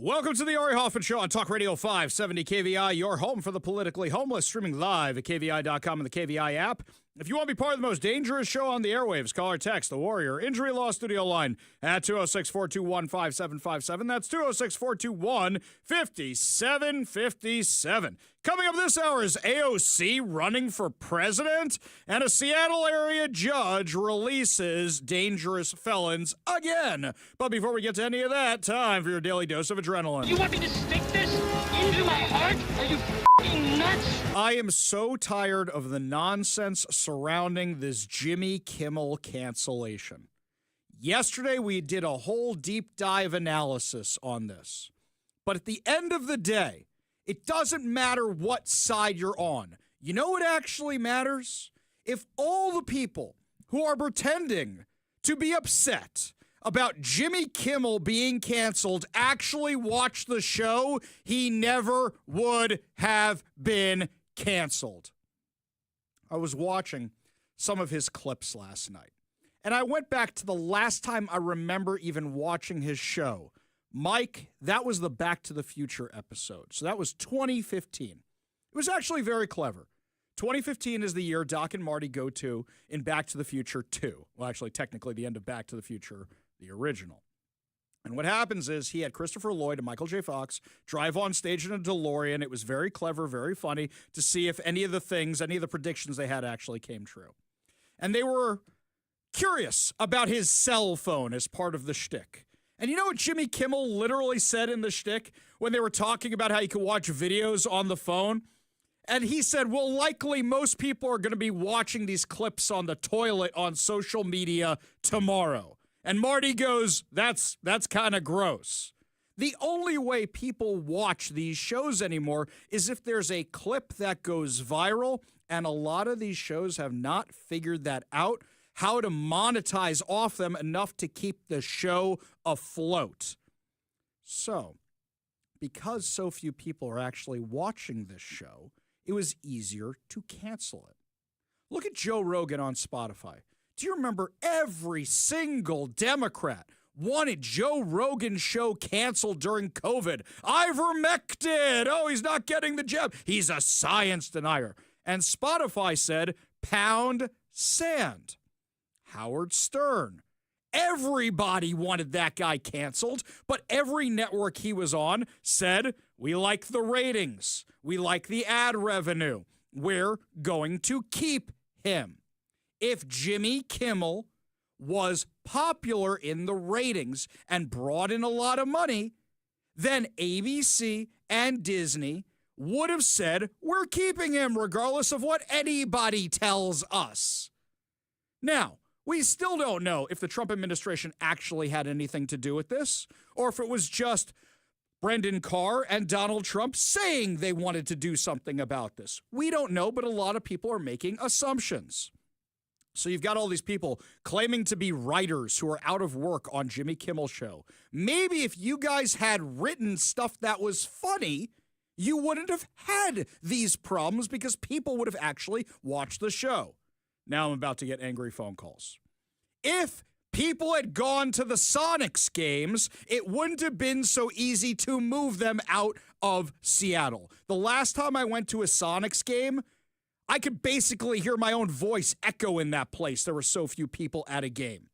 Welcome to the Ari Hoffman Show on Talk Radio 570 KVI, your home for the politically homeless, streaming live at KVI.com and the KVI app. If you want to be part of the most dangerous show on the airwaves, call or text the Warrior Injury Law Studio line at 206-421-5757. That's 206-421-5757. Coming up this hour is AOC running for president, and a Seattle area judge releases dangerous felons again. But before we get to any of that, time for your daily dose of adrenaline. You want me to stick this into my heart? Are you f***ing nuts? I am so tired of the nonsense surrounding this Jimmy Kimmel cancellation. Yesterday, we did a whole deep dive analysis on this. But at the end of the day, it doesn't matter what side you're on. You know what actually matters? If all the people who are pretending to be upset about Jimmy Kimmel being canceled actually watch the show, he never would have been canceled. I was watching some of his clips last night, and I went back to the last time I remember even watching his show. Mike, that was the Back to the Future episode. So that was 2015. It was actually very clever. 2015 is the year Doc and Marty go to in Back to the Future 2. Well, actually, technically the end of Back to the Future, the original. And what happens is he had Christopher Lloyd and Michael J. Fox drive on stage in a DeLorean. It was very clever, very funny to see if any of the predictions they had actually came true. And they were curious about his cell phone as part of the shtick. And you know what Jimmy Kimmel literally said in the shtick when they were talking about how you could watch videos on the phone? And he said, well, likely most people are going to be watching these clips on the toilet on social media tomorrow. And Marty goes, that's kind of gross. The only way people watch these shows anymore is if there's a clip that goes viral, and a lot of these shows have not figured that out, how to monetize off them enough to keep the show afloat. So, because so few people are actually watching this show, it was easier to cancel it. Look at Joe Rogan on Spotify. Do you remember every single Democrat wanted Joe Rogan's show canceled during COVID? Ivermectin! Oh, he's not getting the jab. He's a science denier. And Spotify said, pound sand. Howard Stern. Everybody wanted that guy canceled, but every network he was on said, we like the ratings. We like the ad revenue. We're going to keep him. If Jimmy Kimmel was popular in the ratings and brought in a lot of money, then ABC and Disney would have said, we're keeping him regardless of what anybody tells us. Now, we still don't know if the Trump administration actually had anything to do with this, or if it was just Brendan Carr and Donald Trump saying they wanted to do something about this. We don't know, but a lot of people are making assumptions. So you've got all these people claiming to be writers who are out of work on Jimmy Kimmel's show. Maybe if you guys had written stuff that was funny, you wouldn't have had these problems because people would have actually watched the show. Now I'm about to get angry phone calls. If people had gone to the Sonics games, it wouldn't have been so easy to move them out of Seattle. The last time I went to a Sonics game, I could basically hear my own voice echo in that place. There were so few people at a game.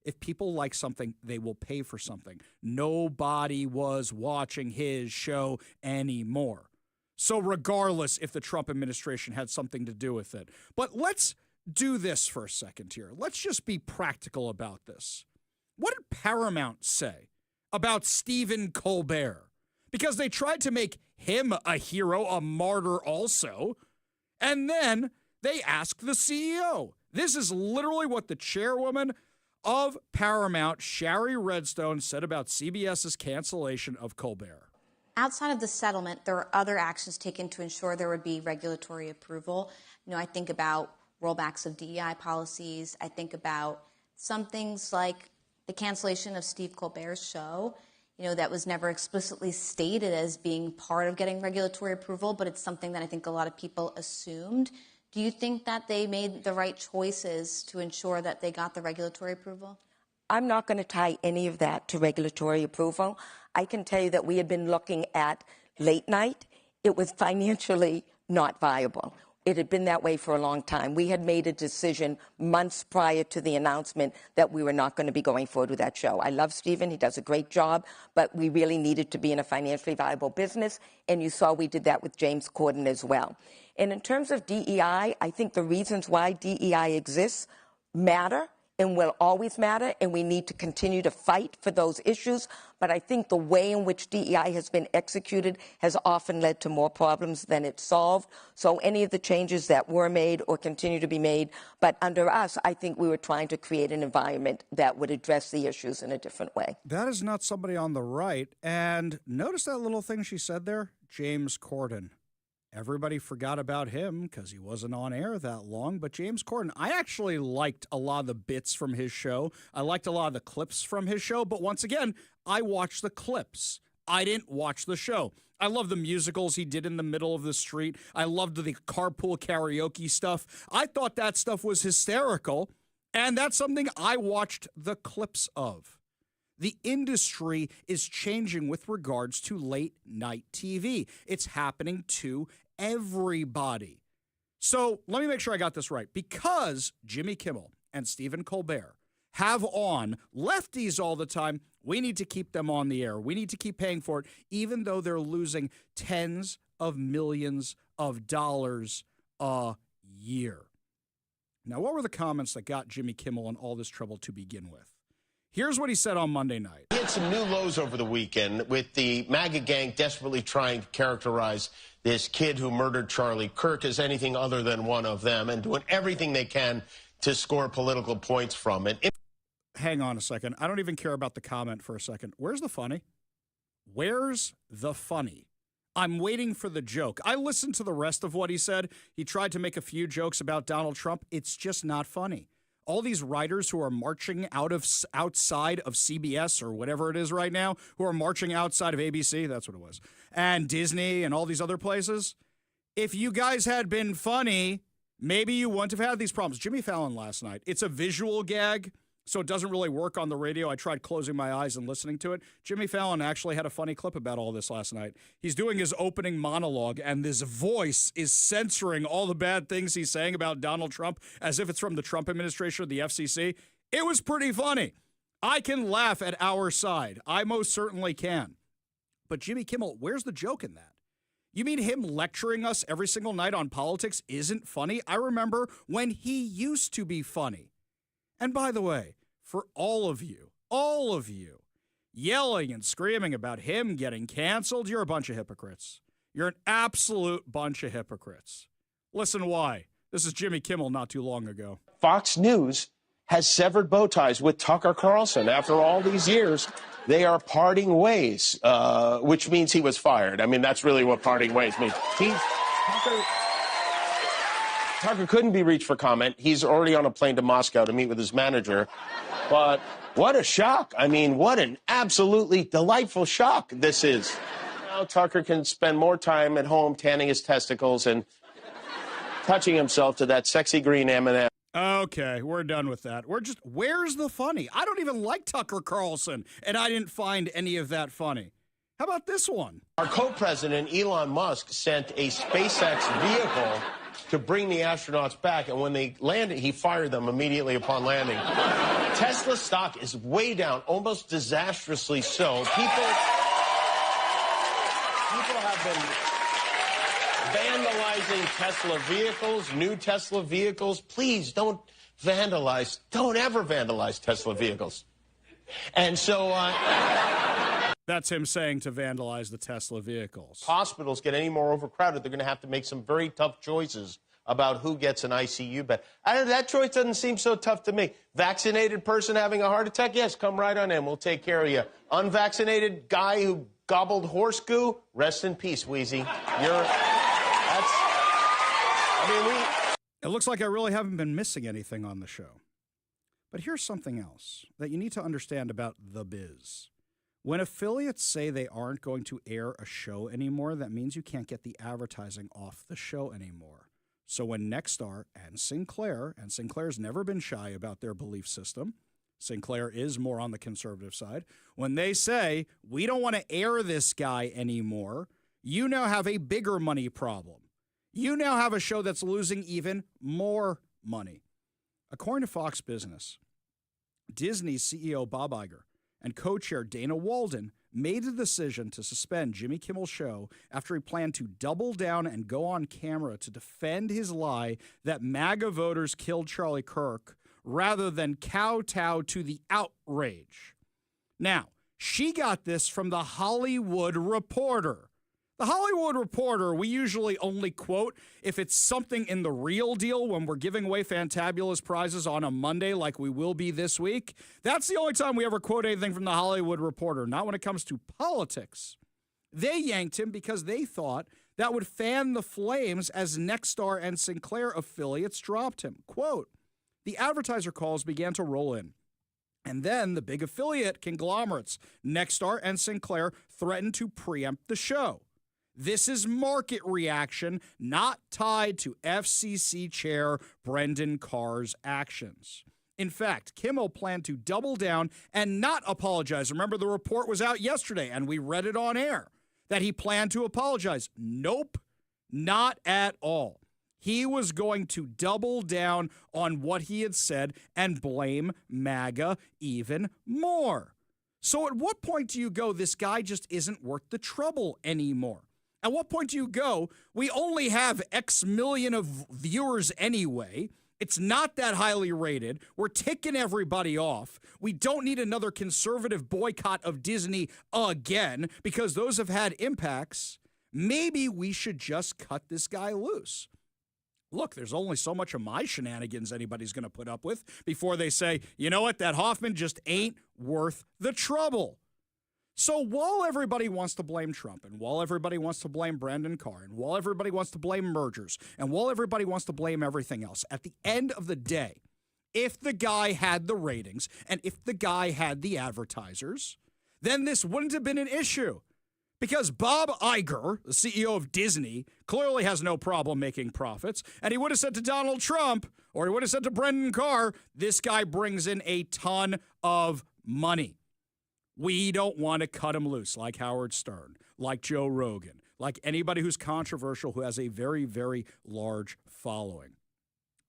If people like something, they will pay for something. Nobody was watching his show anymore. So regardless if the Trump administration had something to do with it. But let's do this for a second here. Let's just be practical about this. What did Paramount say about Stephen Colbert? Because they tried to make him a hero, a martyr also. And then they asked the CEO. This is literally what the chairwoman of Paramount, Shari Redstone, said about CBS's cancellation of Colbert. Outside of the settlement, there are other actions taken to ensure there would be regulatory approval. I think about rollbacks of DEI policies. I think about some things like the cancellation of Steve Colbert's show. That was never explicitly stated as being part of getting regulatory approval, but it's something that I think a lot of people assumed. Do you think that they made the right choices to ensure that they got the regulatory approval? I'm not going to tie any of that to regulatory approval. I can tell you that we had been looking at late night. It was financially not viable. It had been that way for a long time. We had made a decision months prior to the announcement that we were not going to be going forward with that show. I love Stephen. He does a great job, but we really needed to be in a financially viable business, and you saw we did that with James Corden as well. And in terms of DEI, I think the reasons why DEI exists matter and will always matter, and we need to continue to fight for those issues. But I think the way in which DEI has been executed has often led to more problems than it solved. So any of the changes that were made or continue to be made, but under us, I think we were trying to create an environment that would address the issues in a different way. That is not somebody on the right. And notice that little thing she said there? James Corden. Everybody forgot about him because he wasn't on air that long. But James Corden, I actually liked a lot of the bits from his show. I liked a lot of the clips from his show. But once again, I watched the clips. I didn't watch the show. I love the musicals he did in the middle of the street. I loved the carpool karaoke stuff. I thought that stuff was hysterical. And that's something I watched the clips of. The industry is changing with regards to late night TV. It's happening to everybody. So let me make sure I got this right. Because Jimmy Kimmel and Stephen Colbert have on lefties all the time, we need to keep them on the air. We need to keep paying for it, even though they're losing tens of millions of dollars a year. Now, what were the comments that got Jimmy Kimmel in all this trouble to begin with? Here's what he said on Monday night. He had some new lows over the weekend with the MAGA gang desperately trying to characterize this kid who murdered Charlie Kirk as anything other than one of them and doing everything they can to score political points from it. Hang on a second. I don't even care about the comment for a second. Where's the funny? Where's the funny? I'm waiting for the joke. I listened to the rest of what he said. He tried to make a few jokes about Donald Trump. It's just not funny. All these writers who are marching outside of CBS or whatever it is right now, who are marching outside of ABC, that's what it was, and Disney and all these other places, if you guys had been funny, maybe you wouldn't have had these problems. Jimmy Fallon last night, it's a visual gag, so it doesn't really work on the radio. I tried closing my eyes and listening to it. Jimmy Fallon actually had a funny clip about all this last night. He's doing his opening monologue, and this voice is censoring all the bad things he's saying about Donald Trump as if it's from the Trump administration or the FCC. It was pretty funny. I can laugh at our side. I most certainly can. But Jimmy Kimmel, where's the joke in that? You mean him lecturing us every single night on politics isn't funny? I remember when he used to be funny. And by the way, for all of you yelling and screaming about him getting canceled, you're a bunch of hypocrites. You're an absolute bunch of hypocrites. Listen why. This is Jimmy Kimmel not too long ago. Fox News has severed bow ties with Tucker Carlson. After all these years, they are parting ways, which means he was fired. I mean, that's really what parting ways means. Tucker couldn't be reached for comment. He's already on a plane to Moscow to meet with his manager. But what a shock. I mean, what an absolutely delightful shock this is. Now Tucker can spend more time at home tanning his testicles and touching himself to that sexy green M&M. Okay, we're done with that. Where's the funny? I don't even like Tucker Carlson, and I didn't find any of that funny. How about this one? Our co-president, Elon Musk, sent a SpaceX vehicle to bring the astronauts back, and when they landed, he fired them immediately upon landing. Tesla stock is way down, almost disastrously so. People have been vandalizing Tesla vehicles, new Tesla vehicles. Please don't vandalize, don't ever vandalize Tesla vehicles. And so... That's him saying to vandalize the Tesla vehicles. Hospitals get any more overcrowded, they're going to have to make some very tough choices about who gets an ICU bed. That choice doesn't seem so tough to me. Vaccinated person having a heart attack? Yes, come right on in. We'll take care of you. Unvaccinated guy who gobbled horse goo? Rest in peace, Wheezy. It looks like I really haven't been missing anything on the show. But here's something else that you need to understand about the biz. When affiliates say they aren't going to air a show anymore, that means you can't get the advertising off the show anymore. So when Nexstar and Sinclair's never been shy about their belief system, Sinclair is more on the conservative side. When they say, we don't want to air this guy anymore, you now have a bigger money problem. You now have a show that's losing even more money. According to Fox Business, Disney's CEO Bob Iger and co-chair Dana Walden made the decision to suspend Jimmy Kimmel's show after he planned to double down and go on camera to defend his lie that MAGA voters killed Charlie Kirk rather than kowtow to the outrage. Now, she got this from The Hollywood Reporter. The Hollywood Reporter, we usually only quote if it's something in the real deal when we're giving away fantabulous prizes on a Monday like we will be this week. That's the only time we ever quote anything from The Hollywood Reporter, not when it comes to politics. They yanked him because they thought that would fan the flames as Nexstar and Sinclair affiliates dropped him. Quote, the advertiser calls began to roll in. And then the big affiliate conglomerates, Nexstar and Sinclair, threatened to preempt the show. This is market reaction, not tied to FCC Chair Brendan Carr's actions. In fact, Kimmel planned to double down and not apologize. Remember, the report was out yesterday, and we read it on air, that he planned to apologize. Nope, not at all. He was going to double down on what he had said and blame MAGA even more. So at what point do you go, this guy just isn't worth the trouble anymore? At what point do you go, we only have X million of viewers anyway. It's not that highly rated. We're ticking everybody off. We don't need another conservative boycott of Disney again because those have had impacts. Maybe we should just cut this guy loose. Look, there's only so much of my shenanigans anybody's going to put up with before they say, you know what, that Hoffman just ain't worth the trouble. So while everybody wants to blame Trump, and while everybody wants to blame Brendan Carr, and while everybody wants to blame mergers, and while everybody wants to blame everything else, at the end of the day, if the guy had the ratings and if the guy had the advertisers, then this wouldn't have been an issue. Because Bob Iger, the CEO of Disney, clearly has no problem making profits, and he would have said to Donald Trump, or he would have said to Brendan Carr, this guy brings in a ton of money. We don't want to cut him loose like Howard Stern, like Joe Rogan, like anybody who's controversial who has a very, very large following.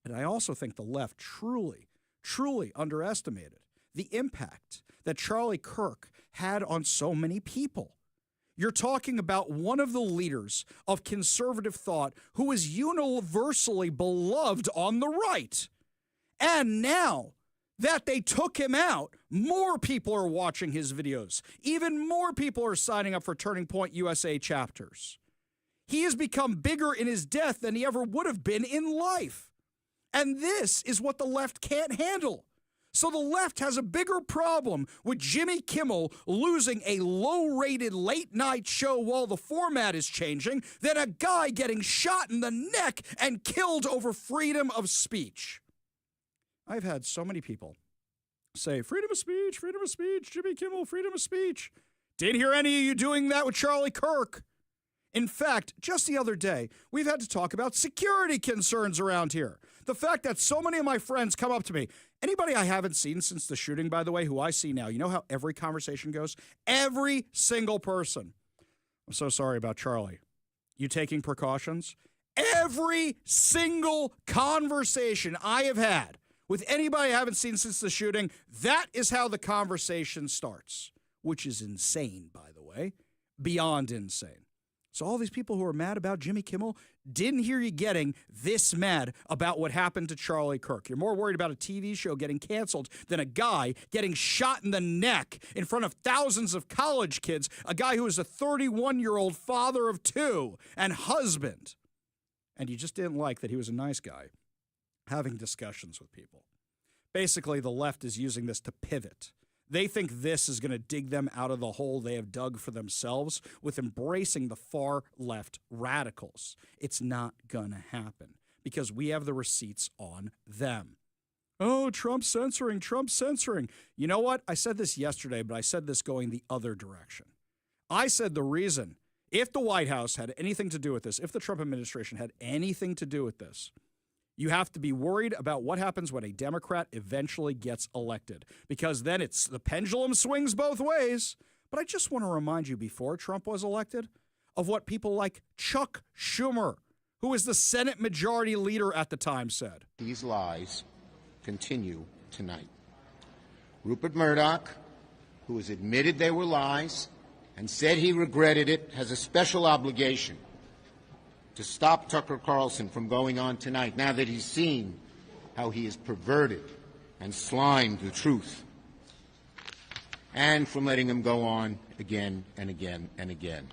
And I also think the left truly, truly underestimated the impact that Charlie Kirk had on so many people. You're talking about one of the leaders of conservative thought who is universally beloved on the right. And now that they took him out, more people are watching his videos. Even more people are signing up for Turning Point USA chapters. He has become bigger in his death than he ever would have been in life. And this is what the left can't handle. So the left has a bigger problem with Jimmy Kimmel losing a low-rated late-night show while the format is changing than a guy getting shot in the neck and killed over freedom of speech. I've had so many people say, freedom of speech, Jimmy Kimmel, freedom of speech. Didn't hear any of you doing that with Charlie Kirk. In fact, just the other day, we've had to talk about security concerns around here. The fact that so many of my friends come up to me, anybody I haven't seen since the shooting, by the way, who I see now, you know how every conversation goes? Every single person. I'm so sorry about Charlie. You taking precautions? Every single conversation I have had with anybody I haven't seen since the shooting, that is how the conversation starts, which is insane, by the way, beyond insane. So all these people who are mad about Jimmy Kimmel didn't hear you getting this mad about what happened to Charlie Kirk. You're more worried about a TV show getting canceled than a guy getting shot in the neck in front of thousands of college kids, a guy who is a 31-year-old father of two and husband. And you just didn't like that he was a nice guy having discussions with people. Basically, the left is using this to pivot. They think this is going to dig them out of the hole they have dug for themselves with embracing the far left radicals. It's not going to happen because we have the receipts on them. Oh, Trump's censoring. You know what? I said this yesterday, but I said this going the other direction. I said the reason, if the White House had anything to do with this, if the Trump administration had anything to do with this, You have to be worried about what happens when a Democrat eventually gets elected, because then the pendulum swings both ways. But I just want to remind you, before Trump was elected, of what people like Chuck Schumer, who was the Senate Majority Leader at the time, said. These lies continue tonight. Rupert Murdoch, who has admitted they were lies and said he regretted it, has a special obligation to stop Tucker Carlson from going on tonight now that he's seen how he has perverted and slimed the truth, and from letting him go on again and again and again.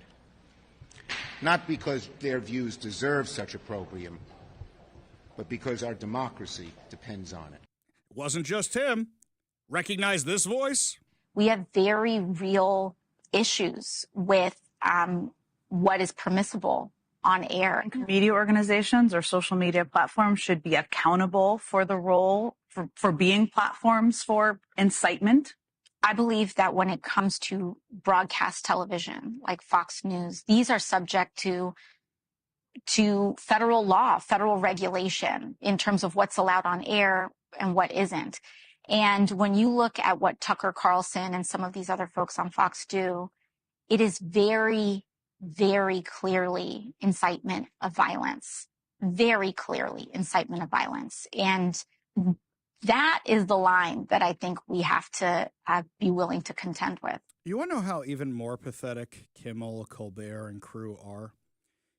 Not because their views deserve such opprobrium, but because our democracy depends on it. It wasn't just him. Recognize this voice? We have very real issues with what is permissible on air. Media organizations or social media platforms should be accountable for the role for being platforms for incitement. I believe that when it comes to broadcast television, like Fox News, these are subject to federal law, federal regulation in terms of what's allowed on air and what isn't. And when you look at what Tucker Carlson and some of these other folks on Fox do, it is very, very clearly incitement of violence, very clearly incitement of violence. And that is the line that I think we have to be willing to contend with. You want to know how even more pathetic Kimmel, Colbert, and crew are?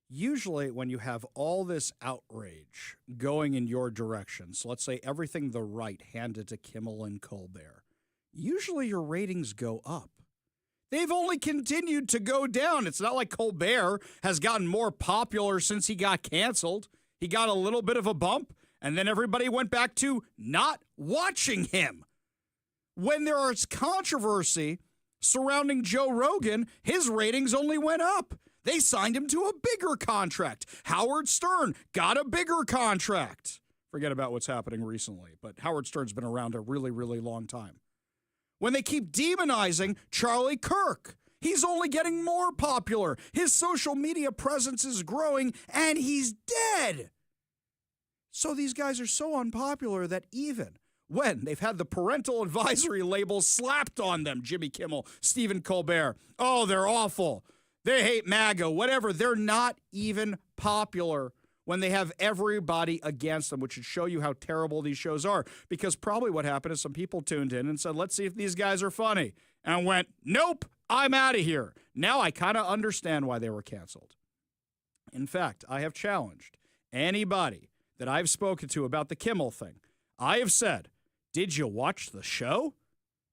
Usually when you have all this outrage going in your direction, so let's say everything the right handed to Kimmel and Colbert, usually your ratings go up. They've only continued to go down. It's not like Colbert has gotten more popular since he got canceled. He got a little bit of a bump, and then everybody went back to not watching him. When there is controversy surrounding Joe Rogan, his ratings only went up. They signed him to a bigger contract. Howard Stern got a bigger contract. Forget about what's happening recently, but Howard Stern's been around a really, really long time. When they keep demonizing Charlie Kirk, he's only getting more popular. His social media presence is growing, and he's dead. So these guys are so unpopular that even when they've had the parental advisory label slapped on them, Jimmy Kimmel, Stephen Colbert, oh, they're awful. They hate MAGA, whatever. They're not even popular when they have everybody against them, which should show you how terrible these shows are. Because probably what happened is some people tuned in and said, let's see if these guys are funny. And went, nope, I'm out of here. Now I kind of understand why they were canceled. In fact, I have challenged anybody that I've spoken to about the Kimmel thing. I have said, did you watch the show?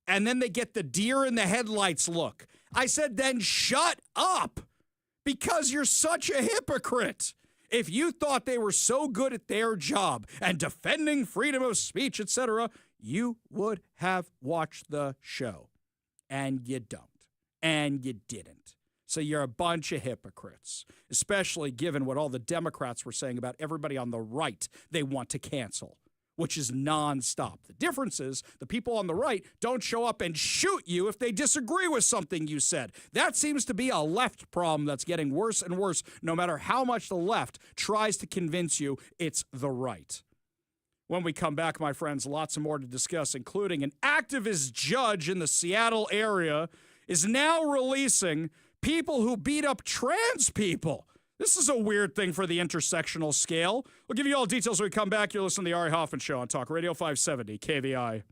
And then they get the deer in the headlights look. I said, then shut up, because you're such a hypocrite. If you thought they were so good at their job and defending freedom of speech, etc., you would have watched the show. And you don't. And you didn't. So you're a bunch of hypocrites, especially given what all the Democrats were saying about everybody on the right they want to cancel, which is nonstop. The difference is the people on the right don't show up and shoot you if they disagree with something you said. That seems to be a left problem that's getting worse and worse, no matter how much the left tries to convince you it's the right. When we come back, my friends, lots more to discuss, including an activist judge in the Seattle area is now releasing people who beat up trans people. This is a weird thing for the intersectional scale. We'll give you all details when we come back. You're listening to the Ari Hoffman Show on Talk Radio 570 KVI.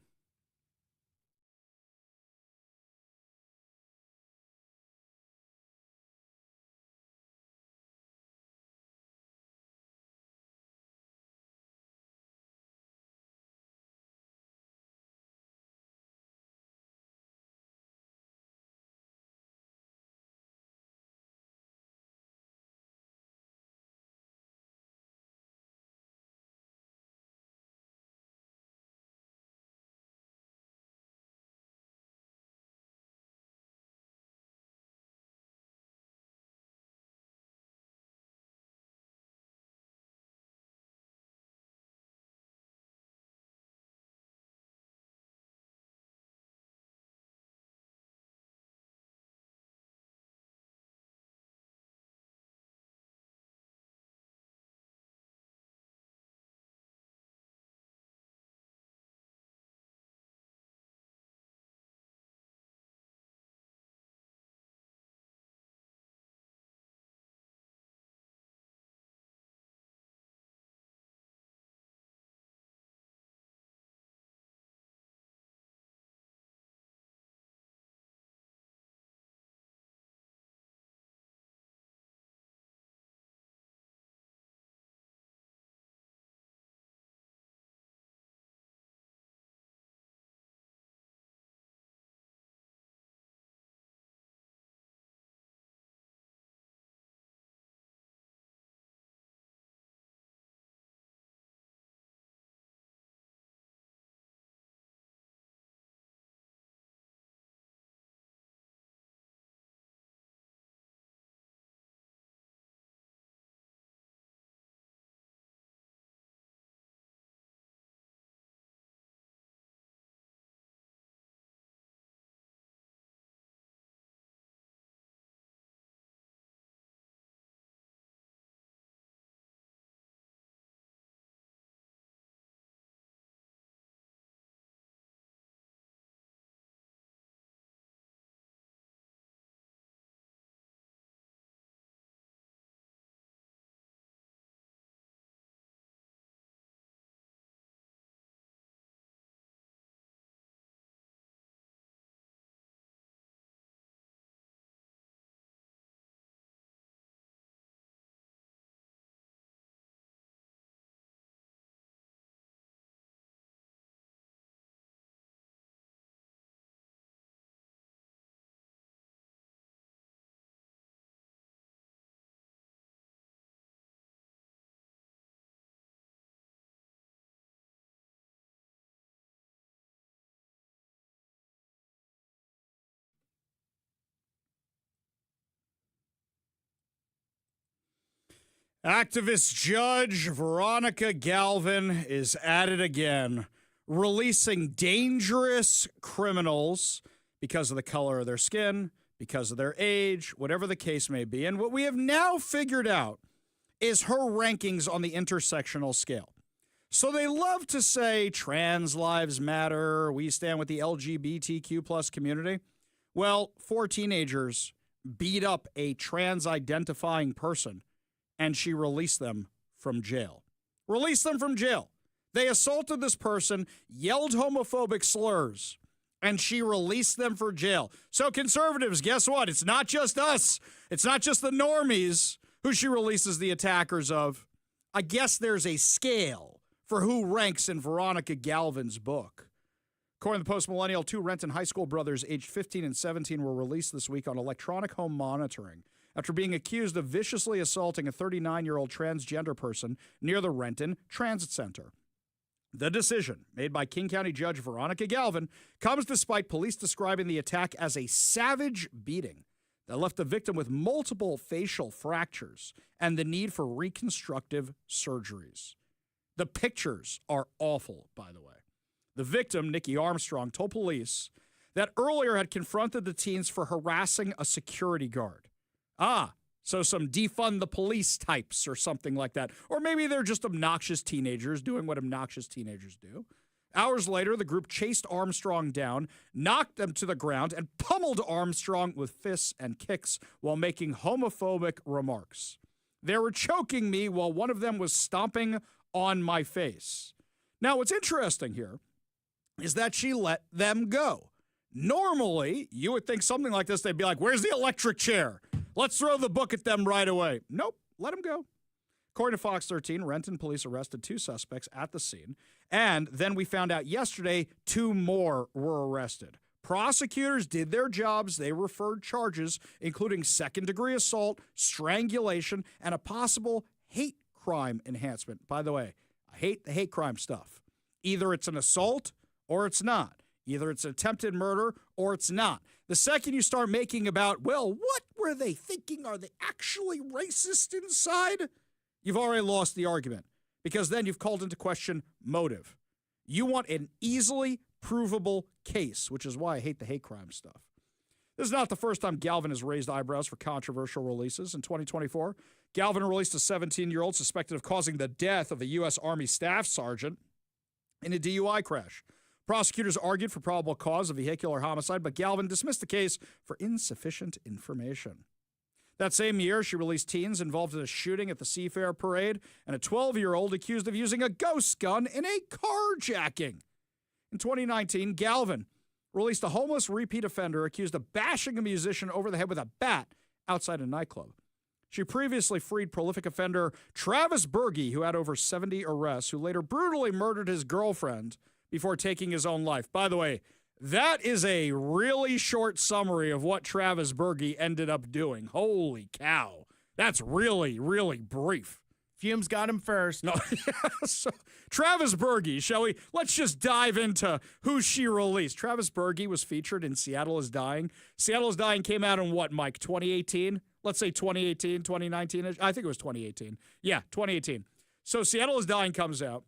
Activist Judge Veronica Galvin is at it again, releasing dangerous criminals because of the color of their skin, because of their age, whatever the case may be. And what we have now figured out is her rankings on the intersectional scale. So they love to say trans lives matter, we stand with the LGBTQ plus community. Well, 4 teenagers beat up a trans-identifying person, and she released them from jail. Released them from jail. They assaulted this person, yelled homophobic slurs, and she released them for jail. So conservatives, guess what? It's not just us. It's not just the normies who she releases the attackers of. I guess there's a scale for who ranks in Veronica Galvin's book. According to the Post-Millennial, 2 Renton high school brothers aged 15 and 17 were released this week on electronic home monitoring after being accused of viciously assaulting a 39-year-old transgender person near the Renton Transit Center. The decision, made by King County Judge Veronica Galvin, comes despite police describing the attack as a savage beating that left the victim with multiple facial fractures and the need for reconstructive surgeries. The pictures are awful, by the way. The victim, Nikki Armstrong, told police that earlier had confronted the teens for harassing a security guard. So some defund the police types or something like that. Or maybe they're just obnoxious teenagers doing what obnoxious teenagers do. Hours later, the group chased Armstrong down, knocked them to the ground, and pummeled Armstrong with fists and kicks while making homophobic remarks. They were choking me while one of them was stomping on my face. Now, what's interesting here is that she let them go. Normally, you would think something like this, they'd be like, where's the electric chair? Let's throw the book at them right away. Nope, let them go. According to Fox 13, Renton police arrested 2 suspects at the scene, and then we found out yesterday 2 more were arrested. Prosecutors did their jobs. They referred charges, including second-degree assault, strangulation, and a possible hate crime enhancement. By the way, I hate the hate crime stuff. Either it's an assault or it's not. Either it's attempted murder or it's not. The second you start making about, well, what were they thinking? Are they actually racist inside? You've already lost the argument, because then you've called into question motive. You want an easily provable case, which is why I hate the hate crime stuff. This is not the first time Galvin has raised eyebrows for controversial releases. In 2024, Galvin released a 17-year-old suspected of causing the death of a U.S. Army staff sergeant in a DUI crash. Prosecutors argued for probable cause of vehicular homicide, but Galvin dismissed the case for insufficient information. That same year, she released teens involved in a shooting at the Seafair Parade and a 12-year-old accused of using a ghost gun in a carjacking. In 2019, Galvin released a homeless repeat offender accused of bashing a musician over the head with a bat outside a nightclub. She previously freed prolific offender Travis Berge, who had over 70 arrests, who later brutally murdered his girlfriend before taking his own life. By the way, that is a really short summary of what Travis Berge ended up doing. Holy cow. That's really, really brief. Fumes got him first. No, so, Travis Berge, shall we? Let's just dive into who she released. Travis Berge was featured in Seattle is Dying. Seattle is Dying came out in what, Mike, 2018? Let's say 2018, 2019. I think it was 2018. Yeah, 2018. So Seattle is Dying comes out.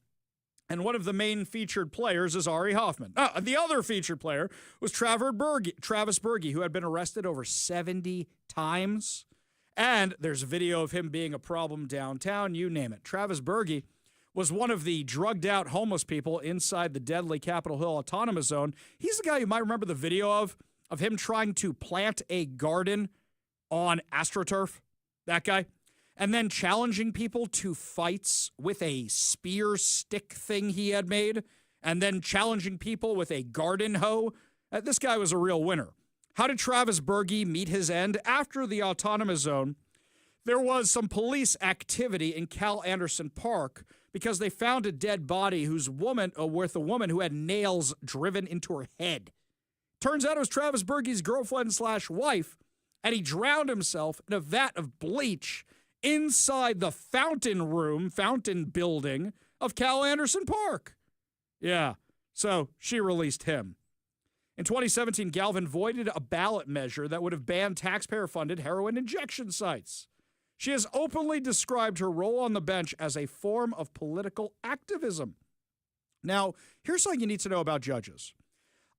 And one of the main featured players is Ari Hoffman. The other featured player was Travis Berge, who had been arrested over 70 times. And there's a video of him being a problem downtown, you name it. Travis Berge was one of the drugged-out homeless people inside the deadly Capitol Hill Autonomous Zone. He's the guy you might remember the video of him trying to plant a garden on AstroTurf, that guy. And then challenging people to fights with a spear stick thing he had made, and then challenging people with a garden hoe. This guy was a real winner. How did Travis Berge meet his end? After the Autonomous Zone, there was some police activity in Cal Anderson Park because they found a dead body with a woman who had nails driven into her head. Turns out it was Travis Berge's girlfriend/wife, and he drowned himself in a vat of bleach inside the fountain building of Cal Anderson Park. Yeah, so she released him. In 2017, Galvin voided a ballot measure that would have banned taxpayer-funded heroin injection sites. She has openly described her role on the bench as a form of political activism. Now, here's something you need to know about judges.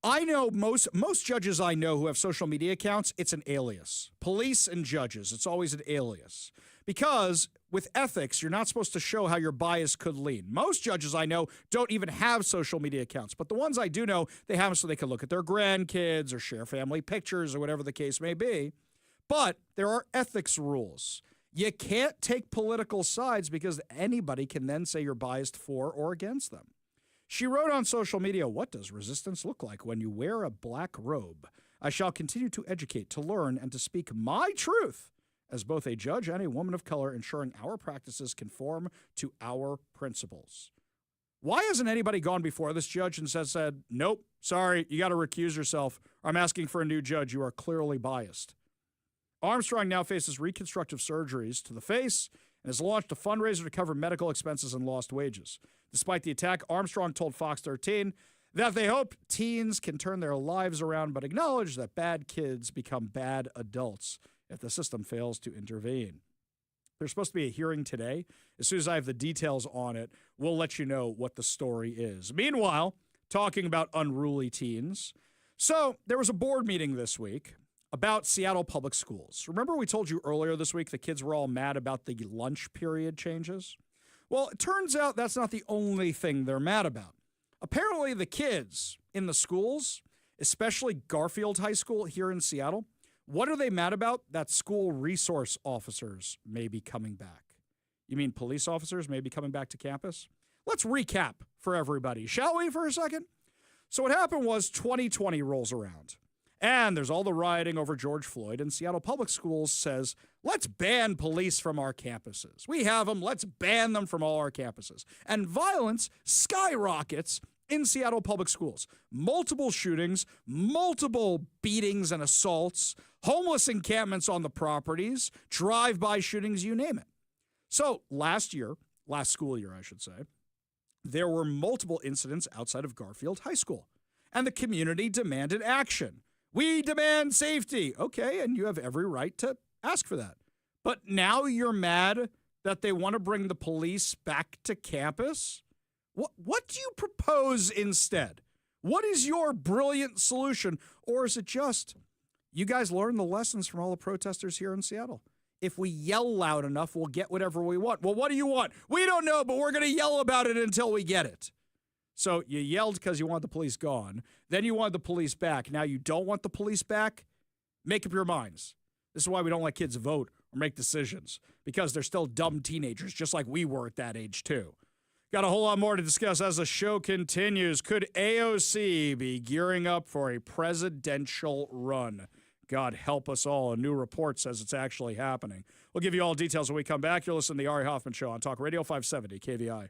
I know most judges I know who have social media accounts, it's an alias. Police and judges, it's always an alias. Because with ethics, you're not supposed to show how your bias could lean. Most judges I know don't even have social media accounts, but the ones I do know, they have them so they can look at their grandkids or share family pictures or whatever the case may be. But there are ethics rules. You can't take political sides because anybody can then say you're biased for or against them. She wrote on social media, "What does resistance look like when you wear a black robe? I shall continue to educate, to learn, and to speak my truth as both a judge and a woman of color, ensuring our practices conform to our principles." Why hasn't anybody gone before this judge and said, "Nope, sorry, you got to recuse yourself. I'm asking for a new judge. You are clearly biased." Armstrong now faces reconstructive surgeries to the face and has launched a fundraiser to cover medical expenses and lost wages. Despite the attack, Armstrong told Fox 13 that they hope teens can turn their lives around, but acknowledge that bad kids become bad adults if the system fails to intervene. There's supposed to be a hearing today. As soon as I have the details on it, we'll let you know what the story is. Meanwhile, talking about unruly teens. So there was a board meeting this week about Seattle public schools. Remember we told you earlier this week the kids were all mad about the lunch period changes? Well, it turns out that's not the only thing they're mad about. Apparently the kids in the schools, especially Garfield High School here in Seattle, what are they mad about? That school resource officers may be coming back. You mean police officers may be coming back to campus? Let's recap for everybody, shall we, for a second? So what happened was 2020 rolls around. And there's all the rioting over George Floyd, and Seattle Public Schools says, let's ban police from our campuses. We have them, let's ban them from all our campuses. And violence skyrockets in Seattle Public Schools. Multiple shootings, multiple beatings and assaults, homeless encampments on the properties, drive-by shootings, you name it. So last school year, I should say, there were multiple incidents outside of Garfield High School, and the community demanded action. We demand safety. Okay, and you have every right to ask for that. But now you're mad that they want to bring the police back to campus? What do you propose instead? What is your brilliant solution? Or is it just, you guys learn the lessons from all the protesters here in Seattle? If we yell loud enough, we'll get whatever we want. Well, what do you want? We don't know, but we're going to yell about it until we get it. So you yelled because you want the police gone. Then you want the police back. Now you don't want the police back? Make up your minds. This is why we don't let kids vote or make decisions, because they're still dumb teenagers, just like we were at that age too. Got a whole lot more to discuss as the show continues. Could AOC be gearing up for a presidential run? God help us all. A new report says it's actually happening. We'll give you all details when we come back. You're listening to the Ari Hoffman Show on Talk Radio 570 KVI.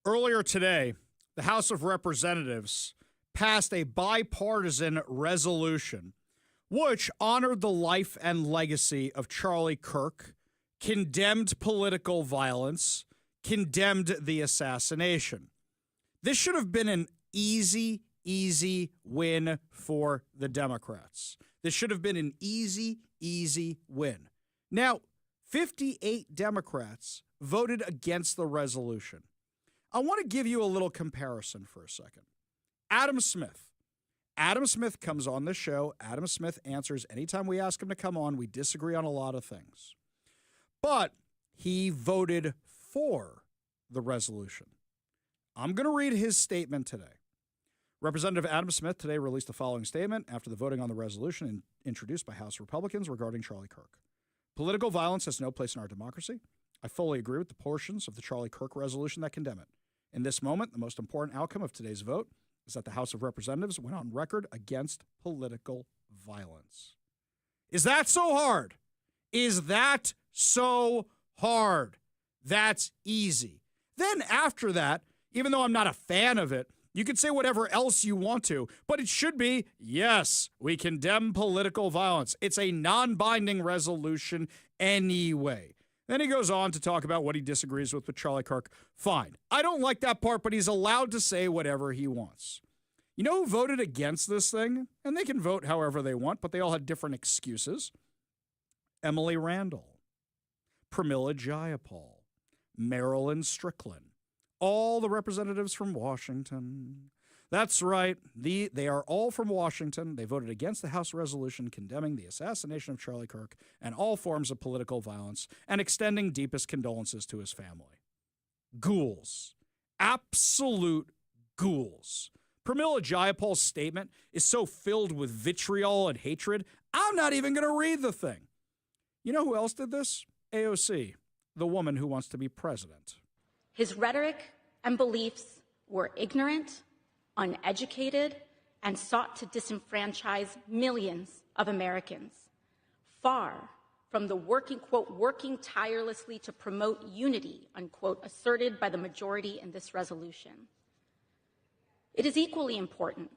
Earlier today, the House of Representatives passed a bipartisan resolution which honored the life and legacy of Charlie Kirk, condemned political violence, condemned the assassination. This should have been an easy win for the Democrats. This should have been an easy win. Now, 58 Democrats voted against the resolution. I want to give you a little comparison for a second. Adam Smith. Adam Smith comes on the show. Adam Smith answers anytime we ask him to come on. We disagree on a lot of things. But he voted for the resolution. I'm going to read his statement today. Representative Adam Smith today released the following statement after the voting on the resolution introduced by House Republicans regarding Charlie Kirk. Political violence has no place in our democracy. I fully agree with the portions of the Charlie Kirk resolution that condemn it. In this moment, the most important outcome of today's vote is that the House of Representatives went on record against political violence. Is that so hard? Is that so hard? That's easy. Then after that, even though I'm not a fan of it, you can say whatever else you want to, but it should be, yes, we condemn political violence. It's a non-binding resolution anyway. Then he goes on to talk about what he disagrees with Charlie Kirk. Fine. I don't like that part, but he's allowed to say whatever he wants. You know who voted against this thing? And they can vote however they want, but they all had different excuses. Emily Randall, Pramila Jayapal, Marilyn Strickland, all the representatives from Washington. That's right. They are all from Washington. They voted against the House resolution condemning the assassination of Charlie Kirk and all forms of political violence and extending deepest condolences to his family. Ghouls. Absolute ghouls. Pramila Jayapal's statement is so filled with vitriol and hatred, I'm not even going to read the thing. You know who else did this? AOC, the woman who wants to be president. His rhetoric and beliefs were ignorant, uneducated, and sought to disenfranchise millions of Americans, far from the working tirelessly to promote unity, unquote, asserted by the majority in this resolution. It is equally important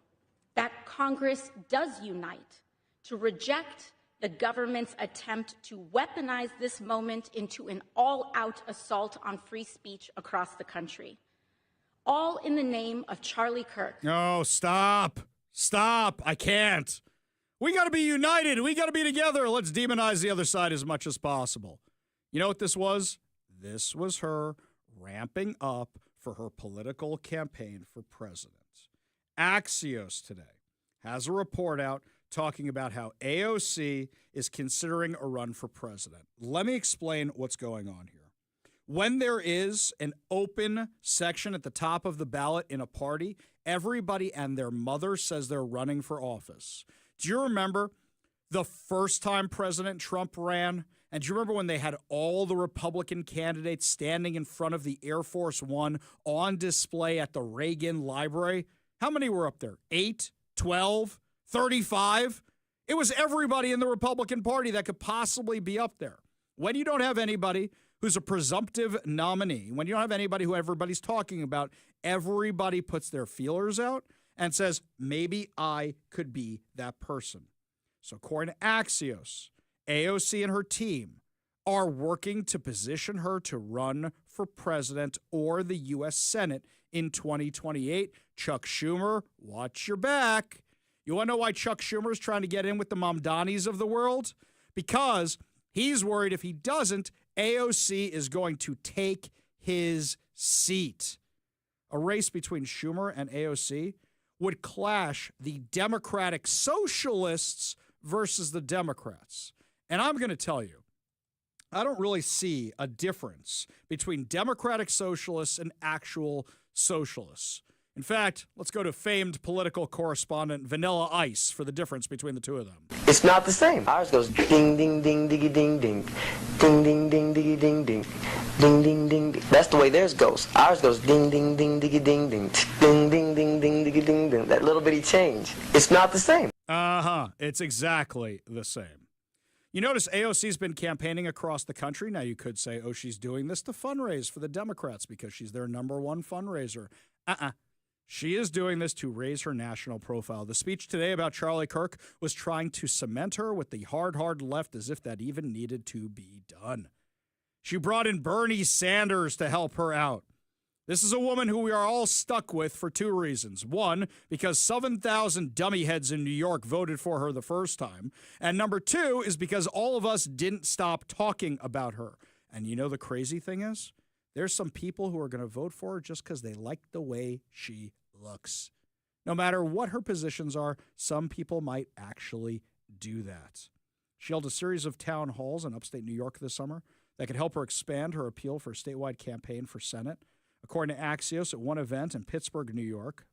that Congress does unite to reject the government's attempt to weaponize this moment into an all-out assault on free speech across the country, all in the name of Charlie Kirk. No, stop. Stop. I can't. We got to be united. We got to be together. Let's demonize the other side as much as possible. You know what this was? This was her ramping up for her political campaign for president. Axios today has a report out talking about how AOC is considering a run for president. Let me explain what's going on here. When there is an open section at the top of the ballot in a party, everybody and their mother says they're running for office. Do you remember the first time President Trump ran? And do you remember when they had all the Republican candidates standing in front of the Air Force One on display at the Reagan Library? How many were up there? 8, 12, 35? It was everybody in the Republican Party that could possibly be up there. When you don't have anybody who's a presumptive nominee, when you don't have anybody who everybody's talking about, everybody puts their feelers out and says, maybe I could be that person. So according to Axios, AOC and her team are working to position her to run for president or the U.S. Senate in 2028. Chuck Schumer, watch your back. You want to know why Chuck Schumer is trying to get in with the Mamdanis of the world? Because he's worried if he doesn't, AOC is going to take his seat. A race between Schumer and AOC would clash the Democratic Socialists versus the Democrats. And I'm going to tell you, I don't really see a difference between Democratic Socialists and actual socialists. In fact, let's go to famed political correspondent Vanilla Ice for the difference between the two of them. It's not the same. Ours goes ding, ding, ding, diggy, ding, ding. Ding, ding, ding, diggy, ding, ding. Ding, ding, ding, ding. That's the way theirs goes. Ours goes ding, ding, ding, diggy, ding, ding. Ding, ding, ding, ding, diggy, ding, ding. That little bitty change. It's not the same. It's exactly the same. You notice AOC's been campaigning across the country. Now you could say, oh, she's doing this to fundraise for the Democrats because she's their number one fundraiser. She is doing this to raise her national profile. The speech today about Charlie Kirk was trying to cement her with the hard left as if that even needed to be done. She brought in Bernie Sanders to help her out. This is a woman who we are all stuck with for two reasons. One, because 7,000 dummy heads in New York voted for her the first time. And number two is because all of us didn't stop talking about her. And you know the crazy thing is? There's some people who are going to vote for her just because they like the way she looks. No matter what her positions are, some people might actually do that. She held a series of town halls in upstate New York this summer that could help her expand her appeal for a statewide campaign for Senate. According to Axios, at one event in Pittsburgh, New York,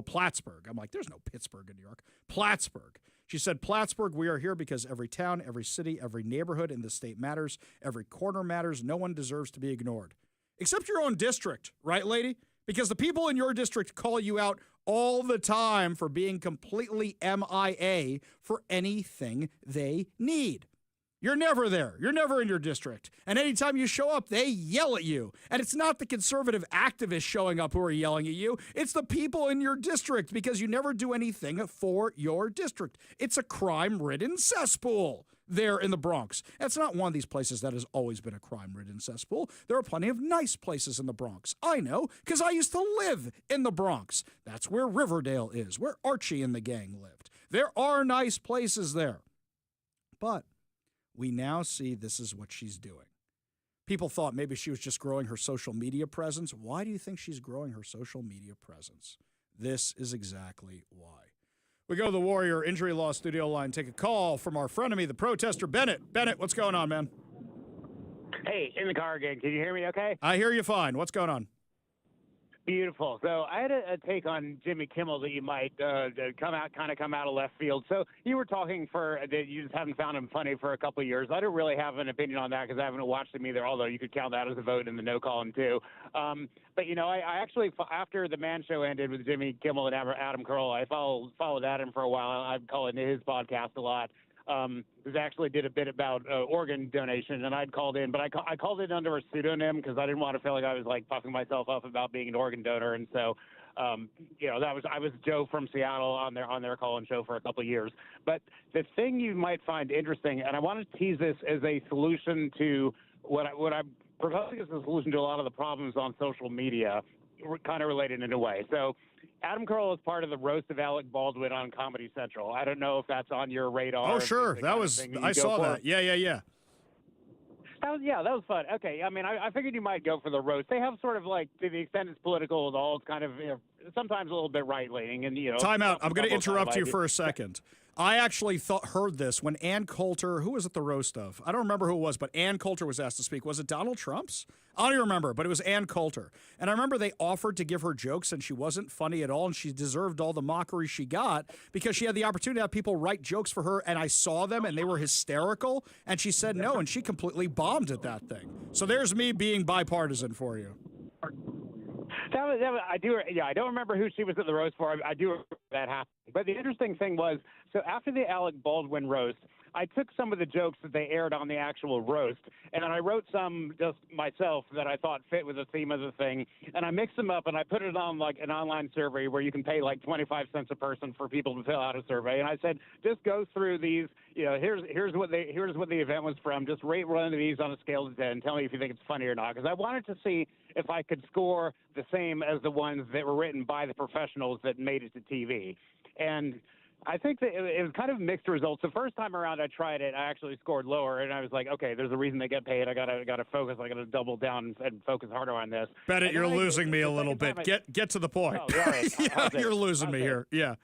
Plattsburgh. I'm like, there's no Pittsburgh in New York. Plattsburgh. She said, Plattsburgh, we are here because every town, every city, every neighborhood in the state matters. Every corner matters. No one deserves to be ignored. Except your own district, right, lady? Because the people in your district call you out all the time for being completely MIA for anything they need. You're never there. You're never in your district. And anytime you show up, they yell at you. And it's not the conservative activists showing up who are yelling at you. It's the people in your district because you never do anything for your district. It's a crime-ridden cesspool there in the Bronx. And it's not one of these places that has always been a crime-ridden cesspool. There are plenty of nice places in the Bronx. I know because I used to live in the Bronx. That's where Riverdale is, where Archie and the gang lived. There are nice places there. But we now see this is what she's doing. People thought maybe she was just growing her social media presence. Why do you think she's growing her social media presence? This is exactly why. We go to the Warrior Injury Law studio line, take a call from our frenemy, the protester, Bennett. Bennett, what's going on, man? Hey, in the car again. Can you hear me okay? I hear you fine. What's going on? Beautiful. So I had a take on Jimmy Kimmel that you might come out of left field. So you were talking that you just haven't found him funny for a couple of years. I don't really have an opinion on that because I haven't watched him either, although you could count that as a vote in the no column too. But, you know, I actually, after the Man Show ended with Jimmy Kimmel and Adam Carolla, I followed Adam for a while. I'd call into his podcast a lot. Who actually did a bit about organ donation, and I'd called in, but I called in under a pseudonym because I didn't want to feel like I was like puffing myself up about being an organ donor, and so you know, I was Joe from Seattle on their call-in show for a couple of years. But the thing you might find interesting, and I want to tease this as a solution to what I'm proposing as a solution to a lot of the problems on social media, kind of related in a way. So Adam Carolla is part of the roast of Alec Baldwin on Comedy Central. I don't know if that's on your radar. Oh, sure. I saw that. Yeah. That was fun. Okay. I mean, I figured you might go for the roast. They have sort of like, to the extent it's political at all, it's kind of, you know, sometimes a little bit right-leaning. And, you know. Time out. I'm going to interrupt you for a second. I actually heard this when Ann Coulter, who was at the roast of? I don't remember who it was, but Ann Coulter was asked to speak. Was it Donald Trump's? I don't even remember, but it was Ann Coulter. And I remember they offered to give her jokes, and she wasn't funny at all, and she deserved all the mockery she got because she had the opportunity to have people write jokes for her, and I saw them, and they were hysterical, and she said no, and she completely bombed at that thing. So there's me being bipartisan for you. I don't remember who she was at the roast for. I do remember that happened. But the interesting thing was, so after the Alec Baldwin roast, I took some of the jokes that they aired on the actual roast, and then I wrote some just myself that I thought fit with the theme of the thing, and I mixed them up, and I put it on like an online survey where you can pay like 25 cents a person for people to fill out a survey, and I said, just go through these, you know, here's what the event was from, just rate one of these on a scale of 10, tell me if you think it's funny or not, because I wanted to see if I could score the same as the ones that were written by the professionals that made it to TV. And I think that it was kind of mixed results. The first time around I tried it, I actually scored lower, and I was like, okay, there's a reason they get paid. I gotta focus. I gotta double down and focus harder on this. Bennett, you're losing me a little bit. Get to the point. Oh, all right. Yeah, you're losing me here. Yeah.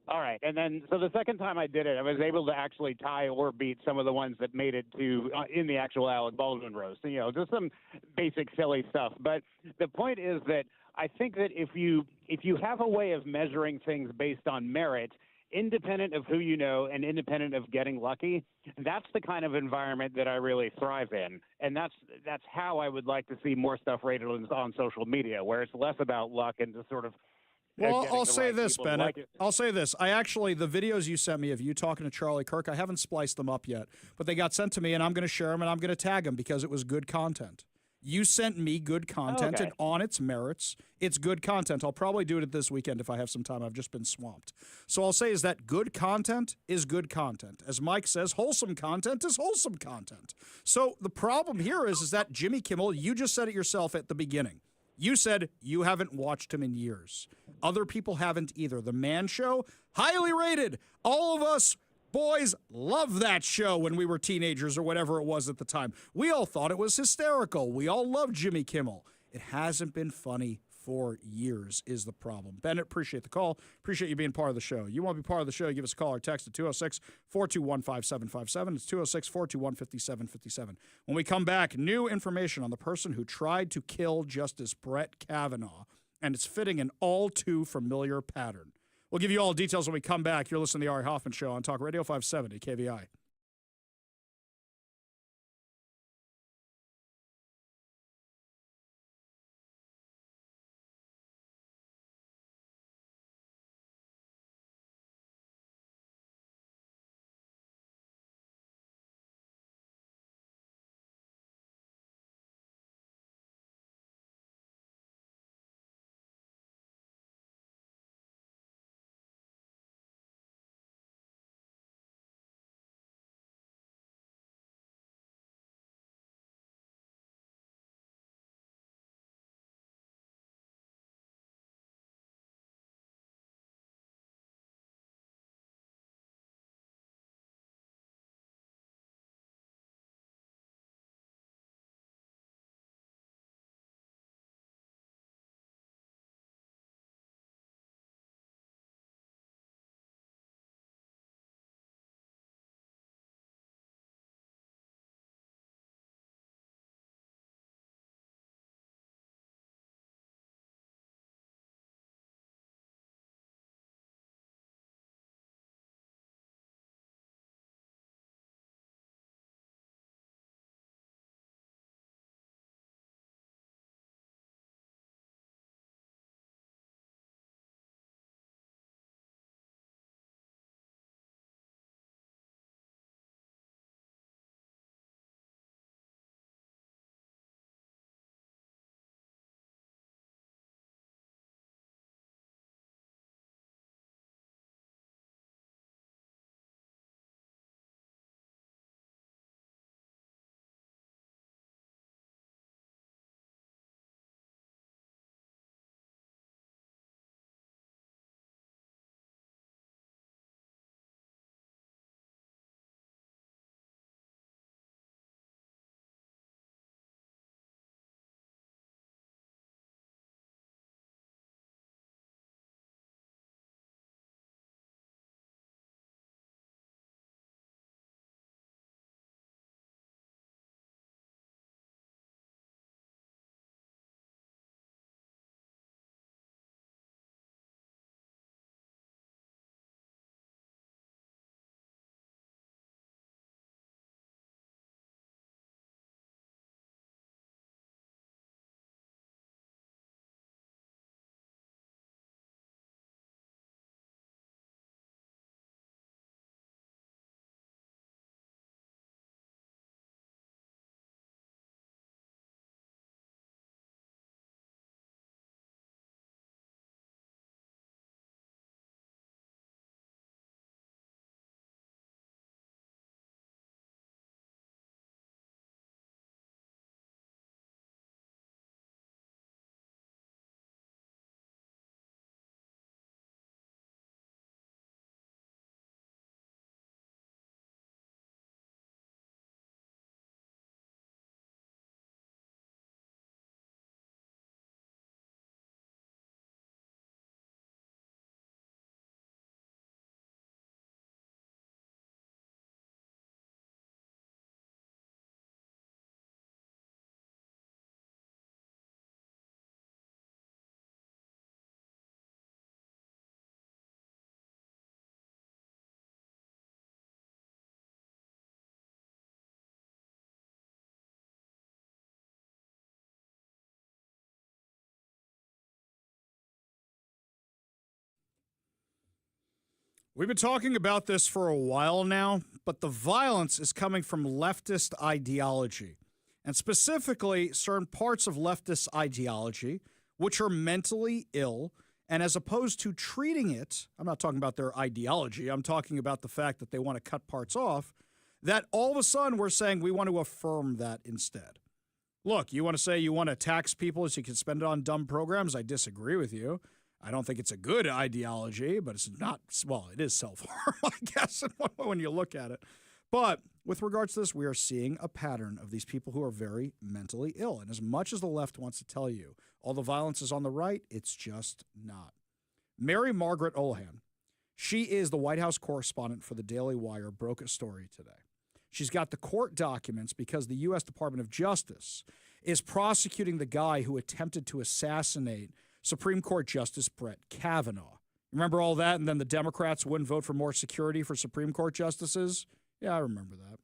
All right, and then so the second time I did it, I was able to actually tie or beat some of the ones that made it to in the actual Alec Baldwin roast. And, you know, just some basic silly stuff. But the point is that I think that if you have a way of measuring things based on merit, independent of who you know and independent of getting lucky, that's the kind of environment that I really thrive in. And that's how I would like to see more stuff rated on social media, where it's less about luck and just sort of Well, getting I'll the say right this, people to Bennett. like it. I'll say this. I actually, the videos you sent me of you talking to Charlie Kirk, I haven't spliced them up yet, but they got sent to me, and I'm going to share them, and I'm going to tag them because it was good content. You sent me good content, Okay. and on its merits, it's good content. I'll probably do it this weekend if I have some time. I've just been swamped. So I'll say is that good content is good content. As Mike says, wholesome content is wholesome content. So the problem here is that Jimmy Kimmel, you just said it yourself at the beginning. You said you haven't watched him in years. Other people haven't either. The Man Show, highly rated. All of us boys loved that show when we were teenagers or whatever it was at the time. We all thought it was hysterical. We all loved Jimmy Kimmel. It hasn't been funny for years is the problem. Bennett, appreciate the call. Appreciate you being part of the show. You want to be part of the show, give us a call or text at 206-421-5757. It's 206-421-5757. When we come back, new information on the person who tried to kill Justice Brett Kavanaugh, and it's fitting an all too familiar pattern. We'll give you all details when we come back. You're listening to the Ari Hoffman Show on Talk Radio 570 KVI. We've been talking about this for a while now, but the violence is coming from leftist ideology, and specifically certain parts of leftist ideology, which are mentally ill. And as opposed to treating it, I'm not talking about their ideology, I'm talking about the fact that they want to cut parts off, that all of a sudden we're saying we want to affirm that instead. Look, you want to say you want to tax people so you can spend it on dumb programs? I disagree with you. I don't think it's a good ideology, but it's not, well, it is self-harm, I guess, when you look at it. But with regards to this, we are seeing a pattern of these people who are very mentally ill. And as much as the left wants to tell you all the violence is on the right, it's just not. Mary Margaret Olohan, she is the White House correspondent for the Daily Wire, broke a story today. She's got the court documents because the U.S. Department of Justice is prosecuting the guy who attempted to assassinate Supreme Court Justice Brett Kavanaugh. Remember all that? And then the Democrats wouldn't vote for more security for Supreme Court justices? Yeah, I remember that.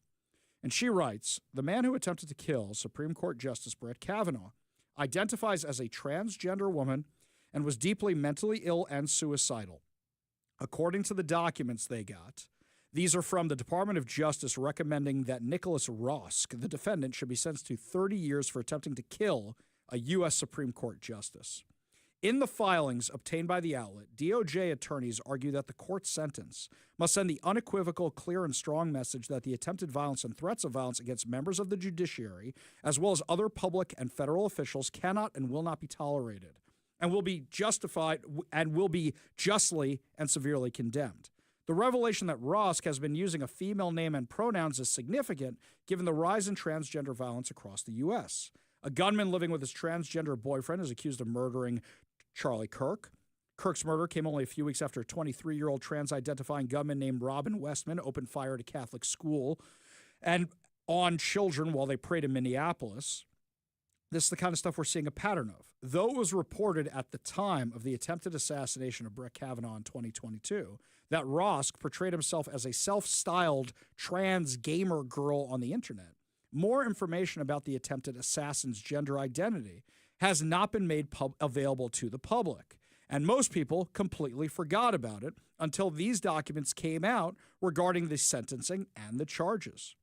And she writes, the man who attempted to kill Supreme Court Justice Brett Kavanaugh identifies as a transgender woman and was deeply mentally ill and suicidal. According to the documents they got, these are from the Department of Justice recommending that Nicholas Rosk, the defendant, should be sentenced to 30 years for attempting to kill a U.S. Supreme Court justice. In the filings obtained by the outlet, DOJ attorneys argue that the court's sentence must send the unequivocal, clear, and strong message that the attempted violence and threats of violence against members of the judiciary, as well as other public and federal officials, cannot and will not be tolerated, and will be justified and will be justly and severely condemned. The revelation that Rosk has been using a female name and pronouns is significant given the rise in transgender violence across the U.S. A gunman living with his transgender boyfriend is accused of murdering Charlie Kirk. Kirk's murder came only a few weeks after a 23-year-old trans-identifying gunman named Robin Westman opened fire at a Catholic school and on children while they prayed in Minneapolis. This is the kind of stuff we're seeing a pattern of. Though it was reported at the time of the attempted assassination of Brett Kavanaugh in 2022 that Rosk portrayed himself as a self-styled trans gamer girl on the internet, more information about the attempted assassin's gender identity has not been made available to the public. And most people completely forgot about it until these documents came out regarding the sentencing and the charges.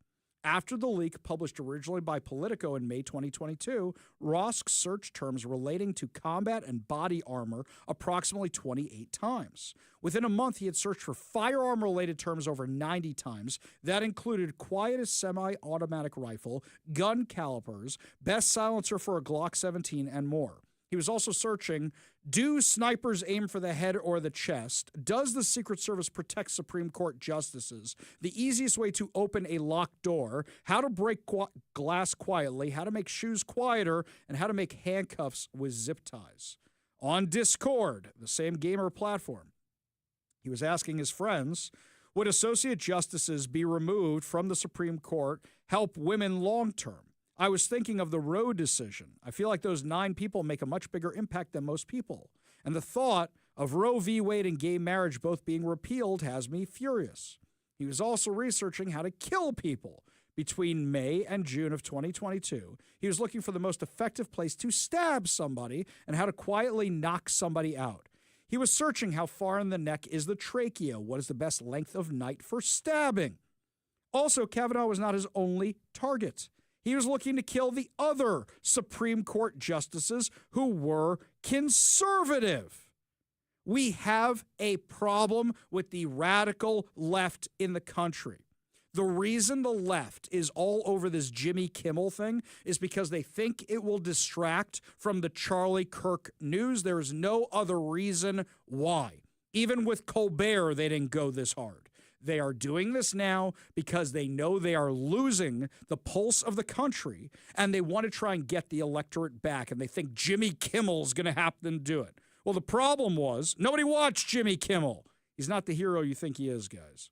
After the leak, published originally by Politico in May 2022, Rosk searched terms relating to combat and body armor approximately 28 times. Within a month, he had searched for firearm-related terms over 90 times. That included quietest semi-automatic rifle, gun calipers, best silencer for a Glock 17, and more. He was also searching, do snipers aim for the head or the chest? Does the Secret Service protect Supreme Court justices? The easiest way to open a locked door, how to break glass quietly, how to make shoes quieter, and how to make handcuffs with zip ties. On Discord, the same gamer platform, he was asking his friends, would associate justices be removed from the Supreme Court help women long-term? I was thinking of the Roe decision. I feel like those 9 people make a much bigger impact than most people. And the thought of Roe v. Wade and gay marriage both being repealed has me furious. He was also researching how to kill people. Between May and June of 2022, he was looking for the most effective place to stab somebody and how to quietly knock somebody out. He was searching how far in the neck is the trachea, what is the best length of knife for stabbing. Also, Kavanaugh was not his only target. He was looking to kill the other Supreme Court justices who were conservative. We have a problem with the radical left in the country. The reason the left is all over this Jimmy Kimmel thing is because they think it will distract from the Charlie Kirk news. There is no other reason why. Even with Colbert, they didn't go this hard. They are doing this now because they know they are losing the pulse of the country, and they want to try and get the electorate back, and they think Jimmy Kimmel's going to have them do it. Well, the problem was nobody watched Jimmy Kimmel. He's not the hero you think he is, guys.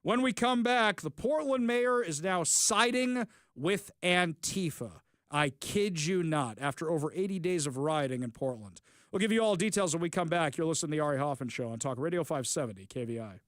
When we come back, the Portland mayor is now siding with Antifa. I kid you not, after over 80 days of rioting in Portland. We'll give you all details when we come back. You're listening to the Ari Hoffman Show on Talk Radio 570 KVI.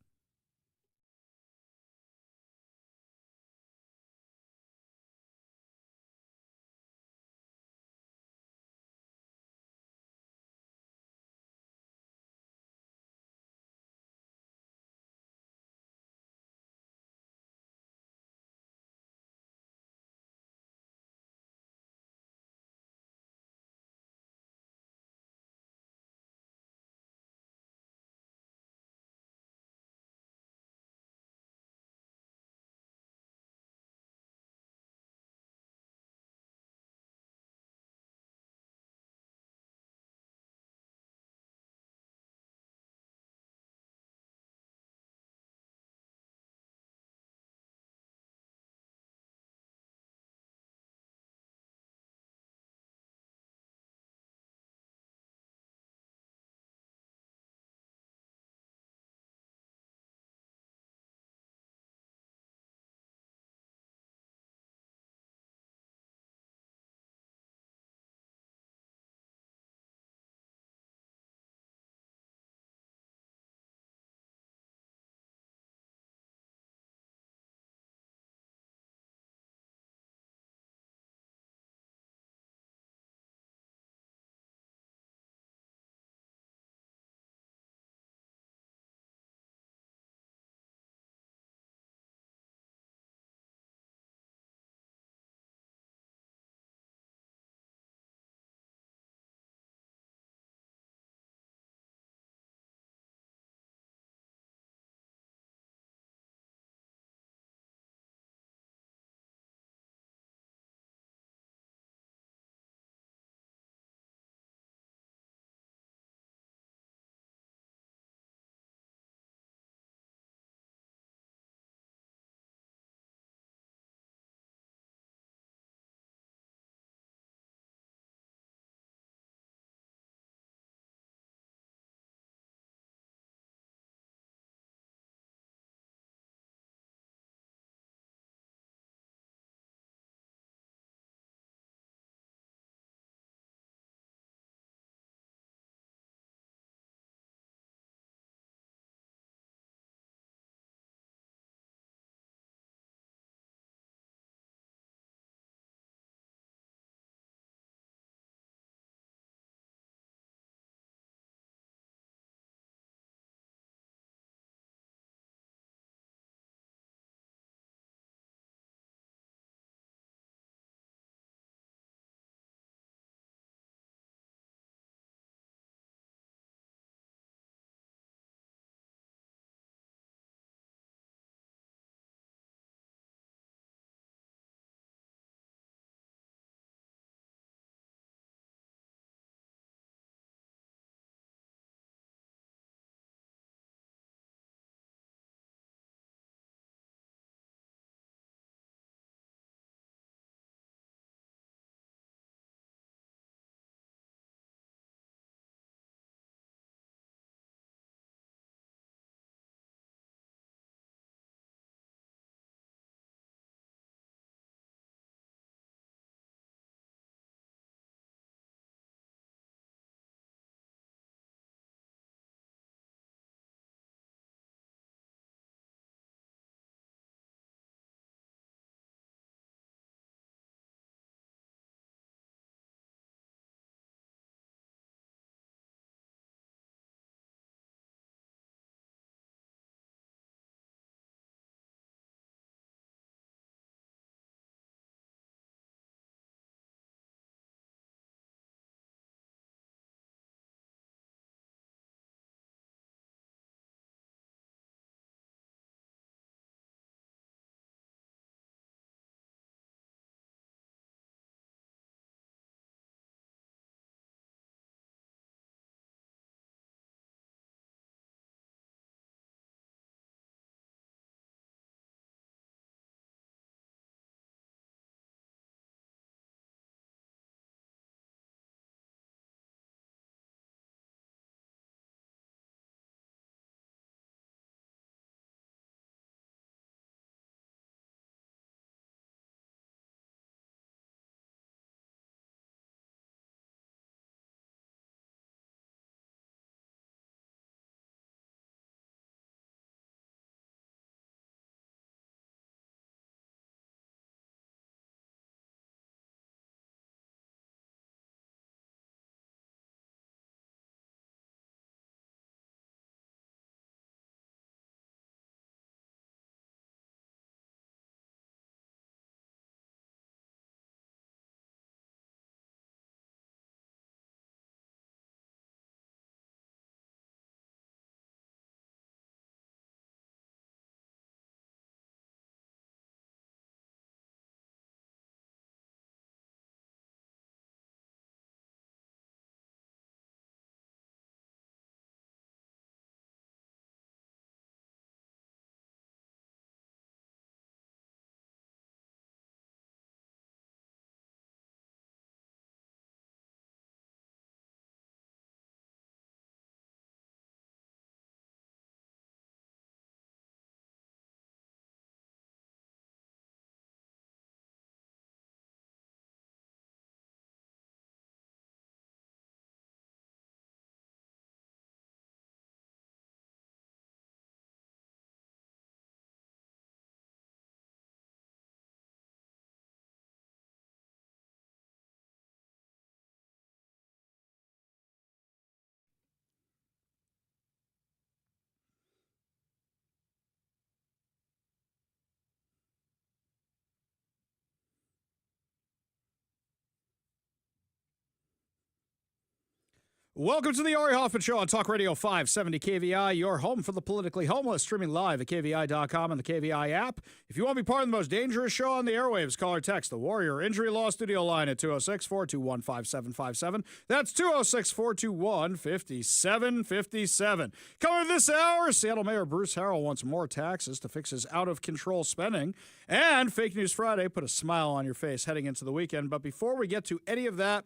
Welcome to the Ari Hoffman Show on Talk Radio 570 KVI, your home for the politically homeless, streaming live at KVI.com and the KVI app. If you want to be part of the most dangerous show on the airwaves, call or text the Warrior Injury Law Studio line at 206-421-5757. That's 206-421-5757. Coming this hour, Seattle Mayor Bruce Harrell wants more taxes to fix his out-of-control spending. And Fake News Friday put a smile on your face heading into the weekend. But before we get to any of that,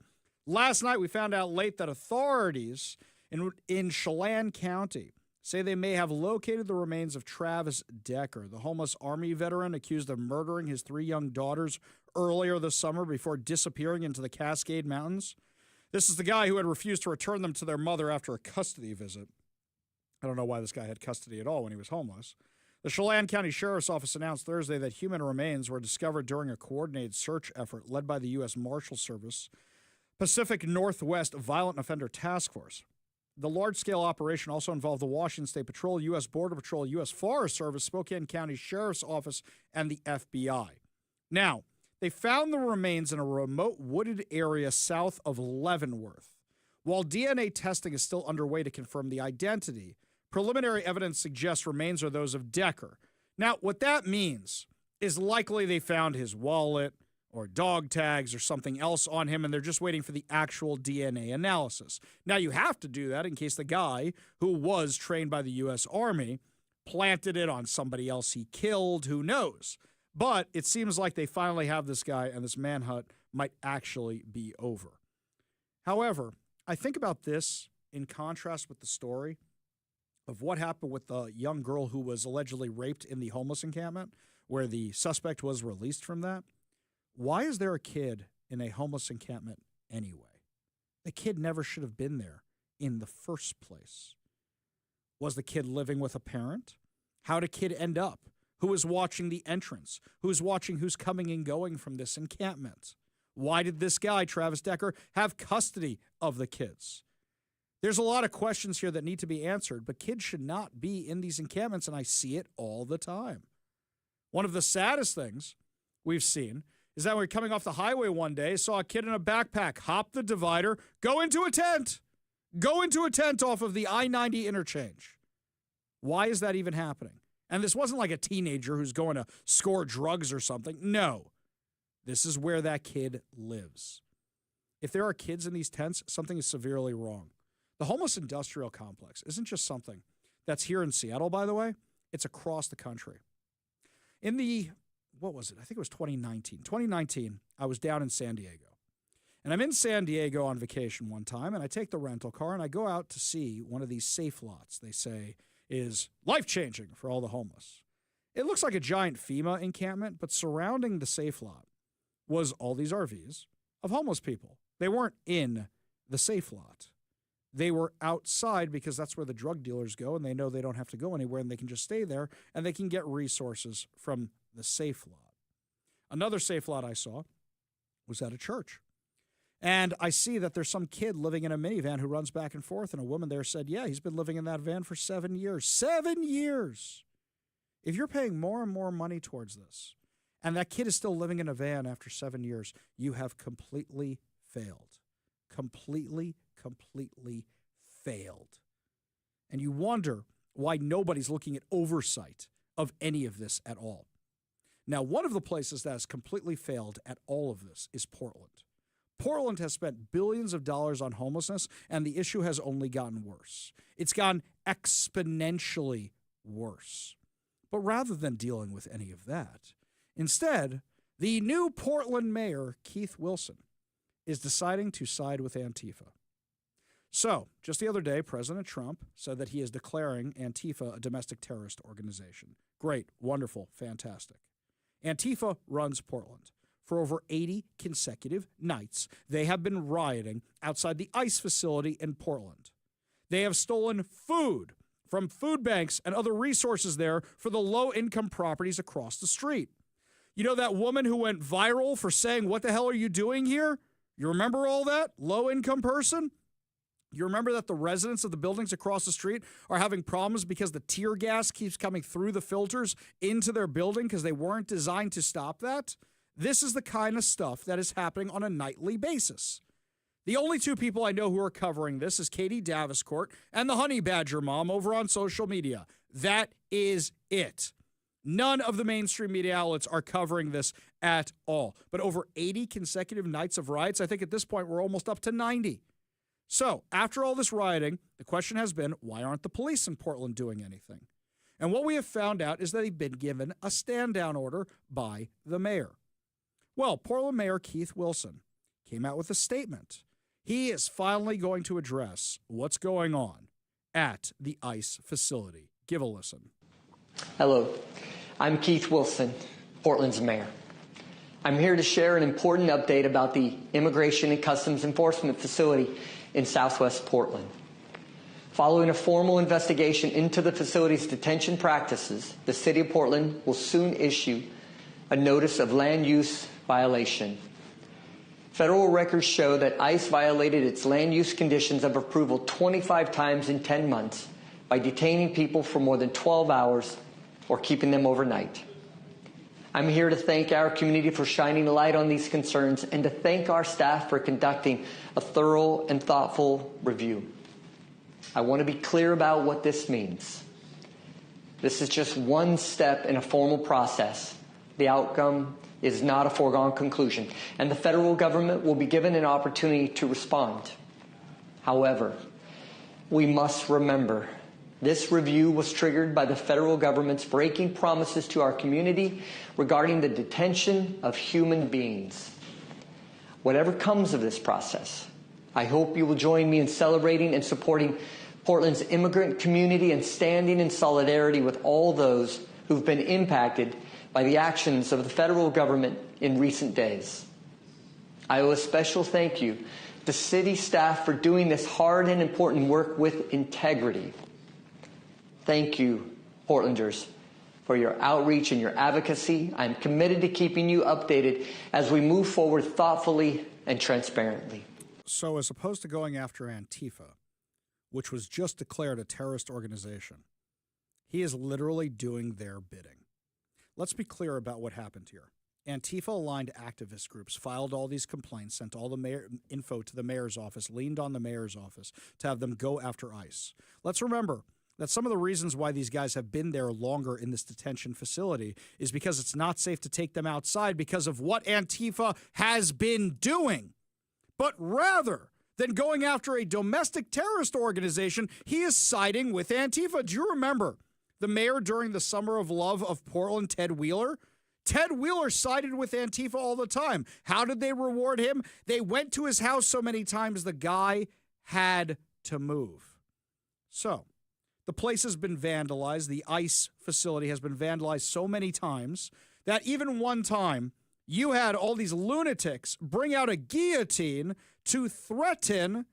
last night, we found out late that authorities in Chelan County say they may have located the remains of Travis Decker, the homeless Army veteran accused of murdering his 3 young daughters earlier this summer before disappearing into the Cascade Mountains. This is the guy who had refused to return them to their mother after a custody visit. I don't know why this guy had custody at all when he was homeless. The Chelan County Sheriff's Office announced Thursday that human remains were discovered during a coordinated search effort led by the U.S. Marshal Service Pacific Northwest Violent Offender Task Force. The large-scale operation also involved the Washington State Patrol, U.S. Border Patrol, U.S. Forest Service, Spokane County Sheriff's Office, and the FBI. Now, they found the remains in a remote wooded area south of Leavenworth. While DNA testing is still underway to confirm the identity, preliminary evidence suggests remains are those of Decker. Now, what that means is likely they found his wallet, or dog tags or something else on him, and they're just waiting for the actual DNA analysis. Now, you have to do that in case the guy who was trained by the U.S. Army planted it on somebody else he killed, who knows. But it seems like they finally have this guy, and this manhunt might actually be over. However, I think about this in contrast with the story of what happened with the young girl who was allegedly raped in the homeless encampment, where the suspect was released from that. Why is there a kid in a homeless encampment anyway? The kid never should have been there in the first place. Was the kid living with a parent? How did the kid end up? Who was watching the entrance? Who's watching who's coming and going from this encampment? Why did this guy, Travis Decker, have custody of the kids? There's a lot of questions here that need to be answered, but kids should not be in these encampments, and I see it all the time. One of the saddest things we've seen is that we're coming off the highway one day, saw a kid in a backpack hop the divider, go into a tent off of the I-90 interchange. Why is that even happening? And this wasn't like a teenager who's going to score drugs or something. No, this is where that kid lives. If there are kids in these tents, something is severely wrong. The homeless industrial complex isn't just something that's here in Seattle, by the way. It's across the country. In the what was it? I think it was 2019. 2019, I was down in San Diego. And I'm in San Diego on vacation one time, and I take the rental car, and I go out to see one of these safe lots they say is life-changing for all the homeless. It looks like a giant FEMA encampment, but surrounding the safe lot was all these RVs of homeless people. They weren't in the safe lot. They were outside because that's where the drug dealers go, and they know they don't have to go anywhere, and they can just stay there, and they can get resources from the safe lot. Another safe lot I saw was at a church. And I see that there's some kid living in a minivan who runs back and forth, and a woman there said, yeah, he's been living in that van for 7 years. 7 years! If you're paying more and more money towards this, and that kid is still living in a van after 7 years, you have completely failed. Completely failed. And you wonder why nobody's looking at oversight of any of this at all. Now, one of the places that has completely failed at all of this is Portland. Portland has spent billions of dollars on homelessness, and the issue has only gotten worse. It's gone exponentially worse. But rather than dealing with any of that, instead, the new Portland mayor, Keith Wilson, is deciding to side with Antifa. So, just the other day, President Trump said that he is declaring Antifa a domestic terrorist organization. Great, wonderful, fantastic. Antifa runs Portland. For over 80 consecutive nights, they have been rioting outside the ICE facility in Portland. They have stolen food from food banks and other resources there for the low-income properties across the street. You know that woman who went viral for saying, "What the hell are you doing here?" You remember all that? Low-income person? You remember that the residents of the buildings across the street are having problems because the tear gas keeps coming through the filters into their building because they weren't designed to stop that? This is the kind of stuff that is happening on a nightly basis. The only two people I know who are covering this is Katie Daviscourt and the Honey Badger mom over on social media. That is it. None of the mainstream media outlets are covering this at all. But over 80 consecutive nights of riots, I think at this point we're almost up to 90. So after all this rioting, the question has been, why aren't the police in Portland doing anything? And what we have found out is that they've been given a stand-down order by the mayor. Well, Portland Mayor Keith Wilson came out with a statement. He is finally going to address what's going on at the ICE facility. Give a listen. Hello, I'm Keith Wilson, Portland's mayor. I'm here to share an important update about the Immigration and Customs Enforcement facility in Southwest Portland. Following a formal investigation into the facility's detention practices, the City of Portland will soon issue a notice of land use violation. Federal records show that ICE violated its land use conditions of approval 25 times in 10 months by detaining people for more than 12 hours or keeping them overnight. I'm here to thank our community for shining a light on these concerns and to thank our staff for conducting a thorough and thoughtful review. I want to be clear about what this means. This is just one step in a formal process. The outcome is not a foregone conclusion, and the federal government will be given an opportunity to respond. However, we must remember this review was triggered by the federal government's breaking promises to our community regarding the detention of human beings. Whatever comes of this process, I hope you will join me in celebrating and supporting Portland's immigrant community and standing in solidarity with all those who've been impacted by the actions of the federal government in recent days. I owe a special thank you to city staff for doing this hard and important work with integrity. Thank you, Portlanders, for your outreach and your advocacy. I'm committed to keeping you updated as we move forward thoughtfully and transparently. So as opposed to going after Antifa, which was just declared a terrorist organization, he is literally doing their bidding. Let's be clear about what happened here. Antifa-aligned activist groups filed all these complaints, sent all the info to the mayor's office, leaned on the mayor's office to have them go after ICE. Let's remember that some of the reasons why these guys have been there longer in this detention facility is because it's not safe to take them outside because of what Antifa has been doing. But rather than going after a domestic terrorist organization, he is siding with Antifa. Do you remember the mayor during the Summer of Love of Portland, Ted Wheeler? Ted Wheeler sided with Antifa all the time. How did they reward him? They went to his house so many times the guy had to move. So the place has been vandalized. The ICE facility has been vandalized so many times that even one time you had all these lunatics bring out a guillotine to threaten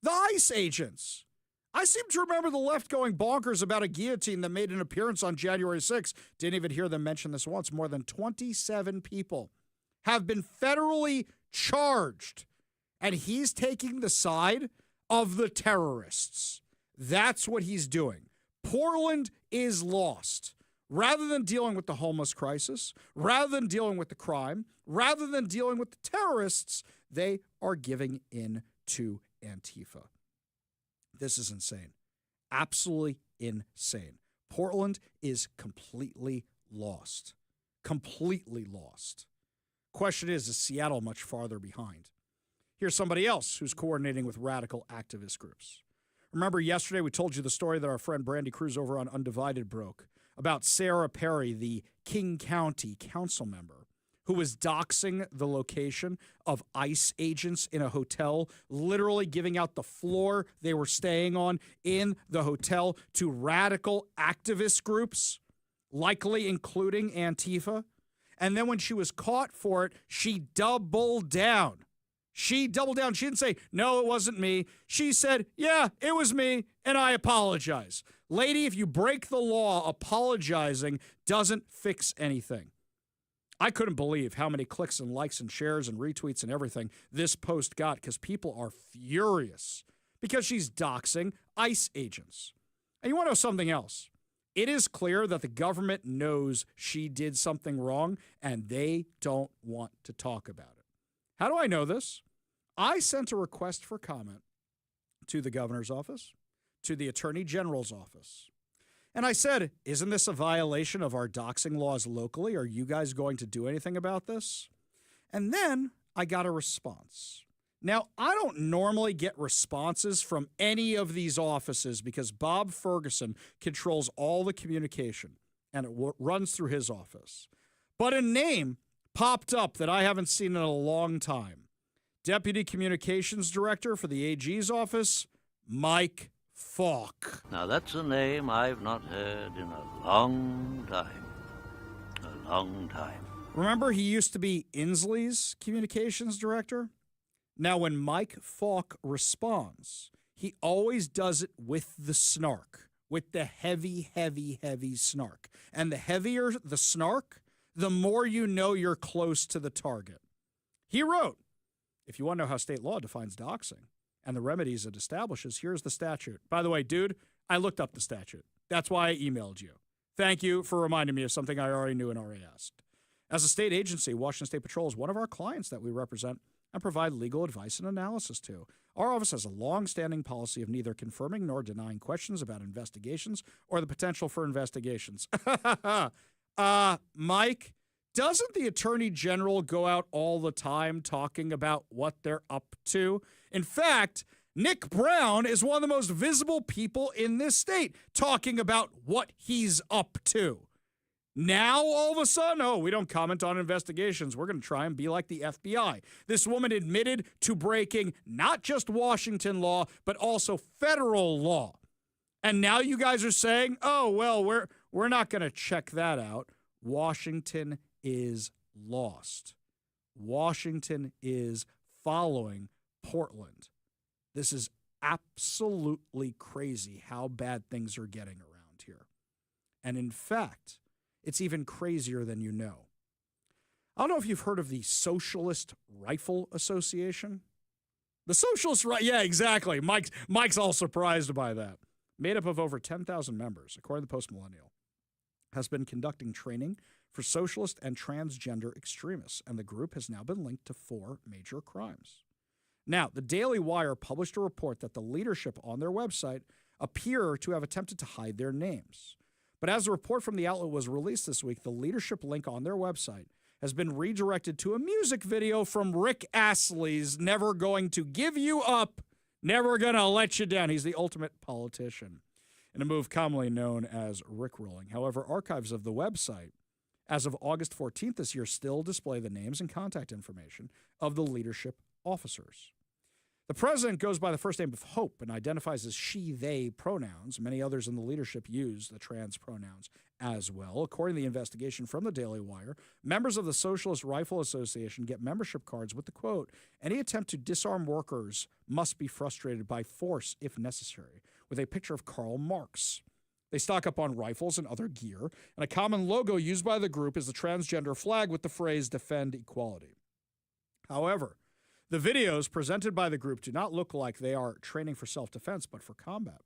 the ICE agents. I seem to remember the left going bonkers about a guillotine that made an appearance on January 6th. Didn't even hear them mention this once. More than 27 people have been federally charged, and he's taking the side of the terrorists. That's what he's doing. Portland is lost. Rather than dealing with the homeless crisis, rather than dealing with the crime, rather than dealing with the terrorists, they are giving in to Antifa. This is insane. Absolutely insane. Portland is completely lost. Completely lost. Question is Seattle much farther behind? Here's somebody else who's coordinating with radical activist groups. Remember yesterday we told you the story that our friend Brandy Cruz over on Undivided broke about Sarah Perry, the King County council member, who was doxing the location of ICE agents in a hotel, literally giving out the floor they were staying on in the hotel to radical activist groups, likely including Antifa. And then when she was caught for it, she doubled down. She doubled down. She didn't say, no, it wasn't me. She said, yeah, it was me, and I apologize. Lady, if you break the law, apologizing doesn't fix anything. I couldn't believe how many clicks and likes and shares and retweets and everything this post got because people are furious because she's doxing ICE agents. And you want to know something else? It is clear that the government knows she did something wrong and they don't want to talk about it. How do I know this? I sent a request for comment to the governor's office, to the attorney general's office. And I said, isn't this a violation of our doxing laws locally? Are you guys going to do anything about this? And then I got a response. Now, I don't normally get responses from any of these offices because Bob Ferguson controls all the communication, and it runs through his office. But a name popped up that I haven't seen in a long time. Deputy Communications Director for the AG's office, Mike Falk. Now, that's a name I've not heard in a long time. A long time. Remember, he used to be Inslee's Communications Director? Now, when Mike Falk responds, he always does it with the snark, with the heavy, heavy, heavy snark. And the heavier the snark, the more you know you're close to the target. He wrote, if you want to know how state law defines doxing and the remedies it establishes, here's the statute. By the way, dude, I looked up the statute. That's why I emailed you. Thank you for reminding me of something I already knew and already asked. As a state agency, Washington State Patrol is one of our clients that we represent and provide legal advice and analysis to. Our office has a long-standing policy of neither confirming nor denying questions about investigations or the potential for investigations. Mike, doesn't the Attorney General go out all the time talking about what they're up to? In fact, Nick Brown is one of the most visible people in this state talking about what he's up to. Now, all of a sudden, oh, we don't comment on investigations. We're going to try and be like the FBI. This woman admitted to breaking not just Washington law, but also federal law. And now you guys are saying, oh, well, we're not going to check that out. Washington is lost. Washington is following Portland. This is absolutely crazy how bad things are getting around here. And in fact, it's even crazier than you know. I don't know if you've heard of the Socialist Rifle Association. The Socialist yeah, exactly. Mike's all surprised by that. Made up of over 10,000 members, according to the Post Millennial, has been conducting training for socialist and transgender extremists, and the group has now been linked to 4 major crimes. Now, the Daily Wire published a report that the leadership on their website appear to have attempted to hide their names. But as a report from the outlet was released this week, the leadership link on their website has been redirected to a music video from Rick Astley's Never Going to Give You Up, Never Gonna Let You Down. He's the ultimate politician, in a move commonly known as Rickrolling. However, archives of the website, as of August 14th this year, still display the names and contact information of the leadership officers. The president goes by the first name of Hope and identifies as she, they pronouns. Many others in the leadership use the trans pronouns as well. According to the investigation from the Daily Wire, members of the Socialist Rifle Association get membership cards with the quote, "Any attempt to disarm workers must be frustrated by force if necessary," with a picture of Karl Marx. They stock up on rifles and other gear, and a common logo used by the group is the transgender flag with the phrase "Defend Equality." However, the videos presented by the group do not look like they are training for self-defense, but for combat.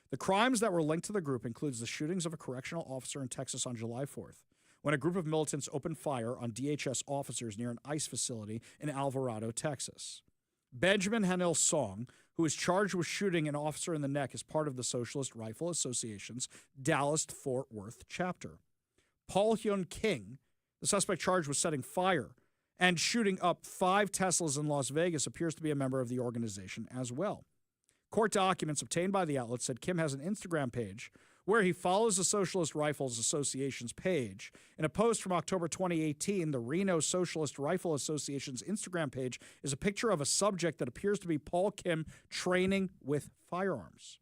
The crimes that were linked to the group includes the shootings of a correctional officer in Texas on July 4th, when a group of militants opened fire on DHS officers near an ICE facility in Alvarado, Texas. Benjamin Hanil Song, who is charged with shooting an officer in the neck as part of the Socialist Rifle Association's Dallas-Fort Worth chapter. Paul Hyun King, the suspect charged with setting fire and shooting up 5 Teslas in Las Vegas, appears to be a member of the organization as well. Court documents obtained by the outlet said Kim has an Instagram page where he follows the Socialist Rifles Association's page. In a post from October 2018, the Reno Socialist Rifle Association's Instagram page is a picture of a subject that appears to be Paul Kim training with firearms.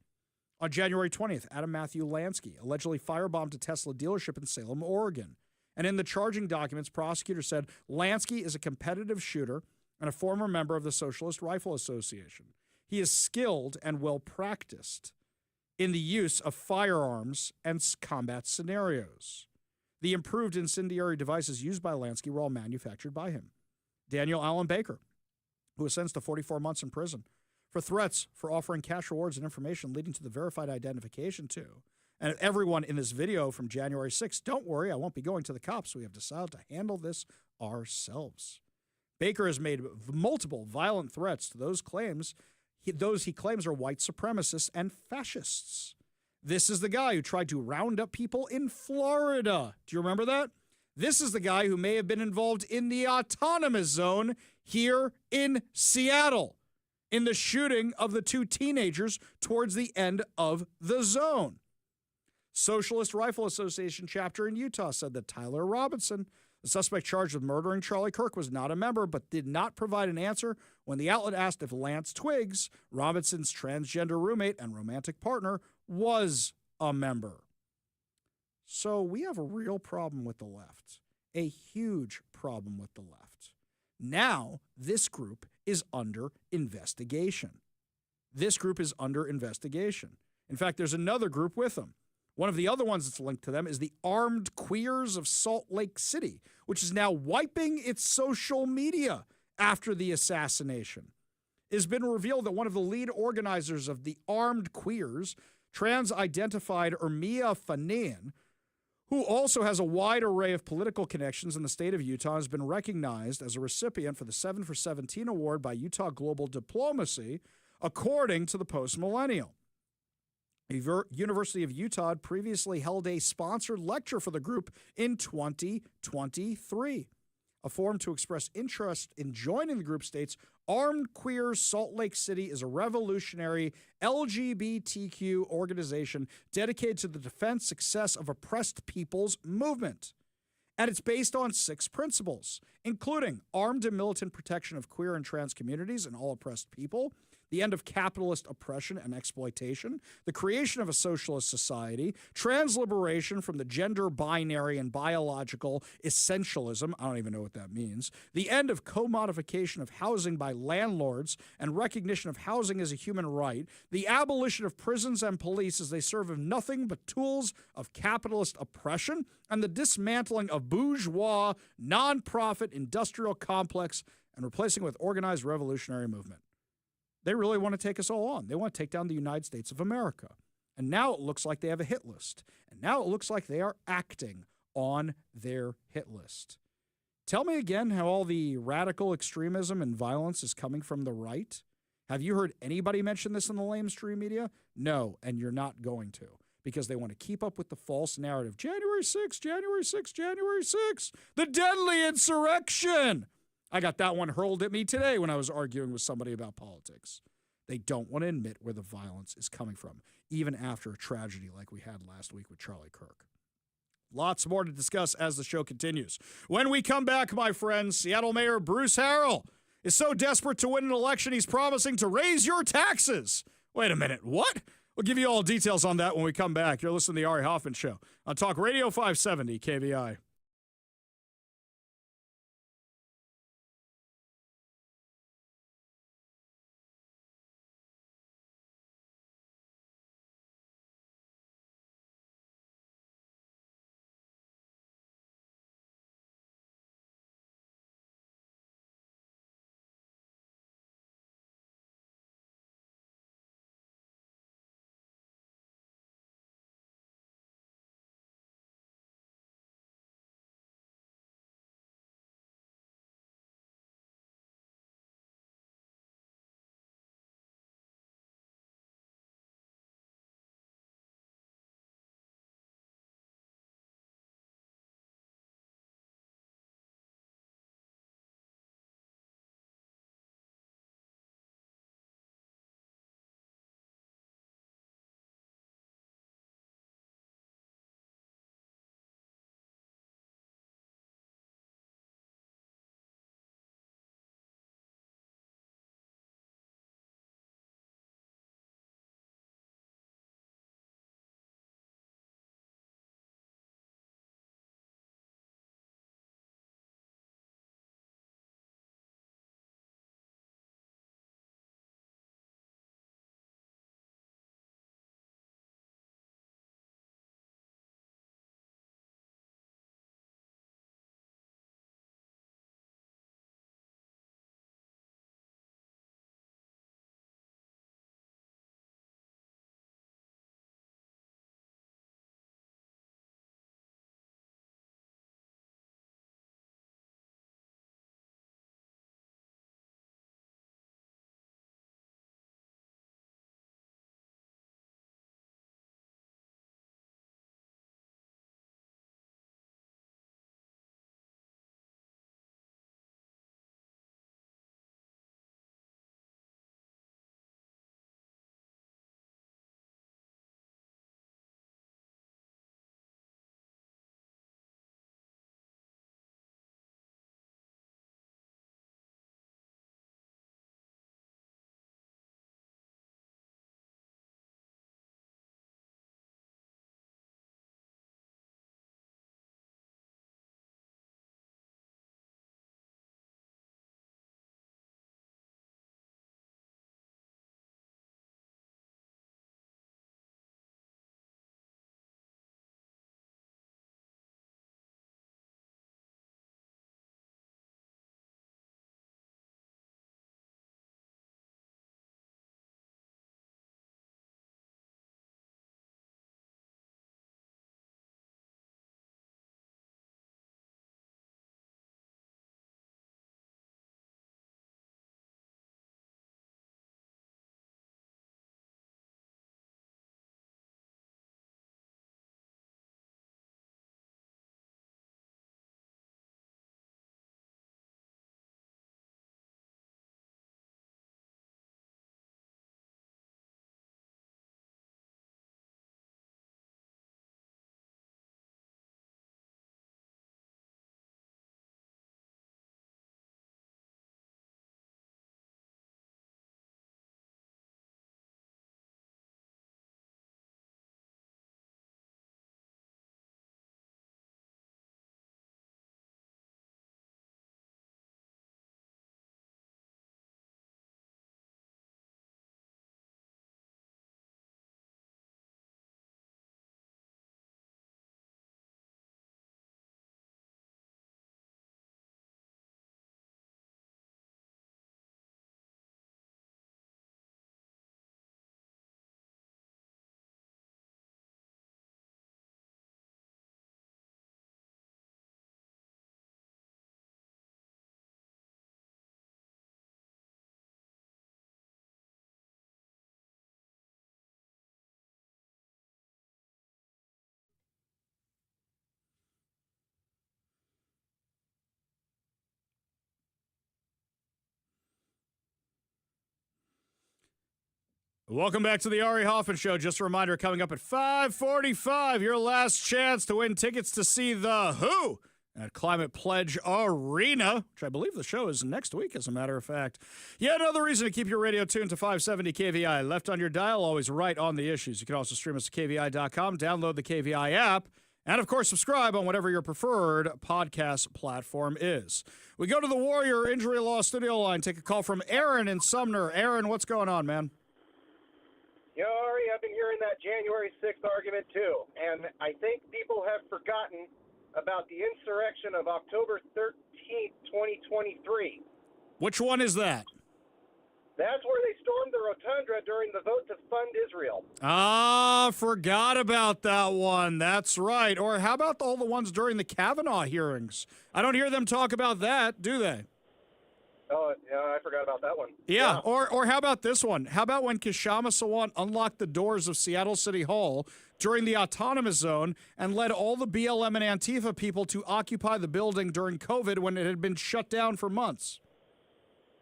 On January 20th, Adam Matthew Lansky allegedly firebombed a Tesla dealership in Salem, Oregon. And in the charging documents, prosecutors said Lansky is a competitive shooter and a former member of the Socialist Rifle Association. He is skilled and well-practiced in the use of firearms and combat scenarios. The improved incendiary devices used by Lansky were all manufactured by him. Daniel Allen Baker, who was sentenced to 44 months in prison for threats for offering cash rewards and information leading to the verified identification too. And everyone in this video from January 6th, don't worry, I won't be going to the cops. We have decided to handle this ourselves. Baker has made multiple violent threats to those he claims are white supremacists and fascists. This is the guy who tried to round up people in Florida. Do you remember that? This is the guy who may have been involved in the autonomous zone here in Seattle, in the shooting of the 2 teenagers towards the end of the zone. Socialist Rifle Association chapter in Utah said that Tyler Robinson, the suspect charged with murdering Charlie Kirk, was not a member, but did not provide an answer when the outlet asked if Lance Twiggs, Robinson's transgender roommate and romantic partner, was a member. So we have a real problem with the left, a huge problem with the left. Now, this group is under investigation. This group is under investigation. In fact, there's another group with them. One of the other ones that's linked to them is the Armed Queers of Salt Lake City, which is now wiping its social media after the assassination. It has been revealed that one of the lead organizers of the Armed Queers, trans-identified Ermia Fanian, who also has a wide array of political connections in the state of Utah, has been recognized as a recipient for the 7 for 17 award by Utah Global Diplomacy, according to the Post-Millennial. The University of Utah had previously held a sponsored lecture for the group in 2023. A forum to express interest in joining the group states, Armed Queers Salt Lake City is a revolutionary LGBTQ organization dedicated to the defense success of oppressed people's movement. And it's based on 6 principles, including armed and militant protection of queer and trans communities and all oppressed people, the end of capitalist oppression and exploitation, the creation of a socialist society, trans liberation from the gender binary and biological essentialism, I don't even know what that means, the end of commodification of housing by landlords and recognition of housing as a human right, the abolition of prisons and police as they serve as nothing but tools of capitalist oppression, and the dismantling of bourgeois, nonprofit industrial complex and replacing it with organized revolutionary movement. They really want to take us all on. They want to take down the United States of America. And now it looks like they have a hit list. And now it looks like they are acting on their hit list. Tell me again how all the radical extremism and violence is coming from the right. Have you heard anybody mention this in the mainstream media? No, and you're not going to, because they want to keep up with the false narrative. January 6th, January 6th, January 6th, the deadly insurrection. I got that one hurled at me today when I was arguing with somebody about politics. They don't want to admit where the violence is coming from, even after a tragedy like we had last week with Charlie Kirk. Lots more to discuss as the show continues. When we come back, my friends, Seattle Mayor Bruce Harrell is so desperate to win an election, he's promising to raise your taxes. Wait a minute, what? We'll give you all details on that when we come back. You're listening to the Ari Hoffman Show on Talk Radio 570 KVI. Welcome back to the Ari Hoffman Show. Just a reminder, coming up at 5:45, your last chance to win tickets to see The Who at Climate Pledge Arena, which I believe the show is next week, as a matter of fact. Yet another reason to keep your radio tuned to 570 KVI. Left on your dial, always right on the issues. You can also stream us at KVI.com, download the KVI app, and, of course, subscribe on whatever your preferred podcast platform is. We go to the Warrior Injury Law studio line. Take a call from Aaron in Sumner. Aaron, what's going on, man? Yo, Ari, I've been hearing that January 6th argument, too. And I think people have forgotten about the insurrection of October 13th, 2023. Which one is that? That's where they stormed the rotunda during the vote to fund Israel. Ah, forgot about that one. That's right. Or how about all the ones during the Kavanaugh hearings? I don't hear them talk about that, do they? Oh, yeah, I forgot about that one. Yeah. Or how about this one? How about when Kshama Sawant unlocked the doors of Seattle City Hall during the autonomous zone and led all the BLM and Antifa people to occupy the building during COVID when it had been shut down for months?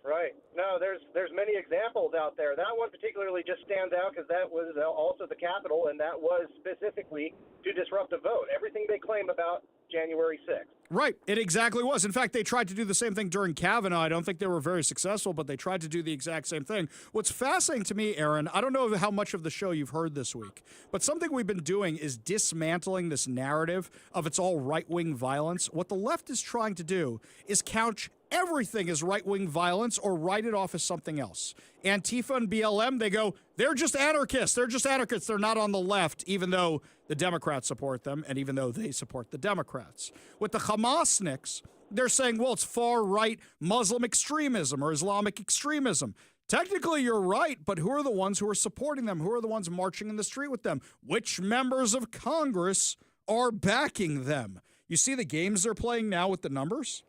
Right. No, there's many examples out there. That one particularly just stands out because that was also the Capitol, and that was specifically to disrupt a vote. Everything they claim about January 6th. Right. It exactly was. In fact, they tried to do the same thing during Kavanaugh. I don't think they were very successful, but they tried to do the exact same thing. What's fascinating to me, Aaron, I don't know how much of the show you've heard this week, but something we've been doing is dismantling this narrative of it's all right-wing violence. What the left is trying to do is couch everything as right-wing violence or write it off as something else. Antifa and BLM, they go, they're just anarchists. They're just anarchists. They're not on the left, even though the Democrats support them and even though they support the Democrats. With the Hamasniks, they're saying, well, it's far-right Muslim extremism or Islamic extremism. Technically, you're right, but who are the ones who are supporting them? Who are the ones marching in the street with them? Which members of Congress are backing them? You see the games they're playing now with the numbers?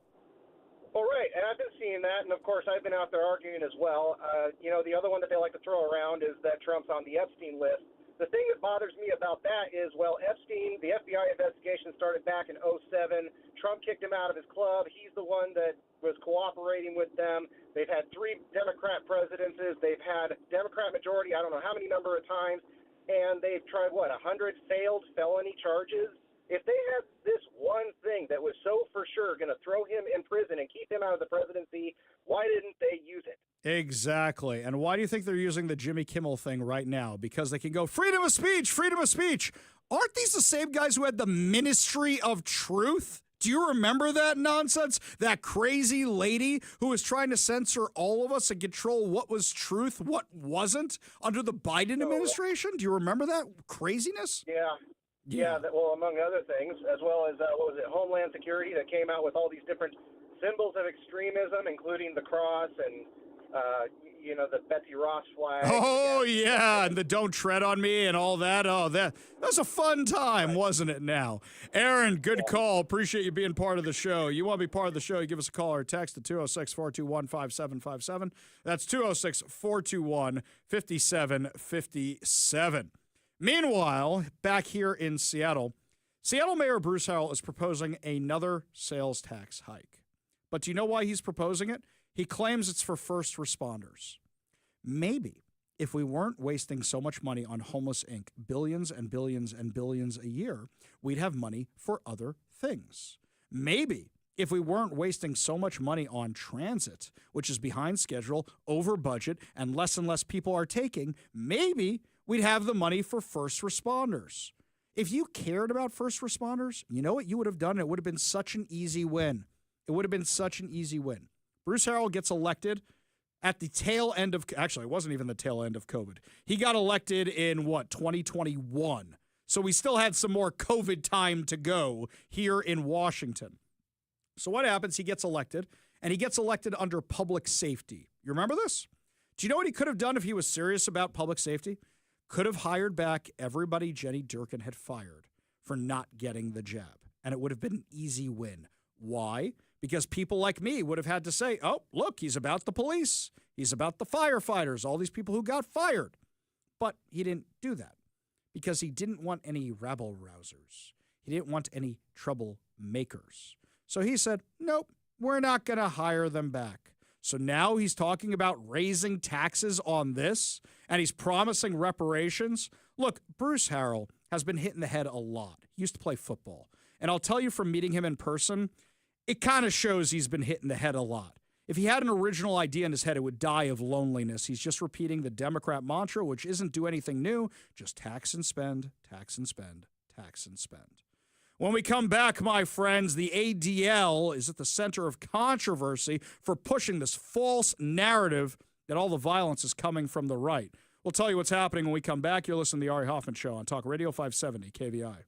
Well, right, and I've been seeing that, and of course I've been out there arguing as well. The other one that they like to throw around is that Trump's on the Epstein list. The thing that bothers me about that is, well, Epstein, the FBI investigation started back in 2007. Trump kicked him out of his club. He's the one that was cooperating with them. They've had 3 Democrat presidencies. They've had Democrat majority, I don't know how many number of times, and they've tried, 100 failed felony charges? If they had this one thing that was so for sure going to throw him in prison and keep him out of the presidency, why didn't they use it? Exactly. And why do you think they're using the Jimmy Kimmel thing right now? Because they can go, freedom of speech, freedom of speech. Aren't these the same guys who had the Ministry of Truth? Do you remember that nonsense? That crazy lady who was trying to censor all of us and control what was truth, what wasn't under the Biden administration? Do you remember that craziness? Yeah, well, among other things, as well as, Homeland Security that came out with all these different symbols of extremism, including the cross and, the Betsy Ross flag. Oh, yeah, and the Don't Tread on Me and all that. Oh, that was a fun time, wasn't it now? Aaron, good call. Appreciate you being part of the show. You want to be part of the show, you give us a call or a text at 206-421-5757. That's 206-421-5757. Meanwhile, back here in Seattle, Seattle Mayor Bruce Harrell is proposing another sales tax hike. But do you know why he's proposing it? He claims it's for first responders. Maybe if we weren't wasting so much money on Homeless Inc., billions and billions and billions a year, we'd have money for other things. Maybe if we weren't wasting so much money on transit, which is behind schedule, over budget, and less people are taking, maybe we'd have the money for first responders. If you cared about first responders, you know what you would have done? It would have been such an easy win. It would have been such an easy win. Bruce Harrell gets elected at the tail end of, actually, it wasn't even the tail end of COVID. He got elected in, 2021. So we still had some more COVID time to go here in Washington. So what happens? He gets elected, and he gets elected under public safety. You remember this? Do you know what he could have done if he was serious about public safety? Could have hired back everybody Jenny Durkin had fired for not getting the jab. And it would have been an easy win. Why? Because people like me would have had to say, oh, look, he's about the police. He's about the firefighters, all these people who got fired. But he didn't do that because he didn't want any rabble-rousers. He didn't want any troublemakers. So he said, nope, we're not going to hire them back. So now he's talking about raising taxes on this, and he's promising reparations. Look, Bruce Harrell has been hit in the head a lot. He used to play football. And I'll tell you from meeting him in person, it kind of shows he's been hit in the head a lot. If he had an original idea in his head, it would die of loneliness. He's just repeating the Democrat mantra, which isn't do anything new, just tax and spend, tax and spend, tax and spend. When we come back, my friends, the ADL is at the center of controversy for pushing this false narrative that all the violence is coming from the right. We'll tell you what's happening when we come back. You're listening to the Ari Hoffman Show on Talk Radio 570 KVI.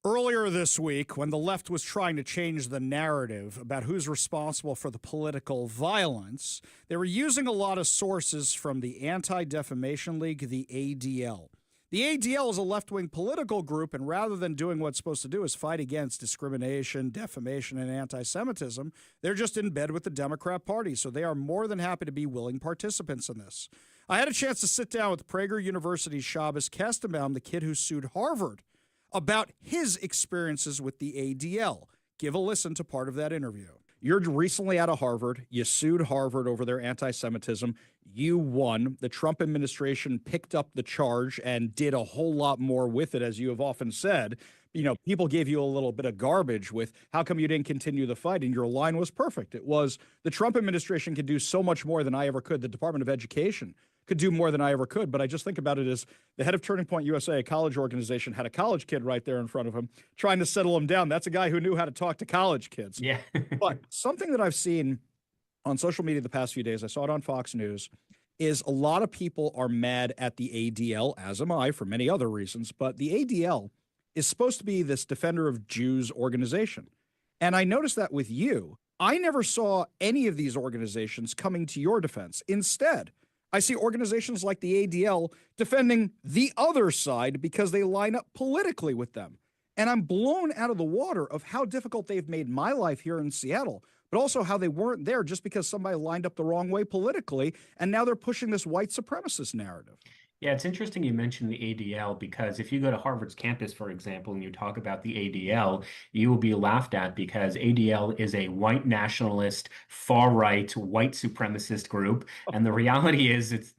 Earlier this week, when the left was trying to change the narrative about who's responsible for the political violence, they were using a lot of sources from the Anti-Defamation League, the ADL. The ADL is a left-wing political group, and rather than doing what it's supposed to do is fight against discrimination, defamation, and anti-Semitism, they're just in bed with the Democrat Party, so they are more than happy to be willing participants in this. I had a chance to sit down with Prager University's Shabbos Kestenbaum, the kid who sued Harvard, about his experiences with the ADL. Give a listen to part of that interview. You're recently out of Harvard. You sued Harvard over their anti-Semitism. You won. The Trump administration picked up the charge and did a whole lot more with it, as you have often said. You know, people gave you a little bit of garbage with how come you didn't continue the fight, and your line was perfect. It was the Trump administration could do so much more than I ever could. The Department of Education could do more than I ever could. But I just think about it as the head of Turning Point USA, a college organization, had a college kid right there in front of him trying to settle him down. That's a guy who knew how to talk to college kids. Yeah. But something that I've seen on social media the past few days, I saw it on Fox News, is a lot of people are mad at the ADL, as am I, for many other reasons. But the ADL is supposed to be this defender of Jews organization. And I noticed that with you, I never saw any of these organizations coming to your defense. Instead, I see organizations like the ADL defending the other side because they line up politically with them. And I'm blown out of the water of how difficult they've made my life here in Seattle, but also how they weren't there just because somebody lined up the wrong way politically, and now they're pushing this white supremacist narrative. Yeah, it's interesting you mentioned the ADL because if you go to Harvard's campus, for example, and you talk about the ADL, you will be laughed at because ADL is a white nationalist, far-right, white supremacist group. And the reality is it's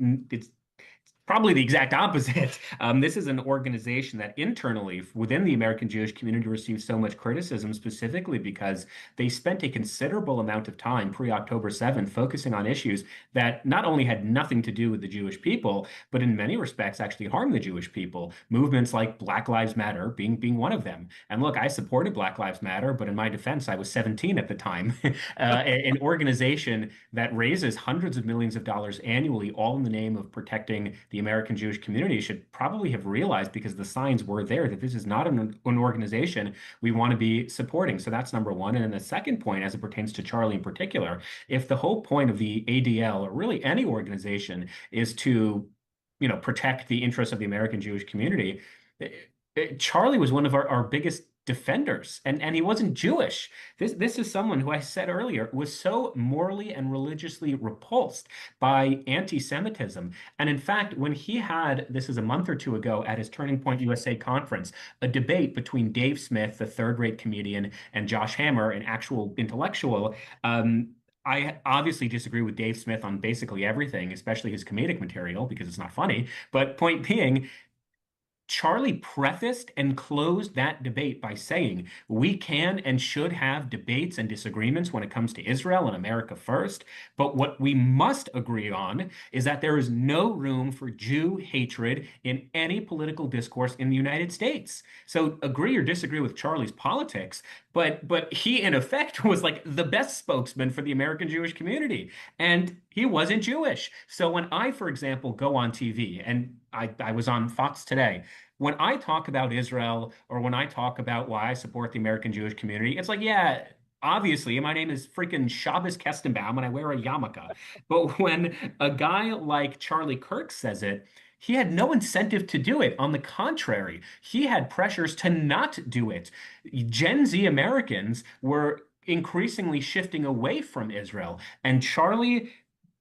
probably the exact opposite. This is an organization that internally within the American Jewish community receives so much criticism specifically because they spent a considerable amount of time pre-October 7th focusing on issues that not only had nothing to do with the Jewish people, but in many respects actually harmed the Jewish people. Movements like Black Lives Matter being one of them. And look, I supported Black Lives Matter, but in my defense, I was 17 at the time. An organization that raises hundreds of millions of dollars annually, all in the name of protecting the American Jewish community, should probably have realized, because the signs were there, that this is not an organization we want to be supporting. So that's number one. And then the second point, as it pertains to Charlie in particular, if the whole point of the ADL, or really any organization, is to, protect the interests of the American Jewish community, Charlie was one of our biggest defenders, and he wasn't Jewish. This is someone who, I said earlier, was so morally and religiously repulsed by anti-Semitism. And in fact, when he had, this is a month or two ago at his Turning Point USA conference, a debate between Dave Smith, the third-rate comedian, and Josh Hammer, an actual intellectual, I obviously disagree with Dave Smith on basically everything, especially his comedic material, because it's not funny. But point being, Charlie prefaced and closed that debate by saying, we can and should have debates and disagreements when it comes to Israel and America first, but what we must agree on is that there is no room for Jew hatred in any political discourse in the United States. So agree or disagree with Charlie's politics, but he, in effect, was like the best spokesman for the American Jewish community, and he wasn't Jewish. So when I, for example, go on TV, and I was on Fox today, when I talk about Israel or when I talk about why I support the American Jewish community, it's like, yeah, obviously, my name is freaking Shabbos Kestenbaum and I wear a yarmulke. But when a guy like Charlie Kirk says it, he had no incentive to do it. On the contrary, he had pressures to not do it. Gen Z Americans were increasingly shifting away from Israel. And Charlie,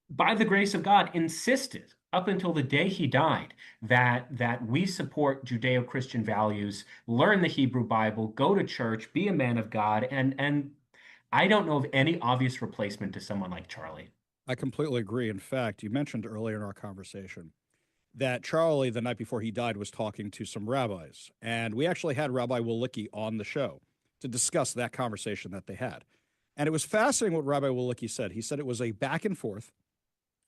by the grace of God, insisted up until the day he died that we support Judeo-Christian values, learn the Hebrew Bible, go to church, be a man of God. And I don't know of any obvious replacement to someone like Charlie. I completely agree. In fact, you mentioned earlier in our conversation that Charlie, the night before he died, was talking to some rabbis. And we actually had Rabbi Walicki on the show to discuss that conversation that they had. And it was fascinating what Rabbi Walicki said. He said it was a back and forth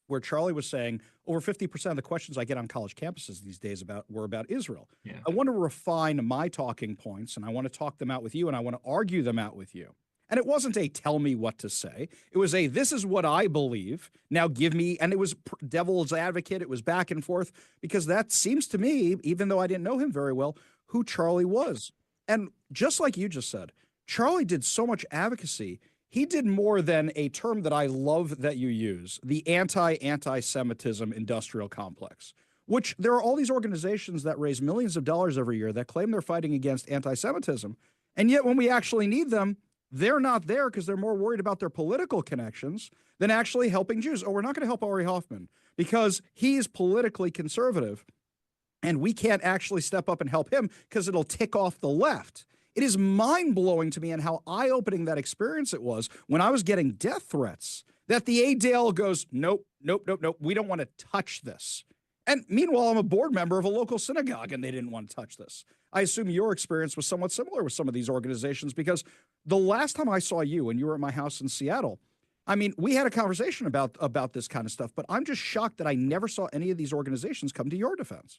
where Charlie was saying over 50% of the questions I get on college campuses these days were about Israel. Yeah. I want to refine my talking points, and I want to talk them out with you, and I want to argue them out with you. And it wasn't a tell me what to say. It was a, this is what I believe. Now give me, and it was devil's advocate. It was back and forth, because that seems to me, even though I didn't know him very well, who Charlie was. And just like you just said, Charlie did so much advocacy. He did more than a term that I love that you use, the anti-Semitism industrial complex, which there are all these organizations that raise millions of dollars every year that claim they're fighting against anti-Semitism. And yet when we actually need them, they're not there because they're more worried about their political connections than actually helping Jews. Oh, we're not going to help Ari Hoffman because he's politically conservative, and we can't actually step up and help him because it'll tick off the left. It is mind-blowing to me and how eye-opening that experience it was when I was getting death threats that the ADL goes, nope, nope, nope, nope, we don't want to touch this. And meanwhile, I'm a board member of a local synagogue, and they didn't want to touch this. I assume your experience was somewhat similar with some of these organizations, because the last time I saw you, and you were at my house in Seattle, I mean, we had a conversation about this kind of stuff, but I'm just shocked that I never saw any of these organizations come to your defense.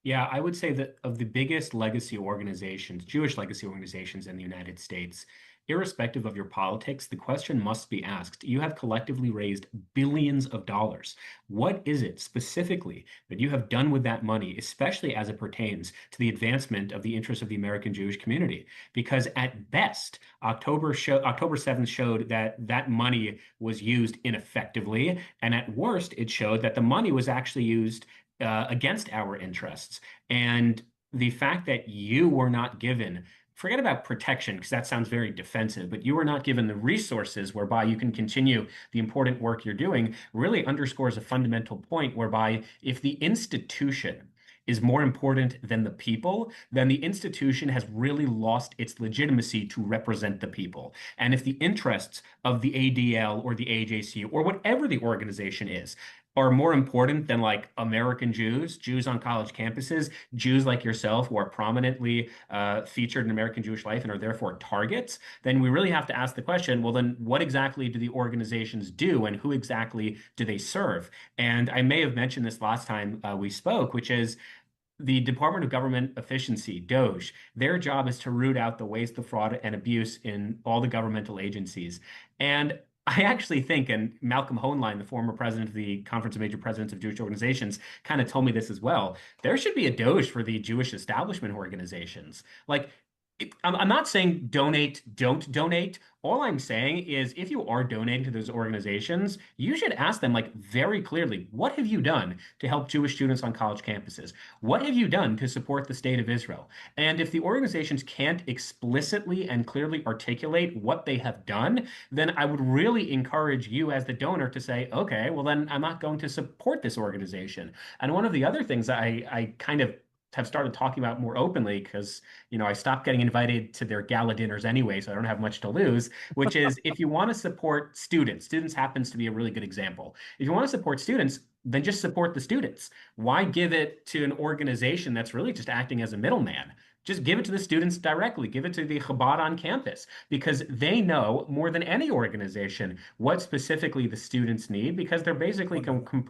Yeah, I would say that of the biggest legacy organizations, Jewish legacy organizations in the United States, irrespective of your politics, the question must be asked. You have collectively raised billions of dollars. What is it specifically that you have done with that money, especially as it pertains to the advancement of the interests of the American Jewish community? Because at best, October 7th showed that that money was used ineffectively, and at worst, it showed that the money was actually used against our interests. And the fact that you were not given, forget about protection, because that sounds very defensive, but you were not given the resources whereby you can continue the important work you're doing, really underscores a fundamental point whereby if the institution is more important than the people, then the institution has really lost its legitimacy to represent the people. And if the interests of the ADL or the AJC or whatever the organization is are more important than like American Jews, Jews on college campuses, Jews like yourself who are prominently featured in American Jewish life and are therefore targets, then we really have to ask the question, well, then what exactly do the organizations do and who exactly do they serve? And I may have mentioned this last time we spoke, which is the Department of Government Efficiency, DOGE, their job is to root out the waste, the fraud, and abuse in all the governmental agencies. And I actually think, and Malcolm Hoenlein, the former president of the Conference of Major Presidents of Jewish Organizations, kind of told me this as well. There should be a DOGE for the Jewish establishment organizations. Like, I'm not saying donate, don't donate. All I'm saying is if you are donating to those organizations, you should ask them like very clearly, what have you done to help Jewish students on college campuses? What have you done to support the state of Israel? And if the organizations can't explicitly and clearly articulate what they have done, then I would really encourage you as the donor to say, okay, well then I'm not going to support this organization. And one of the other things I kind of have started talking about more openly because I stopped getting invited to their gala dinners anyway, so I don't have much to lose, which is if you want to support students happens to be a really good example. If you want to support students, then just support the students. Why give it to an organization that's really just acting as a middleman? Just give it to the students directly. Give it to the Chabad on campus because they know more than any organization what specifically the students need because they're basically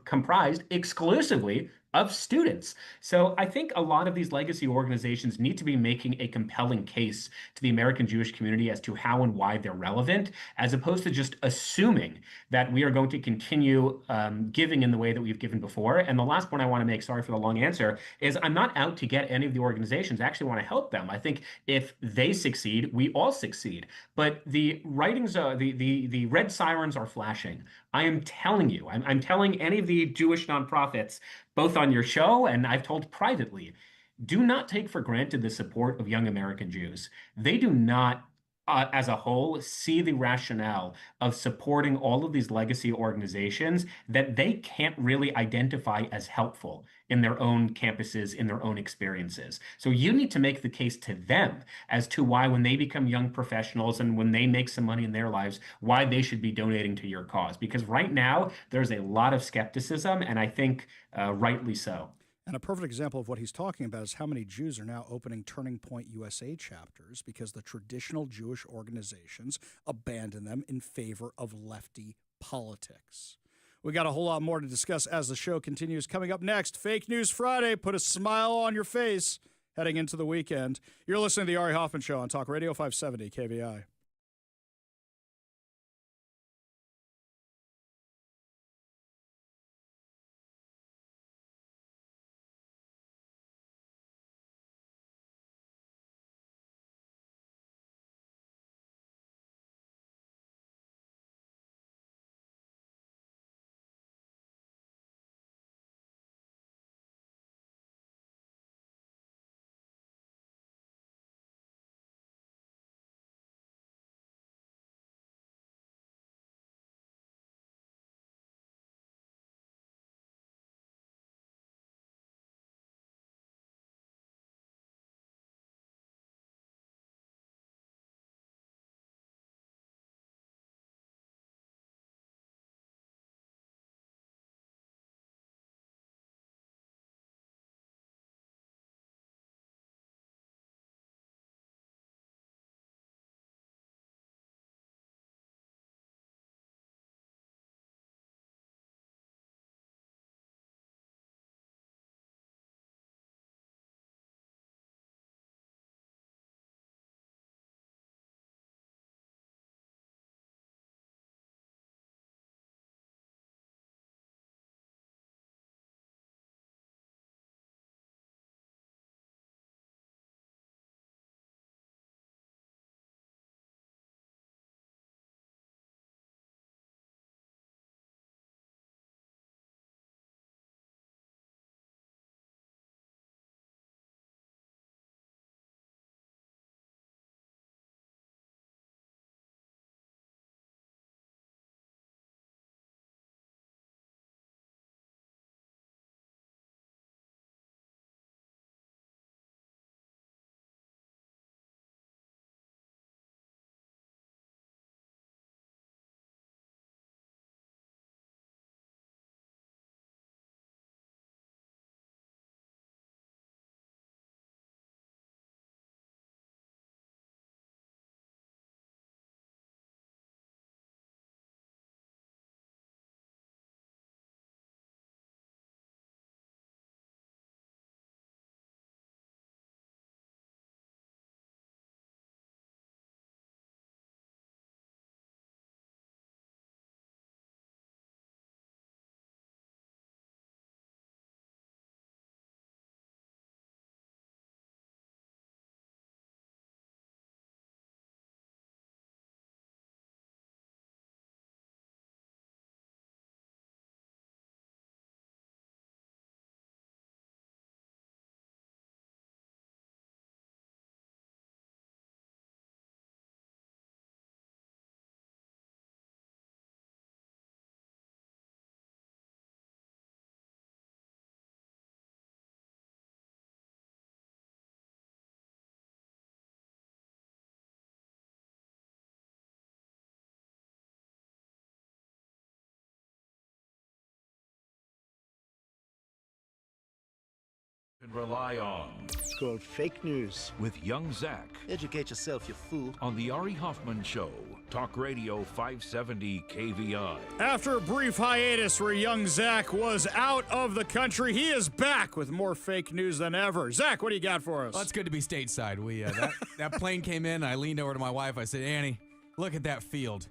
comprised exclusively of students. So I think a lot of these legacy organizations need to be making a compelling case to the American Jewish community as to how and why they're relevant, as opposed to just assuming that we are going to continue giving in the way that we've given before. And the last point I want to make, sorry for the long answer, is I'm not out to get any of the organizations. I actually want to help them. I think if they succeed, we all succeed. But the writings, the red sirens are flashing. I am telling you, I'm telling any of the Jewish nonprofits, both on your show and I've told privately, do not take for granted the support of young American Jews. They do not, as a whole, see the rationale of supporting all of these legacy organizations that they can't really identify as helpful in their own campuses, in their own experiences. So you need to make the case to them as to why, when they become young professionals and when they make some money in their lives, why they should be donating to your cause. Because right now, there's a lot of skepticism, and I think rightly so. And a perfect example of what he's talking about is how many Jews are now opening Turning Point USA chapters because the traditional Jewish organizations abandon them in favor of lefty politics. We got a whole lot more to discuss as the show continues. Coming up next, Fake News Friday. Put a smile on your face heading into the weekend. You're listening to the Ari Hoffman Show on Talk Radio 570 KVI. Rely on. It's called fake news. With Young Zach. Educate yourself, you fool. On the Ari Hoffman Show. Talk Radio 570 KVI. After a brief hiatus where young Zach was out of the country, he is back with more fake news than ever. Zach, what do you got for us? Well, it's good to be stateside. That plane came in. I leaned over to my wife. I said, Annie, look at that field.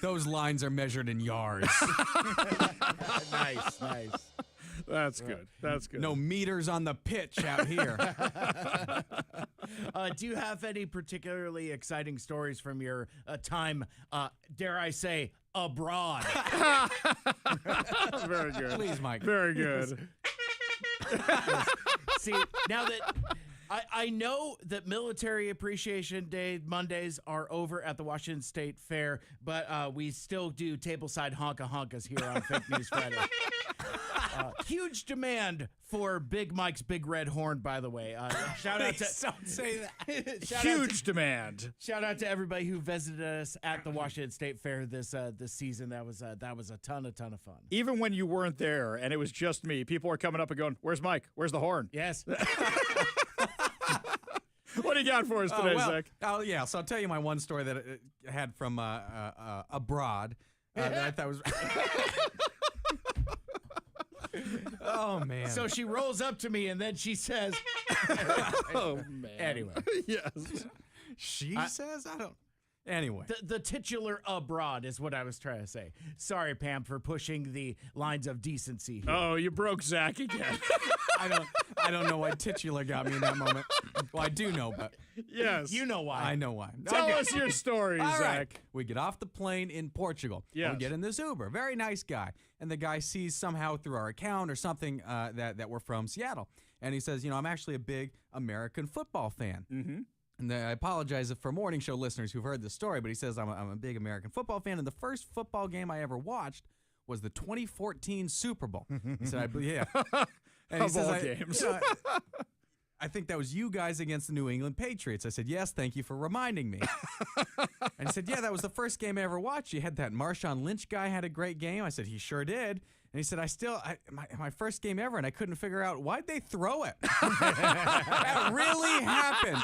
Those lines are measured in yards. Nice. That's good. That's good. No meters on the pitch out here. Do you have any particularly exciting stories from your time, dare I say, abroad? Very good. Please, Mike. Very good. See, now that I know that Military Appreciation Day Mondays are over at the Washington State Fair, but we still do tableside honka-honkas here on Fake News Friday. Huge demand for Big Mike's Big Red Horn, by the way. Shout out to Don't say that. Huge demand. Shout out to everybody who visited us at the Washington State Fair this season. That was a ton of fun. Even when you weren't there and it was just me, people are coming up and going, "Where's Mike? Where's the horn?" Yes. What do you got for us today, Zach? Yeah, so I'll tell you my one story that I had from abroad that I thought was... Oh, man. So she rolls up to me and then she says... Oh, man. Anyway. Yes. She says? I don't... Anyway. The titular abroad is what I was trying to say. Sorry, Pam, for pushing the lines of decency here. Oh, you broke Zach again. I don't know why titular got me in that moment. Well, I do know, but... Yes. You know why. I know why. Tell us your story, All Zach. right. We get off the plane in Portugal. Yes. We get in this Uber. Very nice guy. And the guy sees somehow through our account or something that we're from Seattle. And he says, I'm actually a big American football fan. Mm-hmm. And I apologize for morning show listeners who've heard this story, but he says, I'm a big American football fan. And the first football game I ever watched was the 2014 Super Bowl. He said, I believe, yeah. And he says, games. I think that was you guys against the New England Patriots. I said, yes, thank you for reminding me. And he said, yeah, that was the first game I ever watched. You had that Marshawn Lynch guy had a great game. I said, he sure did. And he said, my first game ever, and I couldn't figure out why'd they throw it. That really happened.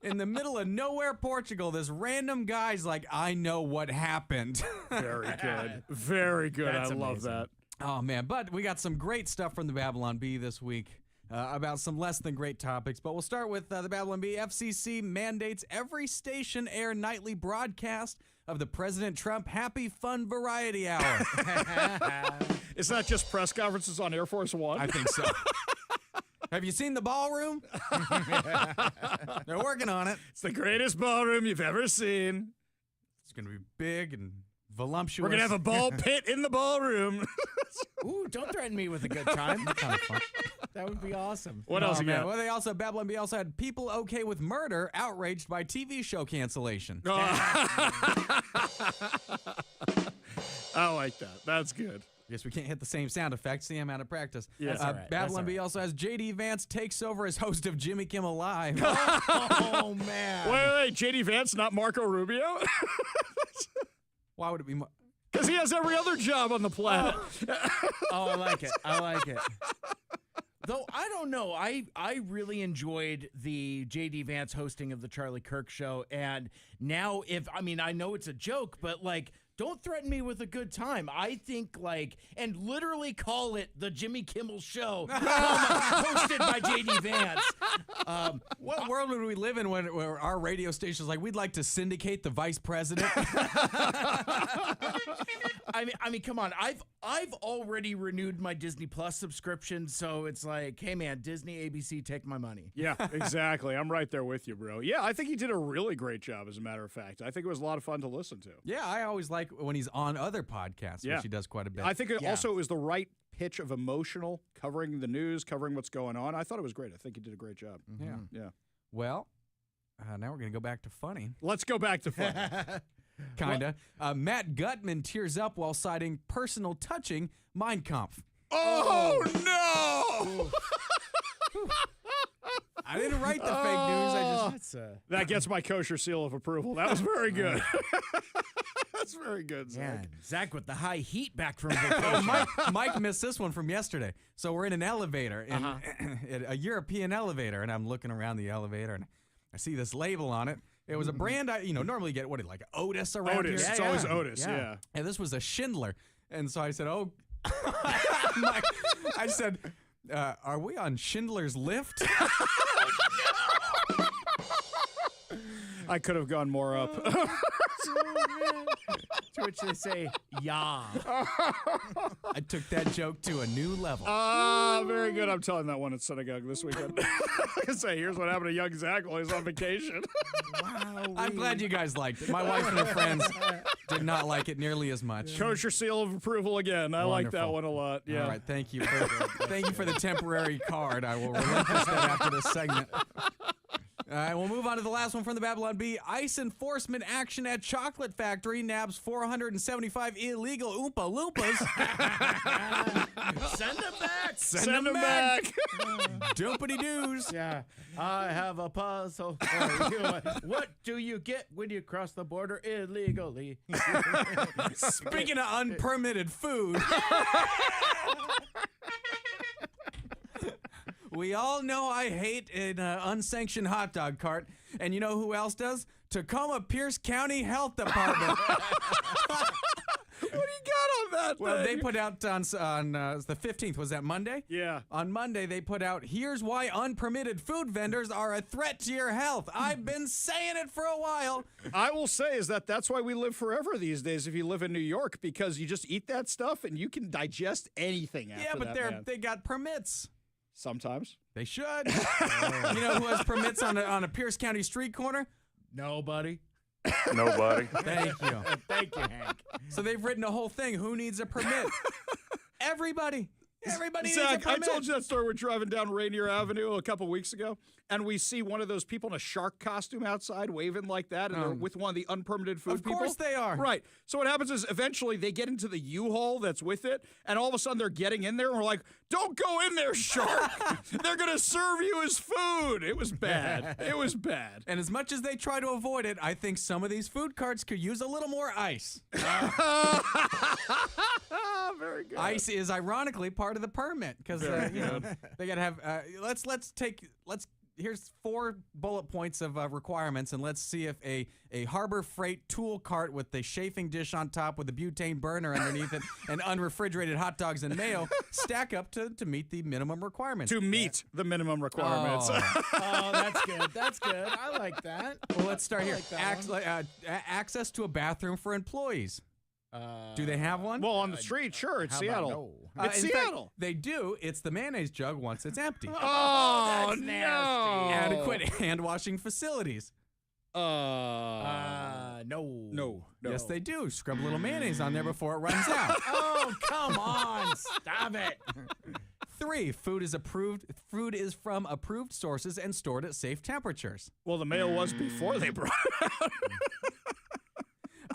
In the middle of nowhere, Portugal, this random guy's like, I know what happened. Very good. Very good. That's I love amazing. that. Oh, man. But we got some great stuff from the Babylon Bee this week about some less than great topics. But we'll start with the Babylon Bee. FCC mandates every station air nightly broadcast of the President Trump Happy Fun Variety Hour. It's not just press conferences on Air Force One. I think so. Have you seen the ballroom? They're working on it. It's the greatest ballroom you've ever seen. It's going to be big and voluptuous. We're going to have a ball pit in the ballroom. Ooh, don't threaten me with a good time. Kind of fun. That would be awesome. What else you got? Well, they also, Babylon Bee also had people okay with murder outraged by TV show cancellation. I like that. That's good. Guess we can't hit the same sound effects. See, I'm out of practice. Yeah. That's all right. Babylon Bee also has J.D. Vance takes over as host of Jimmy Kimmel Live. Oh, man. Wait. J.D. Vance, not Marco Rubio? Why would it be? Because he has every other job on the planet. Oh, I like it. Though, I don't know. I really enjoyed the J.D. Vance hosting of the Charlie Kirk show. And now I know it's a joke, but don't threaten me with a good time. I think and literally call it the Jimmy Kimmel Show, hosted by J.D. Vance. What world would we live in where our radio station's like, we'd like to syndicate the vice president? I mean, come on. I've already renewed my Disney Plus subscription, so it's like, hey man, Disney, ABC, take my money. Yeah, exactly. I'm right there with you, bro. Yeah, I think he did a really great job, as a matter of fact. I think it was a lot of fun to listen to. Yeah, I always like when he's on other podcasts, which he does quite a bit. I think also it was the right pitch of emotional, covering the news, covering what's going on. I thought it was great. I think he did a great job. Mm-hmm. Yeah. Well, now we're going to go back to funny. Let's go back to funny. Kinda. Matt Gutman tears up while citing personal touching Mein Kampf. Oh, no! I didn't write the fake news. That gets my kosher seal of approval. That was very good. That's very good, Zach. Yeah, Zach with the high heat back from vacation. Oh, Mike missed this one from yesterday. So we're in an elevator, in a European elevator, and I'm looking around the elevator, and I see this label on it. It was a brand I, normally get, like Otis around here? It's always Otis, yeah. And this was a Schindler. And so I said, I said, are we on Schindler's Lift? I could have gone more up. To which they say, yeah. I took that joke to a new level. Very good. I'm telling that one at synagogue this weekend. I say, here's what happened to young Zach while he's on vacation. Wow. I'm glad you guys liked it. My wife and her friends did not like it nearly as much. Kosher seal of approval again. I like that Wonderful. one a lot. Yeah. All right. Thank you for the temporary card. I will relinquish that after this segment. All right, we'll move on to the last one from the Babylon Bee. ICE enforcement action at chocolate factory nabs 475 illegal Oompa Loompas. Send them back. Send them back. Doopity-doos. Yeah. I have a puzzle for you. What do you get when you cross the border illegally? Speaking of unpermitted food. We all know I hate an unsanctioned hot dog cart. And you know who else does? Tacoma Pierce County Health Department. What do you got on that Well, thing? they put out on the 15th. Was that Monday? Yeah. On Monday, they put out, here's why unpermitted food vendors are a threat to your health. I've been saying it for a while. I will say is that's why we live forever these days if you live in New York, because you just eat that stuff and you can digest anything after Yeah, but that, they got permits. Sometimes. They should. You know who has permits on a Pierce County street corner? Nobody. Nobody. Thank you. Thank you, Hank. So they've written a whole thing. Who needs a permit? Everybody. Everybody needs a Zach, I permit. told you that story. We're driving down Rainier Avenue a couple weeks ago, and we see one of those people in a shark costume outside waving like that, and they're with one of the unpermitted food people. Of course they are. Right. So what happens is eventually they get into the U-Haul that's with it, and all of a sudden they're getting in there, and we're like, don't go in there, shark. They're going to serve you as food. It was bad. It was bad. And as much as they try to avoid it, I think some of these food carts could use a little more ice. Very good. Ice is ironically part of the permit because they got to have. Here's 4 bullet points of requirements, and let's see if a Harbor Freight tool cart with the chafing dish on top with a butane burner underneath it and unrefrigerated hot dogs and mayo stack up to meet the minimum requirements. To meet the minimum requirements. Oh, that's good. That's good. I like that. Well, let's start here. Access to a bathroom for employees. Do they have one? Well, on the street, sure. It's Seattle. It's in Seattle. fact, they do. It's the mayonnaise jug once it's empty. Oh, that's nasty. Adequate hand washing facilities. No. Yes, they do. Scrub a little mayonnaise on there before it runs out. Oh, come on. Stop it. 3, food is from approved sources and stored at safe temperatures. Well, the mail was before they brought it out.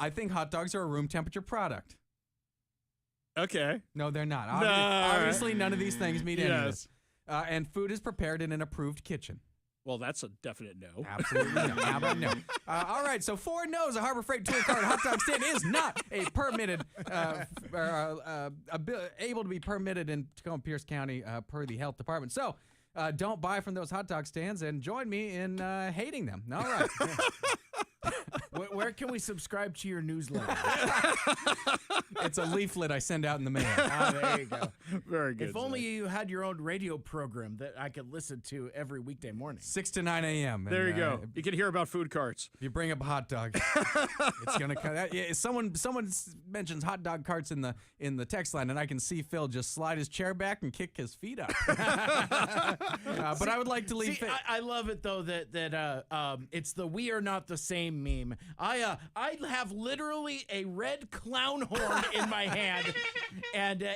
I think hot dogs are a room temperature product. Okay. No, they're not. No. Obviously, none of these things meet any of Yes. this. And food is prepared in an approved kitchen. Well, that's a definite no. Absolutely no. How about no? All right, so 4 no's. A Harbor Freight tool cart hot dog stand is not a permitted, able to be permitted in Tacoma Pierce County per the health department. So don't buy from those hot dog stands and join me in hating them. All right. Where can we subscribe to your newsletter? It's a leaflet I send out in the mail. There you go. Very good. If only you had your own radio program that I could listen to every weekday morning. 6 to 9 a.m. There you go. You can hear about food carts. If you bring up a hot dog, it's gonna come. Yeah, someone mentions hot dog carts in the text line, and I can see Phil just slide his chair back and kick his feet up. But I would like to leave. I love it though that it's the "We Are Not the Same" meme. I have literally a red clown horn in my hand, and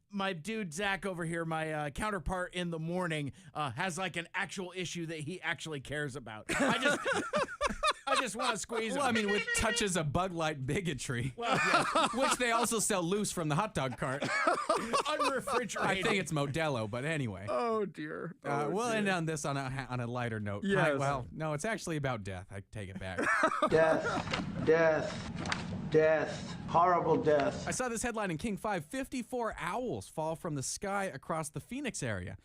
my dude Zach over here, my counterpart in the morning, has like an actual issue that he actually cares about. I just want to squeeze him. Well, I mean, with touches of Bud Light bigotry, which they also sell loose from the hot dog cart. Unrefrigerated. I think it's Modelo, but anyway. Oh, dear. We'll end on this on a lighter note. Yes. Well, no, it's actually about death. I take it back. Death. Death. Horrible death. I saw this headline in King 5. 54 owls fall from the sky across the Phoenix area.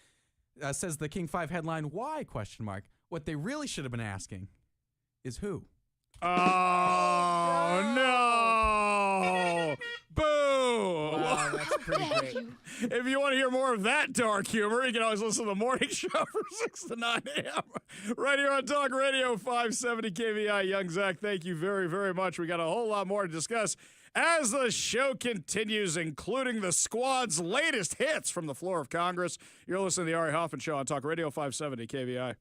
Says the King 5 headline, why? Question mark. What they really should have been asking is who? Oh, no. Boo. Wow, that's pretty great. If you want to hear more of that dark humor, you can always listen to the morning show from 6 to 9 a.m. right here on Talk Radio 570 KVI. Young Zach, thank you very, very much. We got a whole lot more to discuss as the show continues, including the squad's latest hits from the floor of Congress. You're listening to the Ari Hoffman Show on Talk Radio 570 KVI.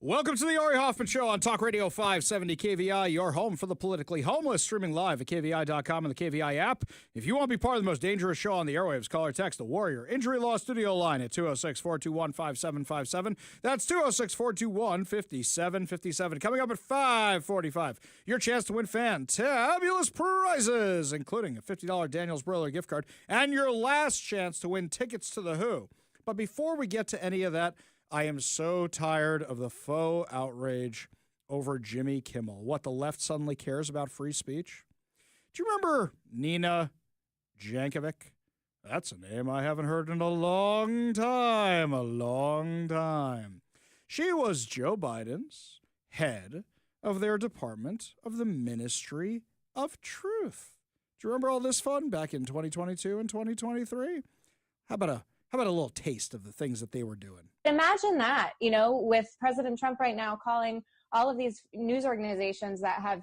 Welcome to the Ari Hoffman Show on Talk Radio 570 KVI, your home for the politically homeless, streaming live at KVI.com and the KVI app. If you want to be part of the most dangerous show on the airwaves, call or text the Warrior Injury Law Studio line at 206-421-5757. That's 206-421-5757. Coming up at 5:45, your chance to win fantabulous prizes, including a $50 Daniel's Broiler gift card, and your last chance to win tickets to The Who. But before we get to any of that, I am so tired of the faux outrage over Jimmy Kimmel. What, the left suddenly cares about free speech? Do you remember Nina Jankovic? That's a name I haven't heard in a long time. She was Joe Biden's head of their Department of the Ministry of Truth. Do you remember all this fun back in 2022 and 2023? How about a little taste of the things that they were doing? Imagine that, with President Trump right now calling all of these news organizations that have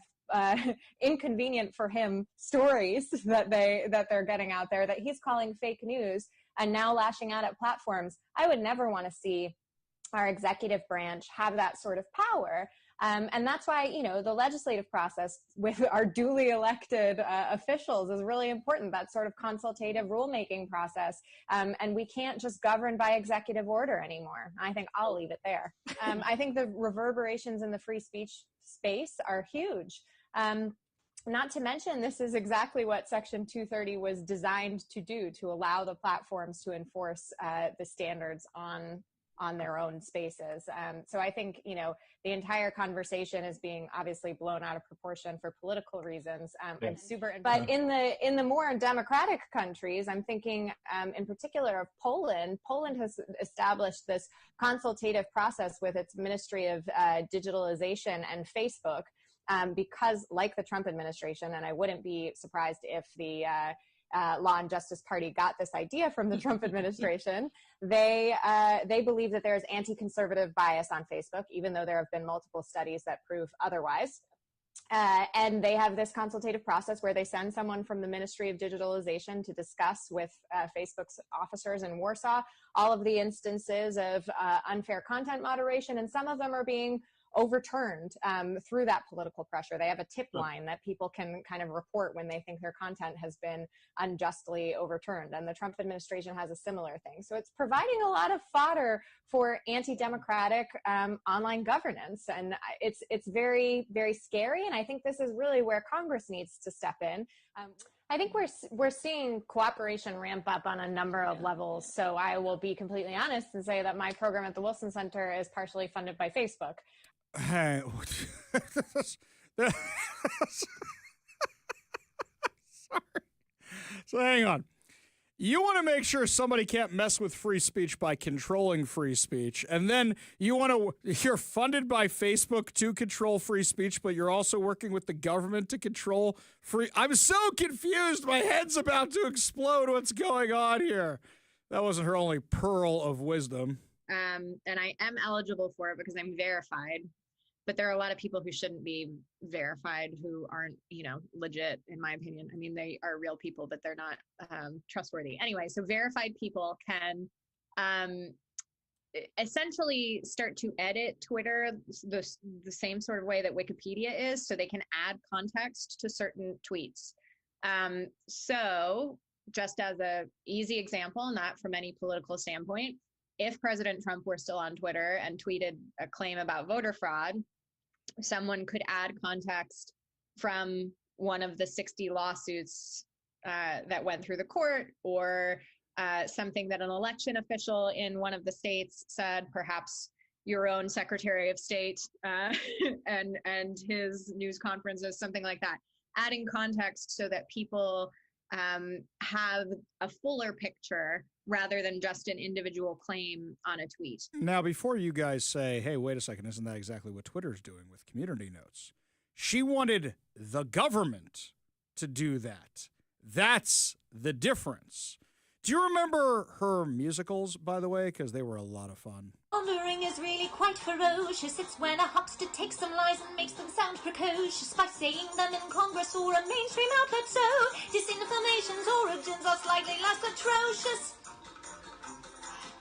inconvenient for him stories that they're getting out there, that he's calling fake news, and now lashing out at platforms. I would never want to see our executive branch have that sort of power. And that's why, the legislative process with our duly elected officials is really important, that sort of consultative rulemaking process. And we can't just govern by executive order anymore. I think I'll leave it there. I think the reverberations in the free speech space are huge. Not to mention, this is exactly what Section 230 was designed to do, to allow the platforms to enforce the standards on their own spaces. So I think, the entire conversation is being obviously blown out of proportion for political reasons. But in the more democratic countries, I'm thinking in particular of Poland. Poland has established this consultative process with its Ministry of Digitalization and Facebook, because, like the Trump administration, and I wouldn't be surprised if the Law and Justice Party got this idea from the Trump administration. They believe that there's anti-conservative bias on Facebook, even though there have been multiple studies that prove otherwise. And they have this consultative process where they send someone from the Ministry of Digitalization to discuss with Facebook's officers in Warsaw all of the instances of unfair content moderation, and some of them are being overturned through that political pressure. They have a tip line that people can kind of report when they think their content has been unjustly overturned. And the Trump administration has a similar thing. So it's providing a lot of fodder for anti-democratic online governance. And it's very, very scary. And I think this is really where Congress needs to step in. I think we're seeing cooperation ramp up on a number of levels. So I will be completely honest and say that my program at the Wilson Center is partially funded by Facebook. Hey, sorry. So hang on. You want to make sure somebody can't mess with free speech by controlling free speech, and then you're funded by Facebook to control free speech, but you're also working with the government to control free. I'm so confused. My head's about to explode. What's going on here? That wasn't her only pearl of wisdom. And I am eligible for it because I'm verified. But there are a lot of people who shouldn't be verified, who aren't, legit, in my opinion. I mean, they are real people, but they're not trustworthy. Anyway, so verified people can essentially start to edit Twitter the same sort of way that Wikipedia is, so they can add context to certain tweets. So just as a easy example, not from any political standpoint, if President Trump were still on Twitter and tweeted a claim about voter fraud, someone could add context from one of the 60 lawsuits that went through the court, or something that an election official in one of the states said, perhaps your own Secretary of State and his news conferences, something like that. Adding context so that people have a fuller picture rather than just an individual claim on a tweet. Now, before you guys say, hey, wait a second, isn't that exactly what Twitter's doing with community notes? She wanted the government to do that. That's the difference. Do you remember her musicals, by the way? Because they were a lot of fun. Wandering is really quite ferocious. It's when a huckster takes some lies and makes them sound precocious by saying them in Congress or a mainstream outlet. So disinformation's origins are slightly less atrocious.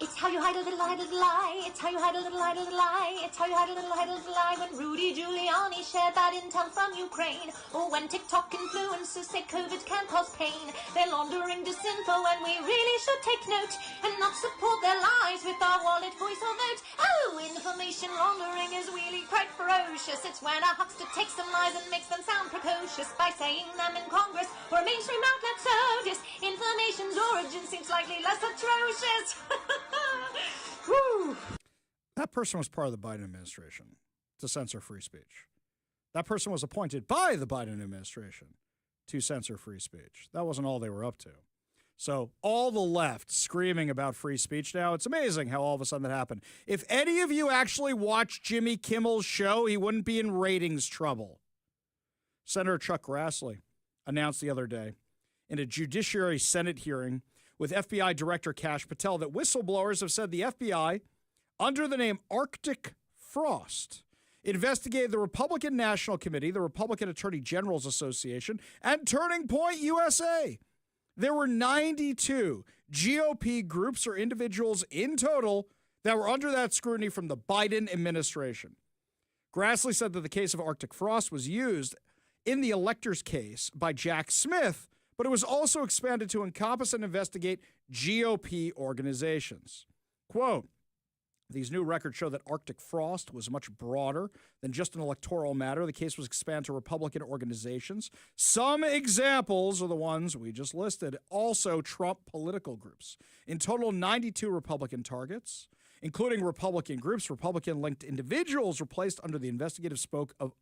It's how you hide a little lie. It's how you hide a little lie. It's how you hide a little lie. When Rudy Giuliani shared that intel from Ukraine, or when TikTok influencers say COVID can cause pain, they're laundering disinfo and we really should take note and not support their lies with our wallet, voice or vote. Oh, information laundering is really quite ferocious. It's when a huckster takes some lies and makes them sound precocious by saying them in Congress or a mainstream outlet. So disinformation's origin seems slightly less atrocious. Whew. That person was part of the Biden administration to censor free speech. That person was appointed by the Biden administration to censor free speech. That wasn't all they were up to. So all the left screaming about free speech now, it's amazing how all of a sudden that happened. If any of you actually watched Jimmy Kimmel's show, he wouldn't be in ratings trouble. Senator Chuck Grassley announced the other day in a Judiciary Senate hearing with FBI Director Kash Patel that whistleblowers have said the FBI, under the name Arctic Frost, investigated the Republican National Committee, the Republican Attorney General's Association, and Turning Point USA. There were 92 GOP groups or individuals in total that were under that scrutiny from the Biden administration. Grassley said that the case of Arctic Frost was used in the electors case by Jack Smith, but it was also expanded to encompass and investigate GOP organizations. Quote, these new records show that Arctic Frost was much broader than just an electoral matter. The case was expanded to Republican organizations. Some examples are the ones we just listed, also Trump political groups. In total, 92 Republican targets, including Republican groups, Republican-linked individuals were placed under the investigative scope of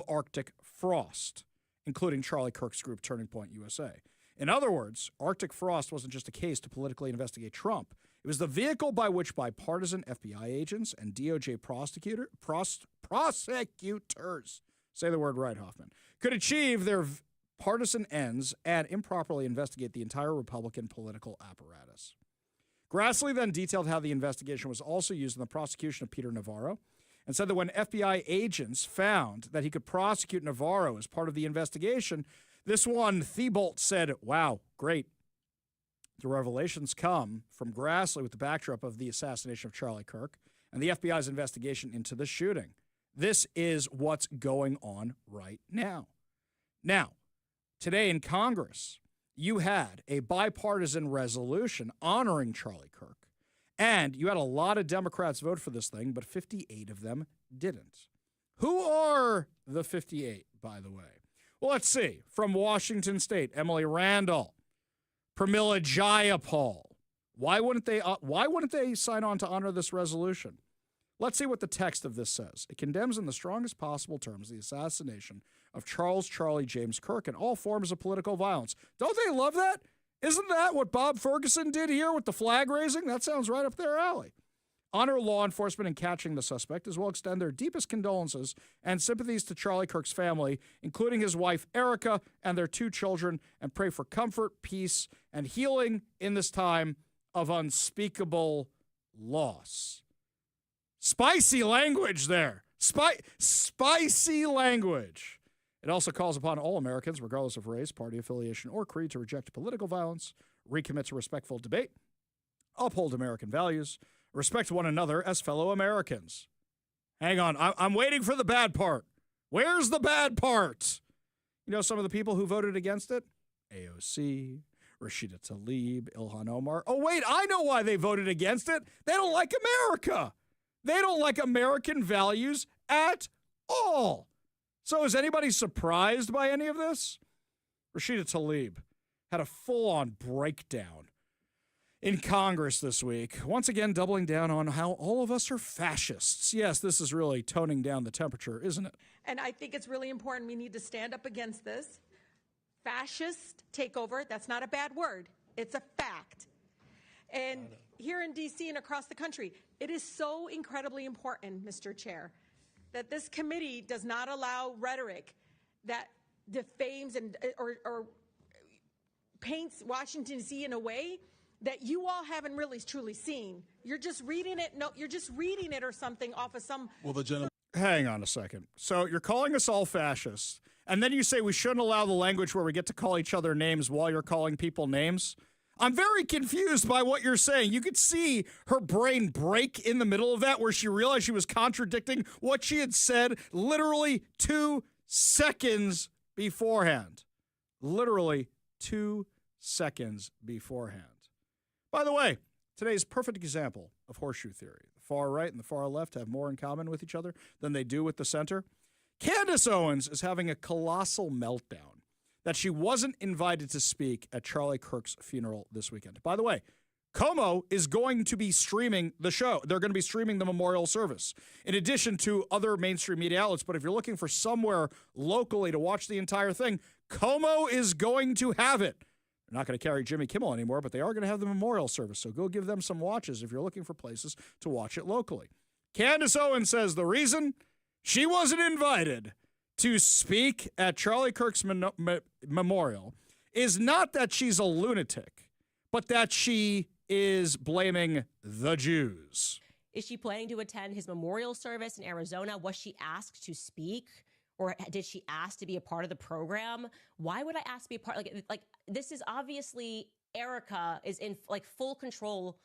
Arctic Frost, including Charlie Kirk's group, Turning Point USA. In other words, Arctic Frost wasn't just a case to politically investigate Trump. It was the vehicle by which bipartisan FBI agents and DOJ prosecutors, say the word right, Hoffman, could achieve their partisan ends and improperly investigate the entire Republican political apparatus. Grassley then detailed how the investigation was also used in the prosecution of Peter Navarro and said that when FBI agents found that he could prosecute Navarro as part of the investigation, this one, Thibault, said, wow, great. The revelations come from Grassley with the backdrop of the assassination of Charlie Kirk and the FBI's investigation into the shooting. This is what's going on right now. Now, today in Congress, you had a bipartisan resolution honoring Charlie Kirk, and you had a lot of Democrats vote for this thing, but 58 of them didn't. Who are the 58, by the way? Well, let's see. From Washington State, Emily Randall, Pramila Jayapal. Why wouldn't they sign on to honor this resolution? Let's see what the text of this says. It condemns in the strongest possible terms the assassination of Charles Charlie James Kirk and all forms of political violence. Don't they love that? Isn't that what Bob Ferguson did here with the flag raising? That sounds right up their alley. Honor law enforcement in catching the suspect, as well extend their deepest condolences and sympathies to Charlie Kirk's family, including his wife, Erica, and their 2 children, and pray for comfort, peace, and healing in this time of unspeakable loss. Spicy language there. Spicy language. It also calls upon all Americans, regardless of race, party affiliation, or creed, to reject political violence, recommit to respectful debate, uphold American values, respect one another as fellow Americans. Hang on. I'm waiting for the bad part. Where's the bad part? You know some of the people who voted against it? AOC, Rashida Tlaib, Ilhan Omar. Oh, wait, I know why they voted against it. They don't like America. They don't like American values at all. So is anybody surprised by any of this? Rashida Tlaib had a full-on breakdown in Congress this week, once again doubling down on how all of us are fascists. Yes, this is really toning down the temperature, isn't it? And I think it's really important we need to stand up against this. Fascist takeover, that's not a bad word. It's a fact. And here in D.C. and across the country, it is so incredibly important, Mr. Chair, that this committee does not allow rhetoric that defames and or paints Washington, D.C. in a way that you all haven't really truly seen. You're just reading it. No, you're just reading it or something off of some. Well, the gentleman. Hang on a second. So you're calling us all fascists, and then you say we shouldn't allow the language where we get to call each other names while you're calling people names. I'm very confused by what you're saying. You could see her brain break in the middle of that where she realized she was contradicting what she had said literally 2 seconds beforehand. Literally 2 seconds beforehand. By the way, today's perfect example of horseshoe theory. The far right and the far left have more in common with each other than they do with the center. Candace Owens is having a colossal meltdown that she wasn't invited to speak at Charlie Kirk's funeral this weekend. By the way, Como is going to be streaming the show. They're going to be streaming the memorial service, in addition to other mainstream media outlets. But if you're looking for somewhere locally to watch the entire thing, Como is going to have it. They're not going to carry Jimmy Kimmel anymore, but they are going to have the memorial service. So go give them some watches if you're looking for places to watch it locally. Candace Owens says the reason she wasn't invited to speak at Charlie Kirk's memorial is not that she's a lunatic, but that she is blaming the Jews. Is she planning to attend his memorial service in Arizona? Was she asked to speak? Or did she ask to be a part of the program? Why would I ask to be a part? Like this is obviously Erica is in like full control.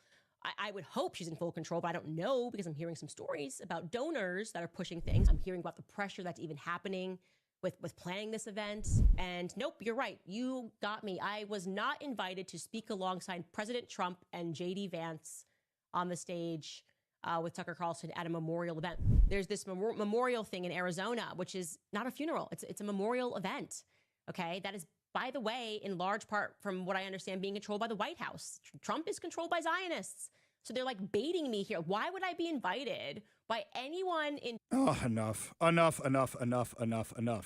I would hope she's in full control, but I don't know because I'm hearing some stories about donors that are pushing things. I'm hearing about the pressure that's even happening with planning this event. And nope, you're right. You got me. I was not invited to speak alongside President Trump and J.D. Vance on the stage with Tucker Carlson at a memorial event. There's this memorial thing in Arizona, which is not a funeral. It's a memorial event. Okay, that is, by the way, in large part, from what I understand, being controlled by the White House. Trump is controlled by Zionists. So they're like baiting me here. Why would I be invited by anyone in... Oh, enough.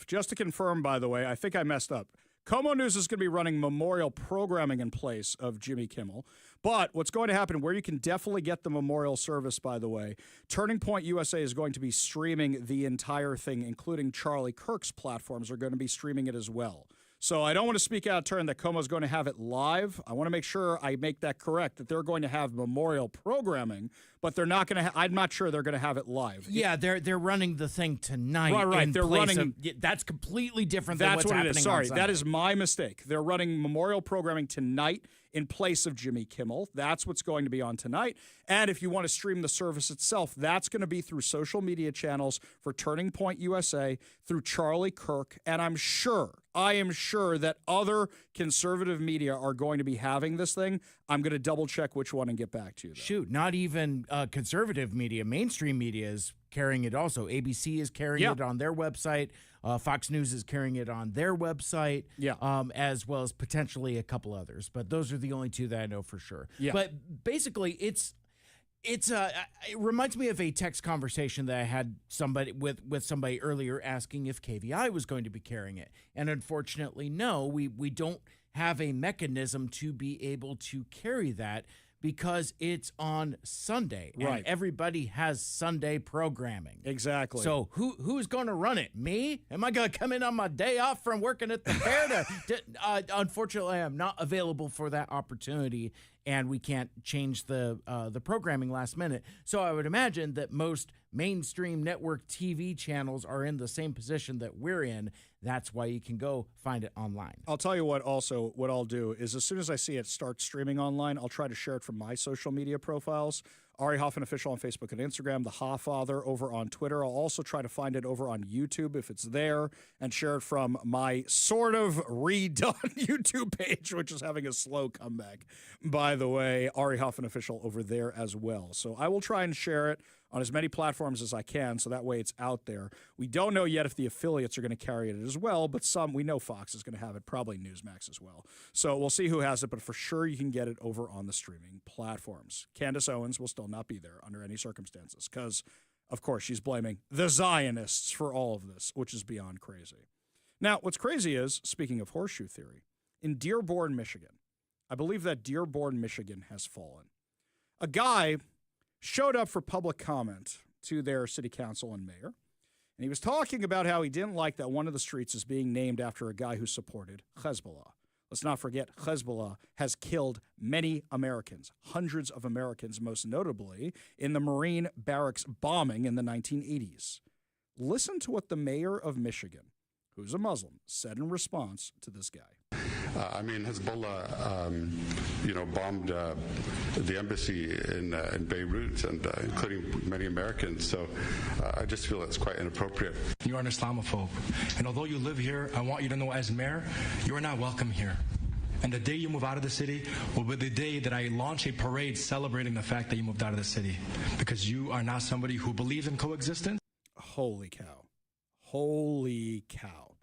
Just to confirm, by the way, I think I messed up. Como News is going to be running memorial programming in place of Jimmy Kimmel. But what's going to happen, where you can definitely get the memorial service, by the way, Turning Point USA is going to be streaming the entire thing, including Charlie Kirk's platforms are going to be streaming it as well. So I don't want to speak out of turn that Como's going to have it live. I want to make sure I make that correct, that they're going to have memorial programming, but they're not going to I'm not sure they're going to have it live. Yeah, they're running the thing tonight. Right. They're running. That's completely different than what's That's what happening it is. Sorry, on Sunday. that is my mistake. They're running memorial programming tonight in place of Jimmy Kimmel. That's what's going to be on tonight. And if you want to stream the service itself, that's going to be through social media channels for Turning Point USA, through Charlie Kirk, and I am sure that other conservative media are going to be having this thing. I'm going to double check which one and get back to you, though. Shoot, not even conservative media, mainstream media is carrying it also. ABC is carrying it on their website. Fox News is carrying it on their website, as well as potentially a couple others. But those are the only two that I know for sure. Yeah. But basically, it reminds me of a text conversation that I had with somebody earlier asking if KVI was going to be carrying it. And unfortunately, no, we don't have a mechanism to be able to carry that because it's on Sunday. Right. And everybody has Sunday programming. Exactly. So who's going to run it? Me? Am I going to come in on my day off from working at the fair? Unfortunately, I'm not available for that opportunity, and we can't change the programming last minute. So I would imagine that most mainstream network TV channels are in the same position that we're in. That's why you can go find it online. I'll tell you what I'll do is as soon as I see it start streaming online, I'll try to share it from my social media profiles. Ari Hoffman Official on Facebook and Instagram, The Hofffather over on Twitter. I'll also try to find it over on YouTube if it's there and share it from my sort of redone YouTube page, which is having a slow comeback. By the way, Ari Hoffman Official over there as well. So I will try and share it on as many platforms as I can, so that way it's out there. We don't know yet if the affiliates are going to carry it as well, but we know Fox is going to have it, probably Newsmax as well. So we'll see who has it, but for sure you can get it over on the streaming platforms. Candace Owens will still not be there under any circumstances because, of course, she's blaming the Zionists for all of this, which is beyond crazy. Now, what's crazy is, speaking of horseshoe theory, in Dearborn, Michigan, I believe that Dearborn, Michigan has fallen. A guy showed up for public comment to their city council and mayor, and he was talking about how he didn't like that one of the streets is being named after a guy who supported Hezbollah. Let's not forget, Hezbollah has killed many Americans, hundreds of Americans, most notably in the Marine barracks bombing in the 1980s. Listen to what the mayor of Michigan, who's a Muslim, said in response to this guy. I mean, Hezbollah, bombed the embassy in Beirut, and including many Americans. So I just feel it's quite inappropriate. You are an Islamophobe, and although you live here, I want you to know, as mayor, you are not welcome here. And the day you move out of the city will be the day that I launch a parade celebrating the fact that you moved out of the city, because you are not somebody who believes in coexistence. Holy cow. Holy cow.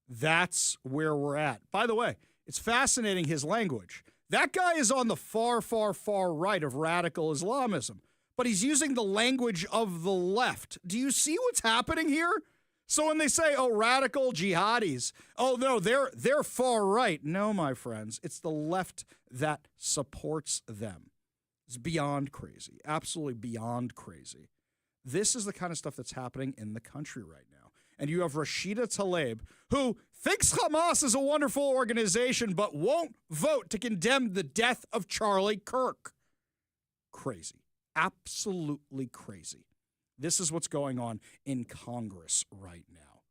That's where we're at. By the way, it's fascinating, his language. That guy is on the far, far, far right of radical Islamism, but he's using the language of the left. Do you see what's happening here? So when they say, oh, radical jihadis, oh, no, they're far right. No, my friends, it's the left that supports them. It's beyond crazy, absolutely beyond crazy. This is the kind of stuff that's happening in the country right now. And you have Rashida Tlaib, who thinks Hamas is a wonderful organization, but won't vote to condemn the death of Charlie Kirk. Crazy. Absolutely crazy. This is what's going on in Congress right now.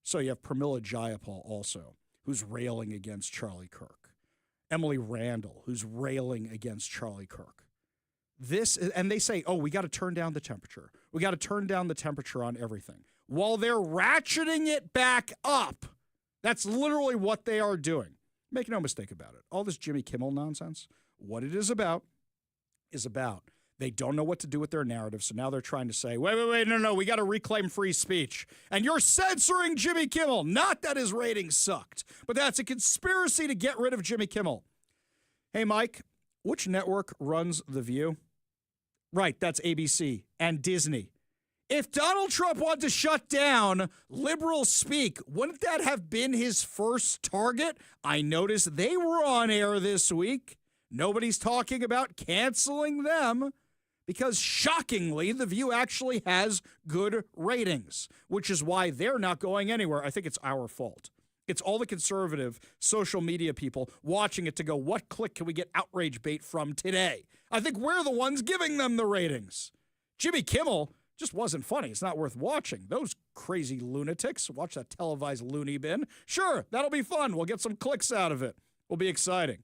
So you have Pramila Jayapal also, who's railing against Charlie Kirk. Emily Randall, who's railing against Charlie Kirk. And they say, oh, we got to turn down the temperature. We got to turn down the temperature on everything. While they're ratcheting it back up. That's literally what they are doing. Make no mistake about it. All this Jimmy Kimmel nonsense, what it is about they don't know what to do with their narrative, so now they're trying to say, wait, no, we got to reclaim free speech. And you're censoring Jimmy Kimmel. Not that his ratings sucked, but that's a conspiracy to get rid of Jimmy Kimmel. Hey, Mike, which network runs The View? Right, that's ABC and Disney. If Donald Trump wanted to shut down Liberal Speak, wouldn't that have been his first target? I noticed they were on air this week. Nobody's talking about canceling them because, shockingly, The View actually has good ratings, which is why they're not going anywhere. I think it's our fault. It's all the conservative social media people watching it to go, what click can we get outrage bait from today? I think we're the ones giving them the ratings. Jimmy Kimmel just wasn't funny. It's not worth watching. Those crazy lunatics. Watch that televised loony bin. Sure, that'll be fun. We'll get some clicks out of it. Will be exciting.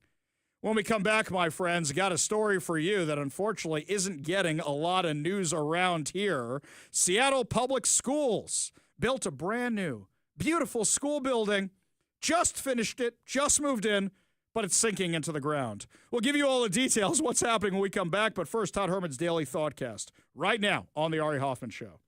When we come back, my friends, got a story for you that unfortunately isn't getting a lot of news around here. Seattle Public Schools built a brand new, beautiful school building. Just finished it, just moved in, but it's sinking into the ground. We'll give you all the details, what's happening when we come back. But first, Todd Herman's Daily Thoughtcast, right now on the Ari Hoffman Show.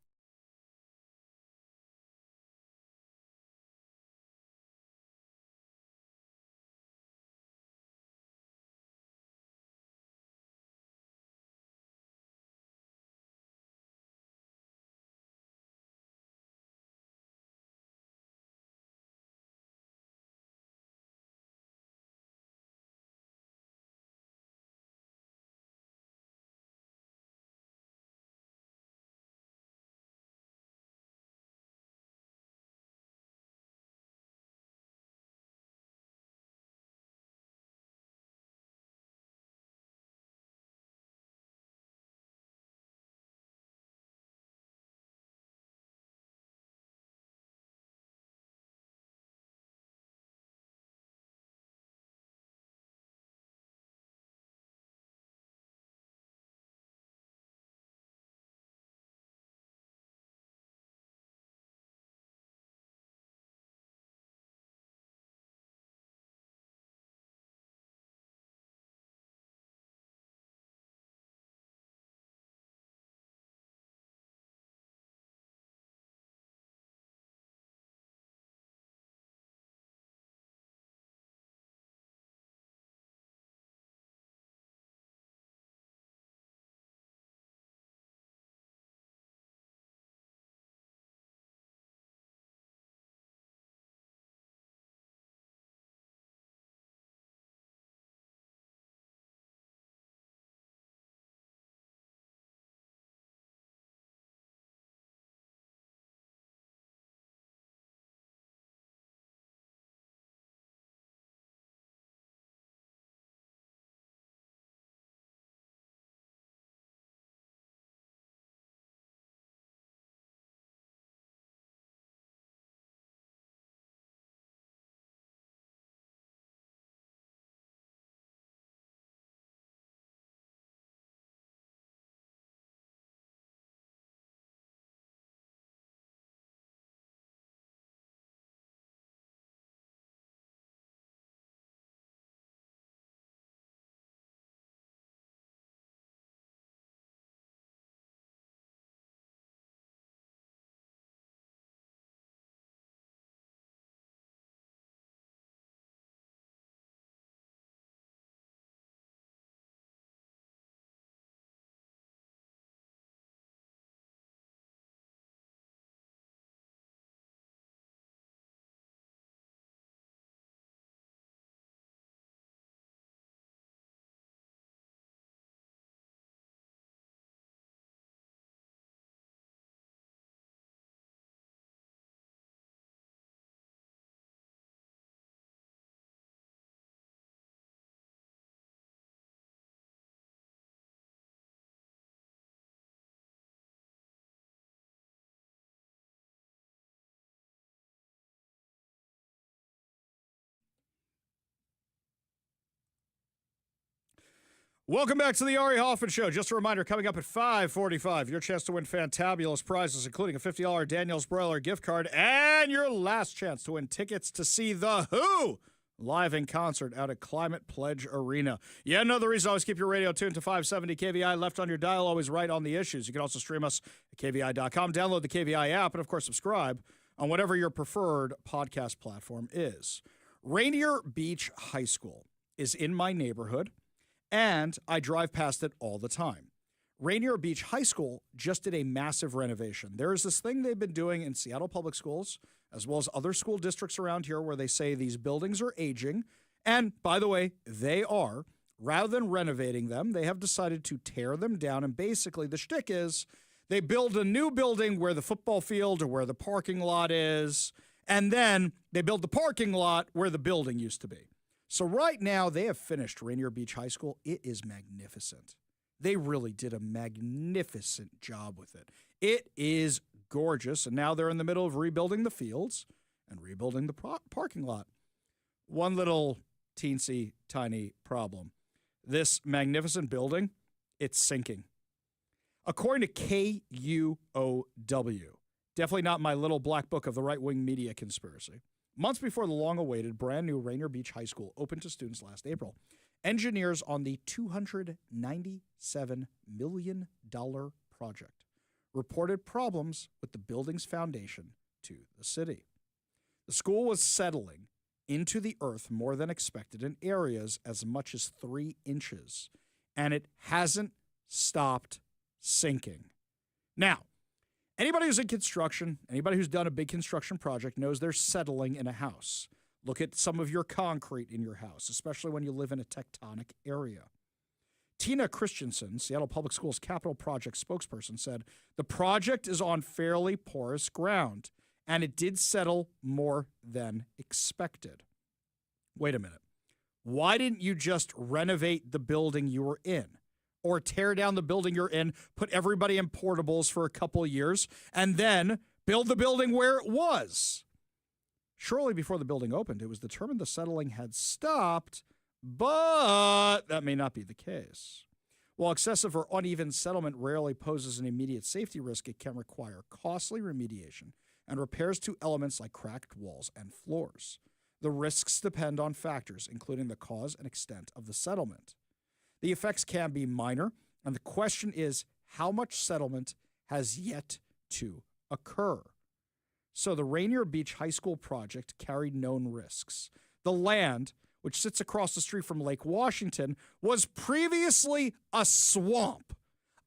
Welcome back to the Ari Hoffman Show. Just a reminder, coming up at 5:45, your chance to win fantabulous prizes, including a $50 Daniel's Broiler gift card and your last chance to win tickets to see The Who live in concert out at Climate Pledge Arena. Yeah, another reason, always keep your radio tuned to 570 KVI, left on your dial, always right on the issues. You can also stream us at KVI.com, download the KVI app, and of course subscribe on whatever your preferred podcast platform is. Rainier Beach High School is in my neighborhood, and I drive past it all the time. Rainier Beach High School just did a massive renovation. There is this thing they've been doing in Seattle Public Schools, as well as other school districts around here, where they say these buildings are aging. And by the way, they are. Rather than renovating them, they have decided to tear them down. And basically the shtick is they build a new building where the football field or where the parking lot is, and then they build the parking lot where the building used to be. So right now, they have finished Rainier Beach High School. It is magnificent. They really did a magnificent job with it. It is gorgeous, and now they're in the middle of rebuilding the fields and rebuilding the parking lot. One little teensy tiny problem. This magnificent building, it's sinking. According to KUOW, definitely not my little black book of the right-wing media conspiracy, months before the long-awaited brand-new Rainier Beach High School opened to students last April, engineers on the $297 million project reported problems with the building's foundation to the city. The school was settling into the earth more than expected in areas as much as 3 inches, and it hasn't stopped sinking. Now, anybody who's in construction, anybody who's done a big construction project knows they're settling in a house. Look at some of your concrete in your house, especially when you live in a tectonic area. Tina Christensen, Seattle Public Schools Capital Project spokesperson, said the project is on fairly porous ground, and it did settle more than expected. Wait a minute. Why didn't you just renovate the building you were in? Or tear down the building you're in, put everybody in portables for a couple of years, and then build the building where it was? Shortly before the building opened, it was determined the settling had stopped, but that may not be the case. While excessive or uneven settlement rarely poses an immediate safety risk, it can require costly remediation and repairs to elements like cracked walls and floors. The risks depend on factors, including the cause and extent of the settlement. The effects can be minor, and the question is how much settlement has yet to occur. So the Rainier Beach High School project carried known risks. The land, which sits across the street from Lake Washington, was previously a swamp.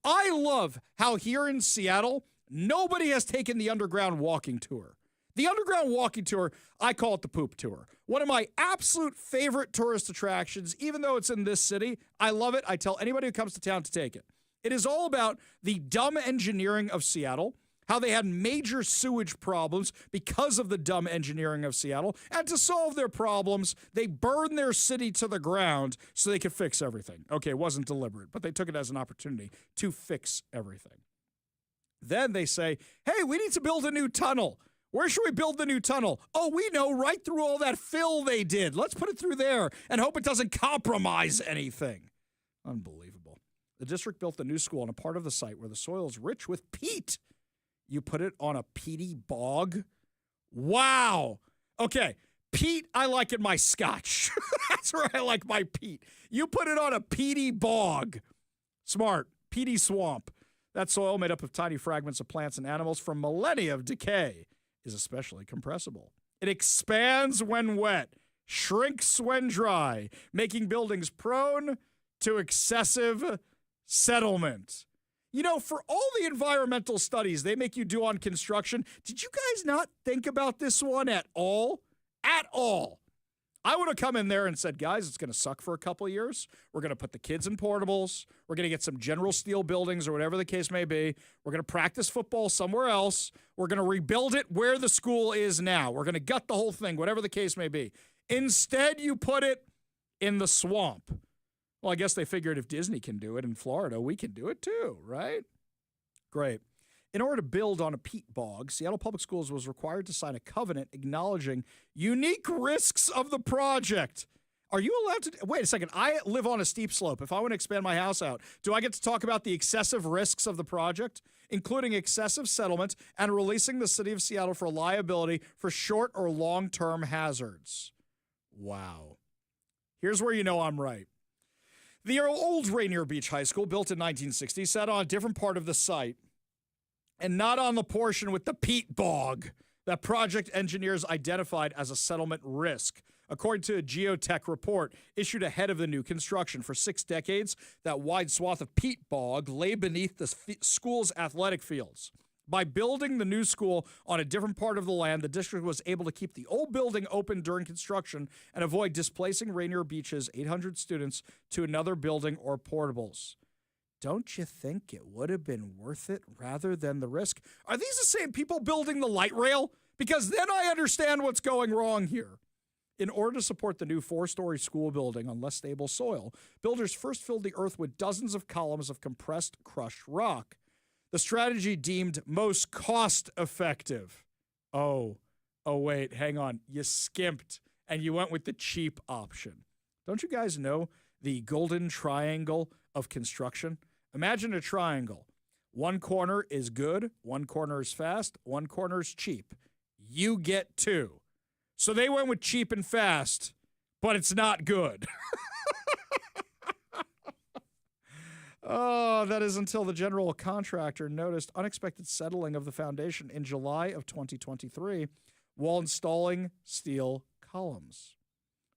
I love how here in Seattle, nobody has taken the underground walking tour. The underground walking tour, I call it the poop tour. One of my absolute favorite tourist attractions, even though it's in this city. I love it. I tell anybody who comes to town to take it. It is all about the dumb engineering of Seattle, how they had major sewage problems because of the dumb engineering of Seattle, and to solve their problems, they burned their city to the ground so they could fix everything. Okay, it wasn't deliberate, but they took it as an opportunity to fix everything. Then they say, hey, we need to build a new tunnel. Where should we build the new tunnel? Oh, we know, right through all that fill they did. Let's put it through there and hope it doesn't compromise anything. Unbelievable. The district built the new school on a part of the site where the soil is rich with peat. You put it on a peaty bog? Wow. Okay, peat I like in my scotch. That's where I like my peat. You put it on a peaty bog. Smart. Peaty swamp. That soil, made up of tiny fragments of plants and animals from millennia of decay, is especially compressible. It expands when wet, shrinks when dry, making buildings prone to excessive settlement. You know, for all the environmental studies they make you do on construction, did you guys not think about this one at all? At all. I would have come in there and said, guys, it's going to suck for a couple of years. We're going to put the kids in portables. We're going to get some General Steel buildings or whatever the case may be. We're going to practice football somewhere else. We're going to rebuild it where the school is now. We're going to gut the whole thing, whatever the case may be. Instead, you put it in the swamp. Well, I guess they figured if Disney can do it in Florida, we can do it too, right? Great. In order to build on a peat bog, Seattle Public Schools was required to sign a covenant acknowledging unique risks of the project. Are you allowed to? Wait a second. I live on a steep slope. If I want to expand my house out, do I get to talk about the excessive risks of the project, including excessive settlement and releasing the city of Seattle for liability for short or long-term hazards? Wow. Here's where you know I'm right. The old Rainier Beach High School, built in 1960, sat on a different part of the site and not on the portion with the peat bog that project engineers identified as a settlement risk. According to a geotech report issued ahead of the new construction, for 6 decades, that wide swath of peat bog lay beneath the school's athletic fields. By building the new school on a different part of the land, the district was able to keep the old building open during construction and avoid displacing Rainier Beach's 800 students to another building or portables. Don't you think it would have been worth it rather than the risk? Are these the same people building the light rail? Because then I understand what's going wrong here. In order to support the new 4-story school building on less stable soil, builders first filled the earth with dozens of columns of compressed crushed rock. The strategy deemed most cost-effective. Oh, wait, hang on. You skimped, and you went with the cheap option. Don't you guys know the golden triangle of construction? Imagine a triangle. One corner is good, one corner is fast, one corner is cheap. You get 2. So they went with cheap and fast, but it's not good. Oh, that is until the general contractor noticed unexpected settling of the foundation in July of 2023 while installing steel columns.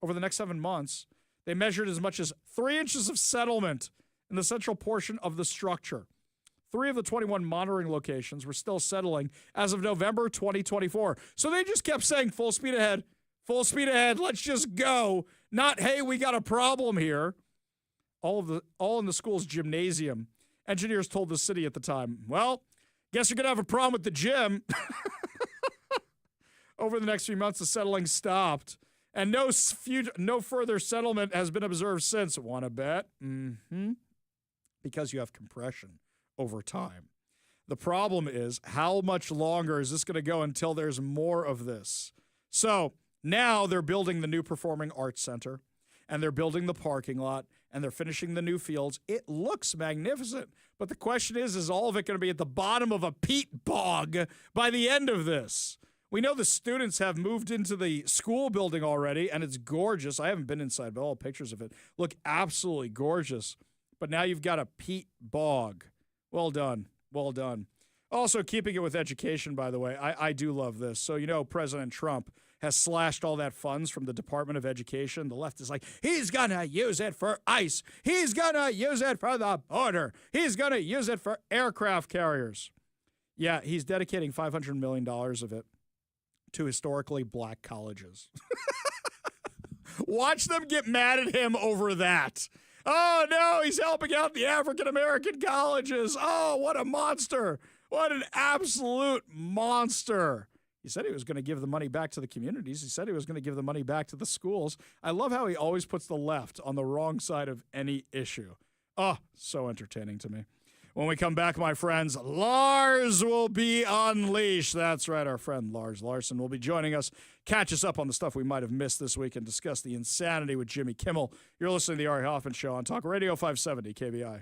Over the next 7 months, they measured as much as 3 inches of settlement in the central portion of the structure. 3 of the 21 monitoring locations were still settling as of November 2024. So they just kept saying full speed ahead, let's just go. Not, hey, we got a problem here. All in the school's gymnasium. Engineers told the city at the time, well, guess you're going to have a problem with the gym. Over the next few months, the settling stopped, and no further settlement has been observed since. Want to bet? Mm-hmm. Because you have compression over time. The problem is, how much longer is this going to go until there's more of this? So now they're building the new Performing Arts Center, and they're building the parking lot, and they're finishing the new fields. It looks magnificent. But the question is all of it going to be at the bottom of a peat bog by the end of this? We know the students have moved into the school building already, and it's gorgeous. I haven't been inside, but all pictures of it look absolutely gorgeous. But now you've got a peat bog. Well done. Well done. Also, keeping it with education, by the way, I do love this. So, you know, President Trump has slashed all that funds from the Department of Education. The left is like, he's going to use it for ICE. He's going to use it for the border. He's going to use it for aircraft carriers. Yeah, he's dedicating $500 million of it to historically black colleges. Watch them get mad at him over that. Oh, no, he's helping out the African-American colleges. Oh, what a monster. What an absolute monster. He said he was going to give the money back to the communities. He said he was going to give the money back to the schools. I love how he always puts the left on the wrong side of any issue. Oh, so entertaining to me. When we come back, my friends, Lars will be unleashed. That's right, our friend Lars Larson will be joining us. Catch us up on the stuff we might have missed this week and discuss the insanity with Jimmy Kimmel. You're listening to the Ari Hoffman Show on Talk Radio 570 KVI.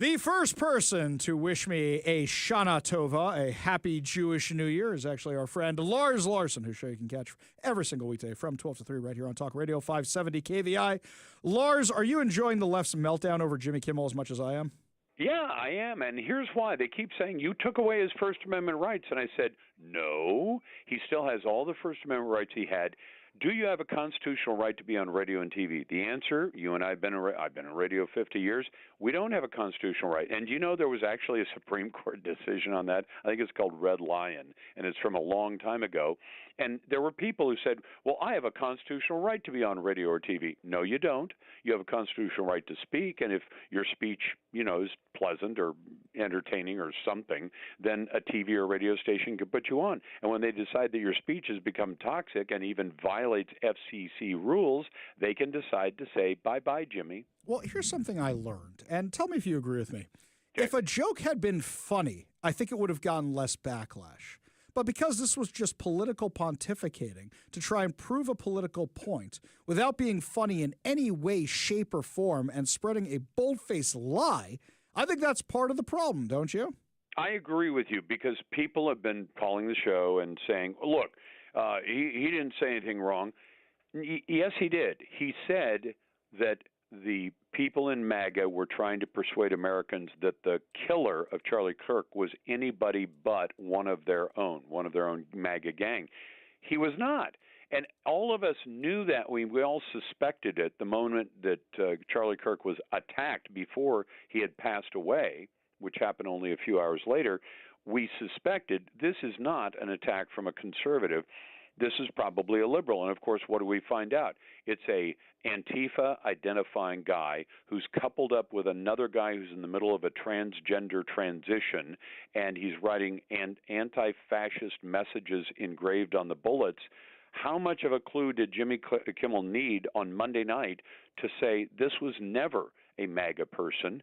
The first person to wish me a Shana Tova, a happy Jewish New Year, is actually our friend Lars Larson, whose show you can catch every single weekday from 12 to 3 right here on Talk Radio 570 KVI. Lars, are you enjoying the left's meltdown over Jimmy Kimmel as much as I am? Yeah, I am, and here's why. They keep saying, you took away his First Amendment rights, and I said, no, he still has all the First Amendment rights he had. Do you have a constitutional right to be on radio and TV? The answer, you and I have been I've been in radio 50 years. We don't have a constitutional right. And you know there was actually a Supreme Court decision on that. I think it's called Red Lion, and it's from a long time ago. And there were people who said, well, I have a constitutional right to be on radio or TV. No, you don't. You have a constitutional right to speak, and if your speech, is pleasant or entertaining or something, then a TV or radio station can put you on. And when they decide that your speech has become toxic and even violates FCC rules, they can decide to say, bye-bye, Jimmy. Well, here's something I learned, and tell me if you agree with me. Okay. If a joke had been funny, I think it would have gotten less backlash. But because this was just political pontificating to try and prove a political point without being funny in any way, shape, or form and spreading a bold-faced lie, I think that's part of the problem, don't you? I agree with you because people have been calling the show and saying, look, he didn't say anything wrong. Yes, he did. He said that the people in MAGA were trying to persuade Americans that the killer of Charlie Kirk was anybody but one of their own MAGA gang. He was not. And all of us knew that. We all suspected it the moment that Charlie Kirk was attacked before he had passed away, which happened only a few hours later. We suspected this is not an attack from a conservative. This is probably a liberal. And, of course, what do we find out? It's a Antifa-identifying guy who's coupled up with another guy who's in the middle of a transgender transition, and he's writing anti-fascist messages engraved on the bullets. How much of a clue did Jimmy Kimmel need on Monday night to say this was never a MAGA person?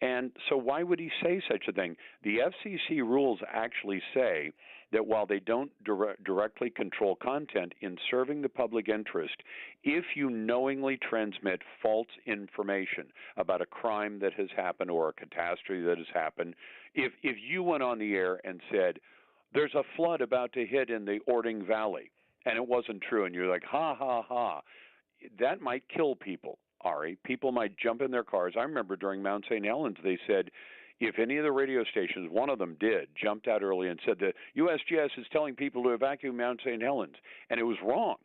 And so why would he say such a thing? The FCC rules actually say that while they don't directly control content in serving the public interest, if you knowingly transmit false information about a crime that has happened or a catastrophe that has happened, if you went on the air and said, there's a flood about to hit in the Ording Valley, and it wasn't true, and you're like, ha, ha, ha, that might kill people. Ari, people might jump in their cars. I remember during Mount St. Helens, they said if any of the radio stations, one of them did, jumped out early and said the USGS is telling people to evacuate Mount St. Helens, and it was wrong.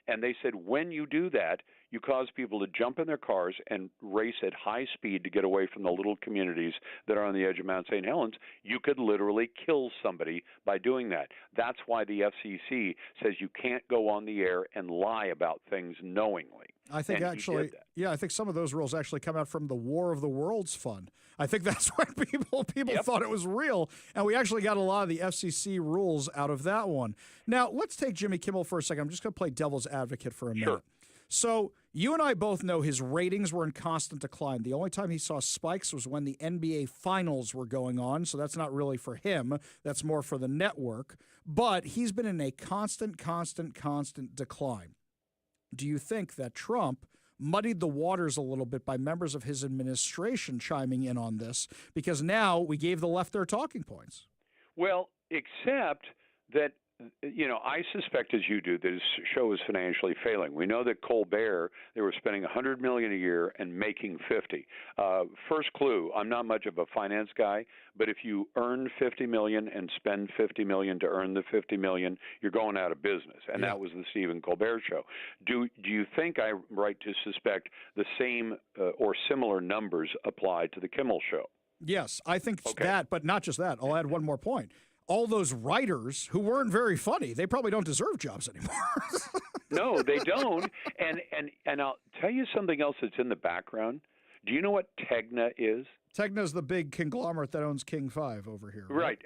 And they said when you do that, you cause people to jump in their cars and race at high speed to get away from the little communities that are on the edge of Mount St. Helens. You could literally kill somebody by doing that. That's why the FCC says you can't go on the air and lie about things knowingly. I think actually, I think some of those rules actually come out from the War of the Worlds Fund. I think that's when people thought it was real, and we actually got a lot of the FCC rules out of that one. Now, let's take Jimmy Kimmel for a second. I'm just going to play devil's advocate for a minute. So you and I both know his ratings were in constant decline. The only time he saw spikes was when the NBA Finals were going on, so that's not really for him. That's more for the network. But he's been in a constant decline. Do you think that Trump muddied the waters a little bit by members of his administration chiming in on this? Because now we gave the left their talking points. Well, except that, I suspect, as you do, that his show is financially failing. We know that Colbert, they were spending $100 million a year and making $50. First clue, I'm not much of a finance guy, but if you earn $50 million and spend $50 million to earn the $50 million, you're going out of business. And that was the Stephen Colbert show. Do you think I'm right to suspect the same or similar numbers apply to the Kimmel show? Yes, I think that, but not just that. I'll add one more point. All those writers who weren't very funny, they probably don't deserve jobs anymore. No, they don't. And I'll tell you something else that's in the background. Do you know what Tegna is? Tegna's the big conglomerate that owns King 5 over here. Right.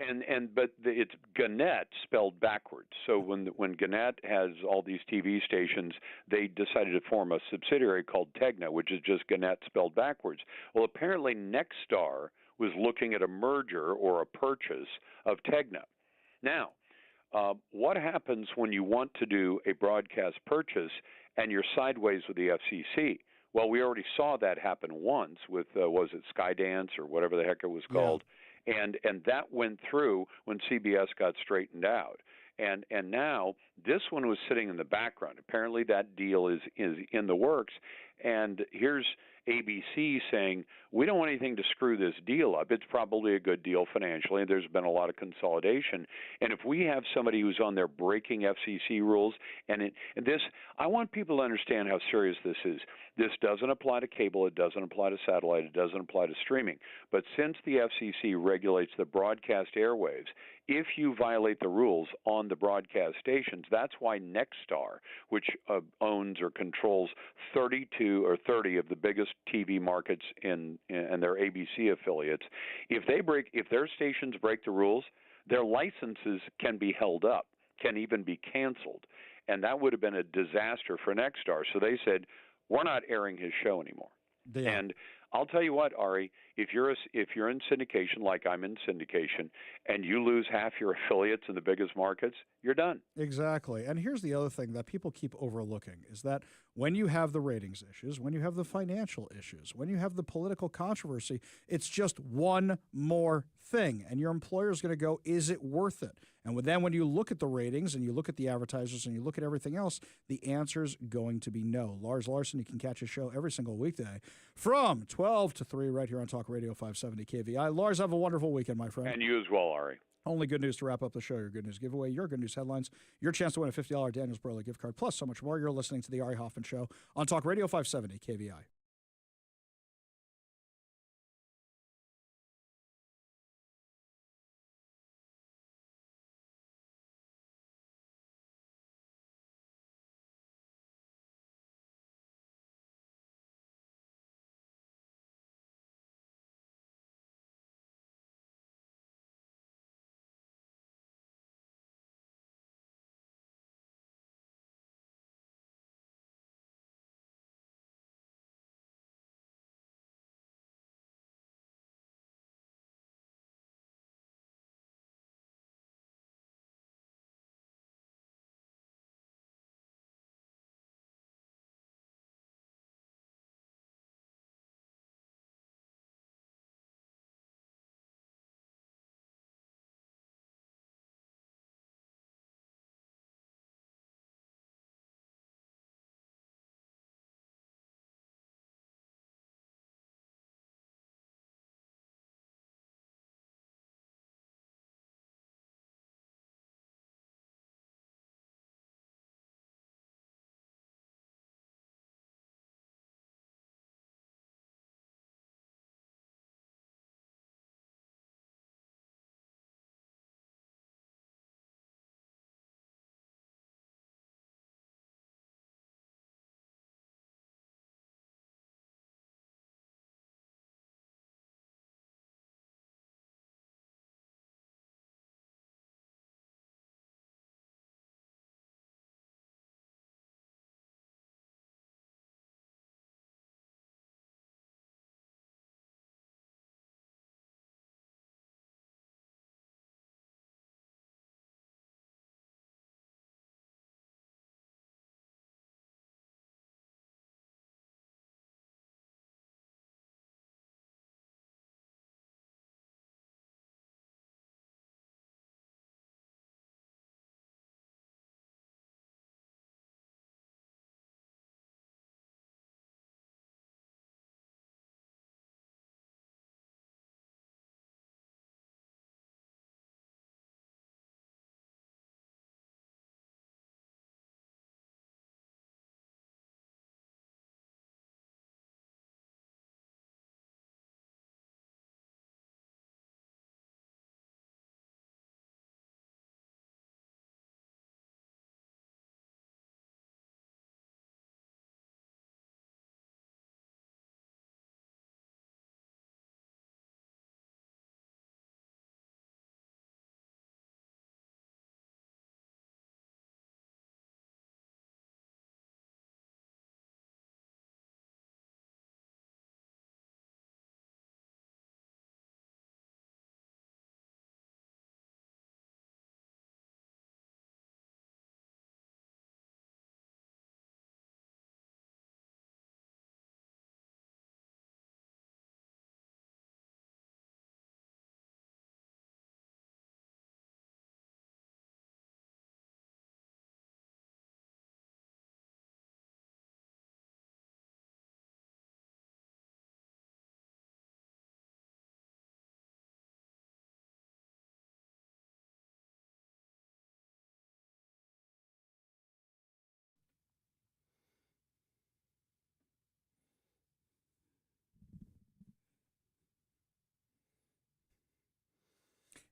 But it's Gannett spelled backwards. So when Gannett has all these TV stations, they decided to form a subsidiary called Tegna, which is just Gannett spelled backwards. Well, apparently Nexstar was looking at a merger or a purchase of Tegna. Now, what happens when you want to do a broadcast purchase and you're sideways with the FCC? Well, we already saw that happen once with was it Skydance or whatever the heck it was called, and that went through when CBS got straightened out. And now this one was sitting in the background. Apparently that deal is in the works. And here's ABC saying, we don't want anything to screw this deal up. It's probably a good deal financially. There's been a lot of consolidation. And if we have somebody who's on there breaking FCC rules, and this, I want people to understand how serious this is. This doesn't apply to cable. It doesn't apply to satellite. It doesn't apply to streaming. But since the FCC regulates the broadcast airwaves, if you violate the rules on the broadcast stations, that's why Nexstar, which owns or controls 32 or 30 of the biggest TV markets in their ABC affiliates, if their stations break the rules, their licenses can be held up, can even be canceled, and that would have been a disaster for Nexstar. So they said, we're not airing his show anymore. And I'll tell you what, Ari, if you're in syndication like I'm in syndication, and you lose half your affiliates in the biggest markets, you're done. Exactly. And here's the other thing that people keep overlooking is that when you have the ratings issues, when you have the financial issues, when you have the political controversy, it's just one more thing. And your employer is going to go, is it worth it? And then when you look at the ratings and you look at the advertisers and you look at everything else, the answer's going to be no. Lars Larson, you can catch his show every single weekday from 12 to 3 right here on Talk Radio 570 KVI. Lars, have a wonderful weekend, my friend. And you as well, Ari. Only good news to wrap up the show. Your good news giveaway, your good news headlines, your chance to win a $50 Daniels Burley gift card, plus so much more. You're listening to the Ari Hoffman Show on Talk Radio 570 KVI.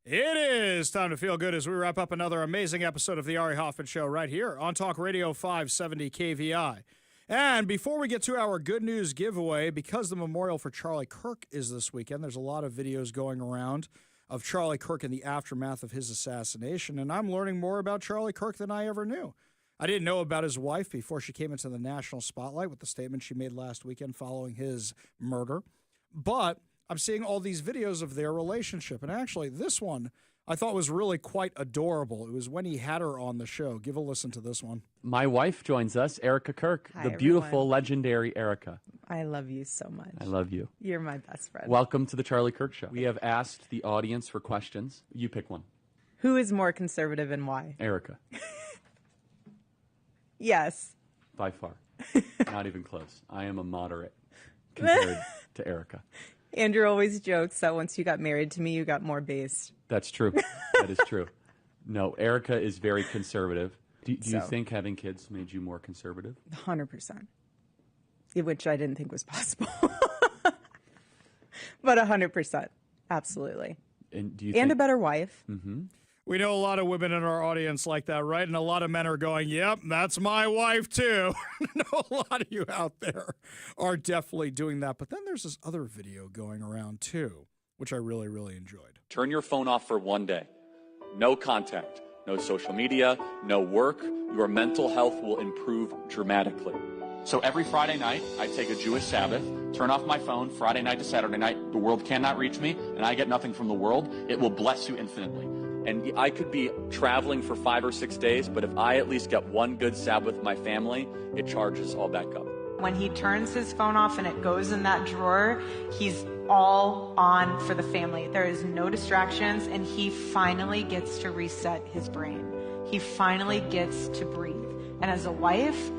It is time to feel good as we wrap up another amazing episode of the Ari Hoffman Show right here on Talk Radio 570 KVI. And before we get to our good news giveaway, because the memorial for Charlie Kirk is this weekend, there's a lot of videos going around of Charlie Kirk in the aftermath of his assassination, and I'm learning more about Charlie Kirk than I ever knew. I didn't know about his wife before she came into the national spotlight with the statement she made last weekend following his murder, but I'm seeing all these videos of their relationship, and actually this one I thought was really quite adorable. It was when he had her on the show. Give a listen to this one. My wife joins us, Erica Kirk, Hi, the beautiful, everyone. legendary Erica. I love you so much. I love you. You're my best friend. Welcome to the Charlie Kirk Show. We have asked the audience for questions. You pick one. Who is more conservative and why? Erica, Yes. by far. Not even close. I am a moderate compared to Erica. Andrew always jokes that once you got married to me, you got more based. That's true. That is true. No, Erica is very conservative. Do you So. think having kids made you more conservative? 100%. Which I didn't think was possible. But 100%. Absolutely. And do you And think a better wife. Mm-hmm. We know a lot of women in our audience like that, right? And a lot of men are going, yep, that's my wife too. I know a lot of you out there are definitely doing that. But then there's this other video going around too, which I really, really enjoyed. Turn your phone off for one day. No contact, no social media, no work. Your mental health will improve dramatically. So every Friday night, I take a Jewish Sabbath, turn off my phone, Friday night to Saturday night. The world cannot reach me, and I get nothing from the world. It will bless you infinitely. And I could be traveling for 5 or 6 days, but if I at least get one good Sabbath with my family, it charges all back up. When he turns his phone off and it goes in that drawer, he's all on for the family. There is no distractions, and he finally gets to reset his brain. He finally gets to breathe. And as a wife,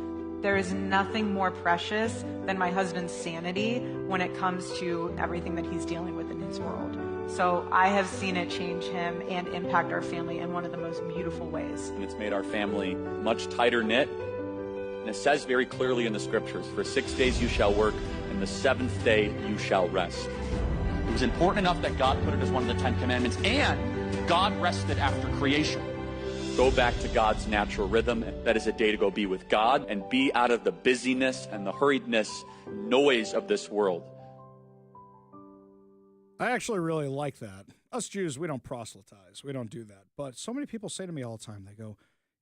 there is nothing more precious than my husband's sanity when it comes to everything that he's dealing with in his world. So I have seen it change him and impact our family in one of the most beautiful ways. And it's made our family much tighter knit. And it says very clearly in the scriptures, for 6 days you shall work, and the 7th day you shall rest. It was important enough that God put it as one of the 10 commandments, and God rested after creation. Go back to God's natural rhythm. That is a day to go be with God and be out of the busyness and the hurriedness, noise of this world. I actually really like that. Us Jews, we don't proselytize. We don't do that. But so many people say to me all the time, they go,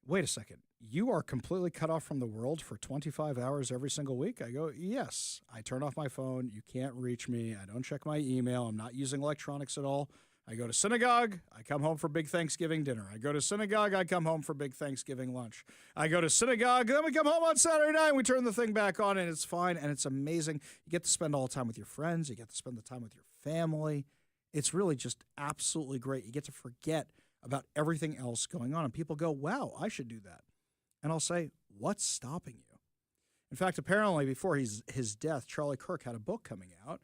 wait a second, you are completely cut off from the world for 25 hours every single week? I go, yes. I turn off my phone. You can't reach me. I don't check my email. I'm not using electronics at all. I go to synagogue. I come home for big Thanksgiving dinner. I go to synagogue. I come home for big Thanksgiving lunch. I go to synagogue. Then we come home on Saturday night and we turn the thing back on, and it's fine and it's amazing. You get to spend all the time with your friends. You get to spend the time with your family. It's really just absolutely great. You get to forget about everything else going on. And people go, wow, I should do that. And I'll say, what's stopping you? In fact, apparently before his death, Charlie Kirk had a book coming out.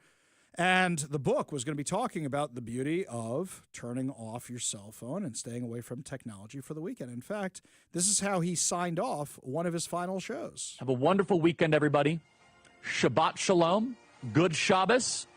And the book was going to be talking about the beauty of turning off your cell phone and staying away from technology for the weekend. In fact, this is how he signed off one of his final shows. Have a wonderful weekend, everybody. Shabbat Shalom. Good Shabbos.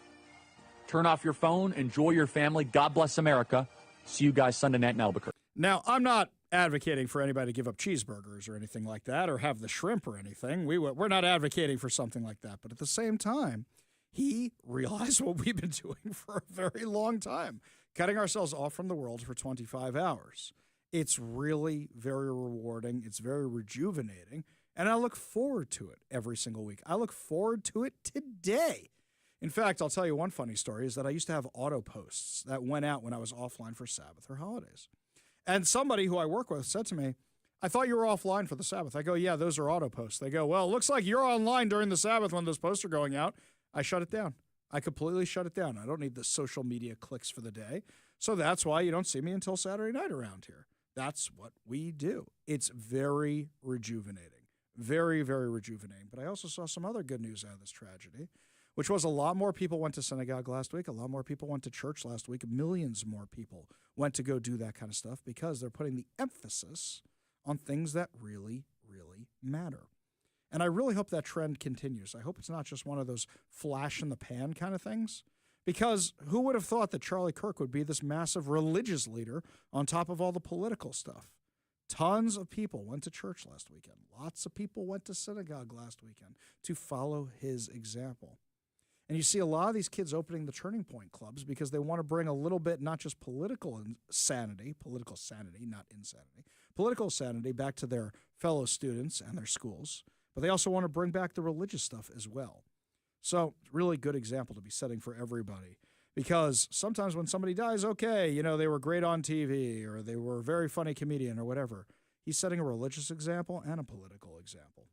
Turn off your phone. Enjoy your family. God bless America. See you guys Sunday night in Albuquerque. Now, I'm not advocating for anybody to give up cheeseburgers or anything like that or have the shrimp or anything. We're not advocating for something like that. But at the same time, he realized what we've been doing for a very long time, cutting ourselves off from the world for 25 hours. It's really very rewarding. It's very rejuvenating. And I look forward to it every single week. I look forward to it today. In fact, I'll tell you one funny story is that I used to have auto posts that went out when I was offline for Sabbath or holidays. And somebody who I work with said to me, I thought you were offline for the Sabbath. I go, yeah, those are auto posts. They go, well, it looks like you're online during the Sabbath when those posts are going out. I shut it down. I completely shut it down. I don't need the social media clicks for the day. So that's why you don't see me until Saturday night around here. That's what we do. It's very rejuvenating. Very, very rejuvenating. But I also saw some other good news out of this tragedy, which was a lot more people went to synagogue last week. A lot more people went to church last week. Millions more people went to go do that kind of stuff because they're putting the emphasis on things that really, really matter. And I really hope that trend continues. I hope it's not just one of those flash in the pan kind of things, Because who would have thought that Charlie Kirk would be this massive religious leader on top of all the political stuff? Tons of people went to church last weekend. Lots of people went to synagogue last weekend to follow his example. And you see a lot of these kids opening the Turning Point clubs because they want to bring a little bit, not just political sanity, not insanity, political sanity back to their fellow students and their schools, but they also want to bring back the religious stuff as well. So, really good example to be setting for everybody. Because sometimes when somebody dies, okay, you know, they were great on TV or they were a very funny comedian or whatever. He's setting a religious example and a political example.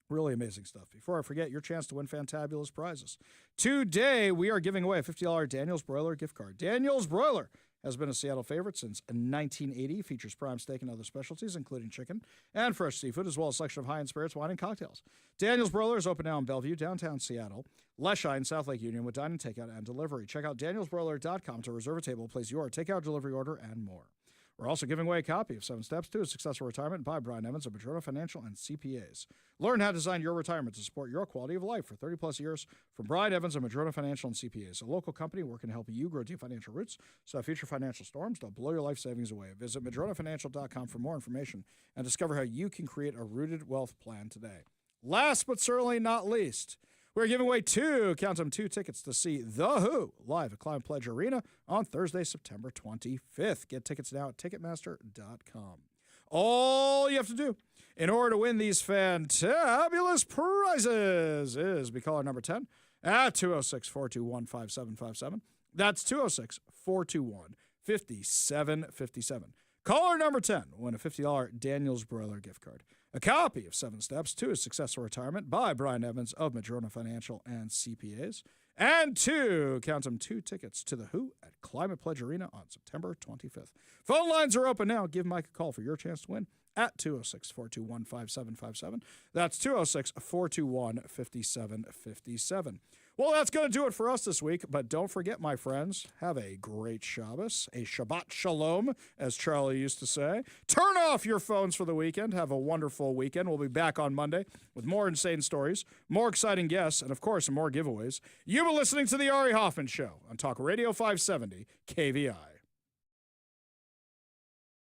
Really amazing stuff. Before I forget, your chance to win fantabulous prizes. Today, we are giving away a $50 Daniel's Broiler gift card. Daniel's Broiler has been a Seattle favorite since 1980. Features prime steak and other specialties, including chicken and fresh seafood, as well as a selection of high-end spirits, wine, and cocktails. Daniel's Broiler is open now in Bellevue, downtown Seattle, Leschi, and South Lake Union with dine-in, takeout, and delivery. Check out danielsbroiler.com to reserve a table, place your takeout, delivery order, and more. We're also giving away a copy of 7 Steps to a Successful Retirement by Brian Evans of Madrona Financial and CPAs. Learn how to design your retirement to support your quality of life for 30-plus years from Brian Evans of Madrona Financial and CPAs, a local company working to help you grow deep financial roots so that future financial storms don't blow your life savings away. Visit madronafinancial.com for more information and discover how you can create a rooted wealth plan today. Last but certainly not least, we're giving away two tickets to see The Who live at Climate Pledge Arena on Thursday, September 25th. Get tickets now at Ticketmaster.com. All you have to do in order to win these fantabulous prizes is be caller number 10 at 206-421-5757. That's 206-421-5757. Caller number 10 win a $50 Daniel's Broiler gift card. A copy of 7 Steps to a Successful Retirement by Brian Evans of Madrona Financial and CPAs. And two tickets to The Who at Climate Pledge Arena on September 25th. Phone lines are open now. Give Mike a call for your chance to win at 206-421-5757. That's 206-421-5757. Well, that's going to do it for us this week, but don't forget, my friends, have a great Shabbos, a Shabbat Shalom, as Charlie used to say. Turn off your phones for the weekend. Have a wonderful weekend. We'll be back on Monday with more insane stories, more exciting guests, and, of course, more giveaways. You've been listening to The Ari Hoffman Show on Talk Radio 570 KVI.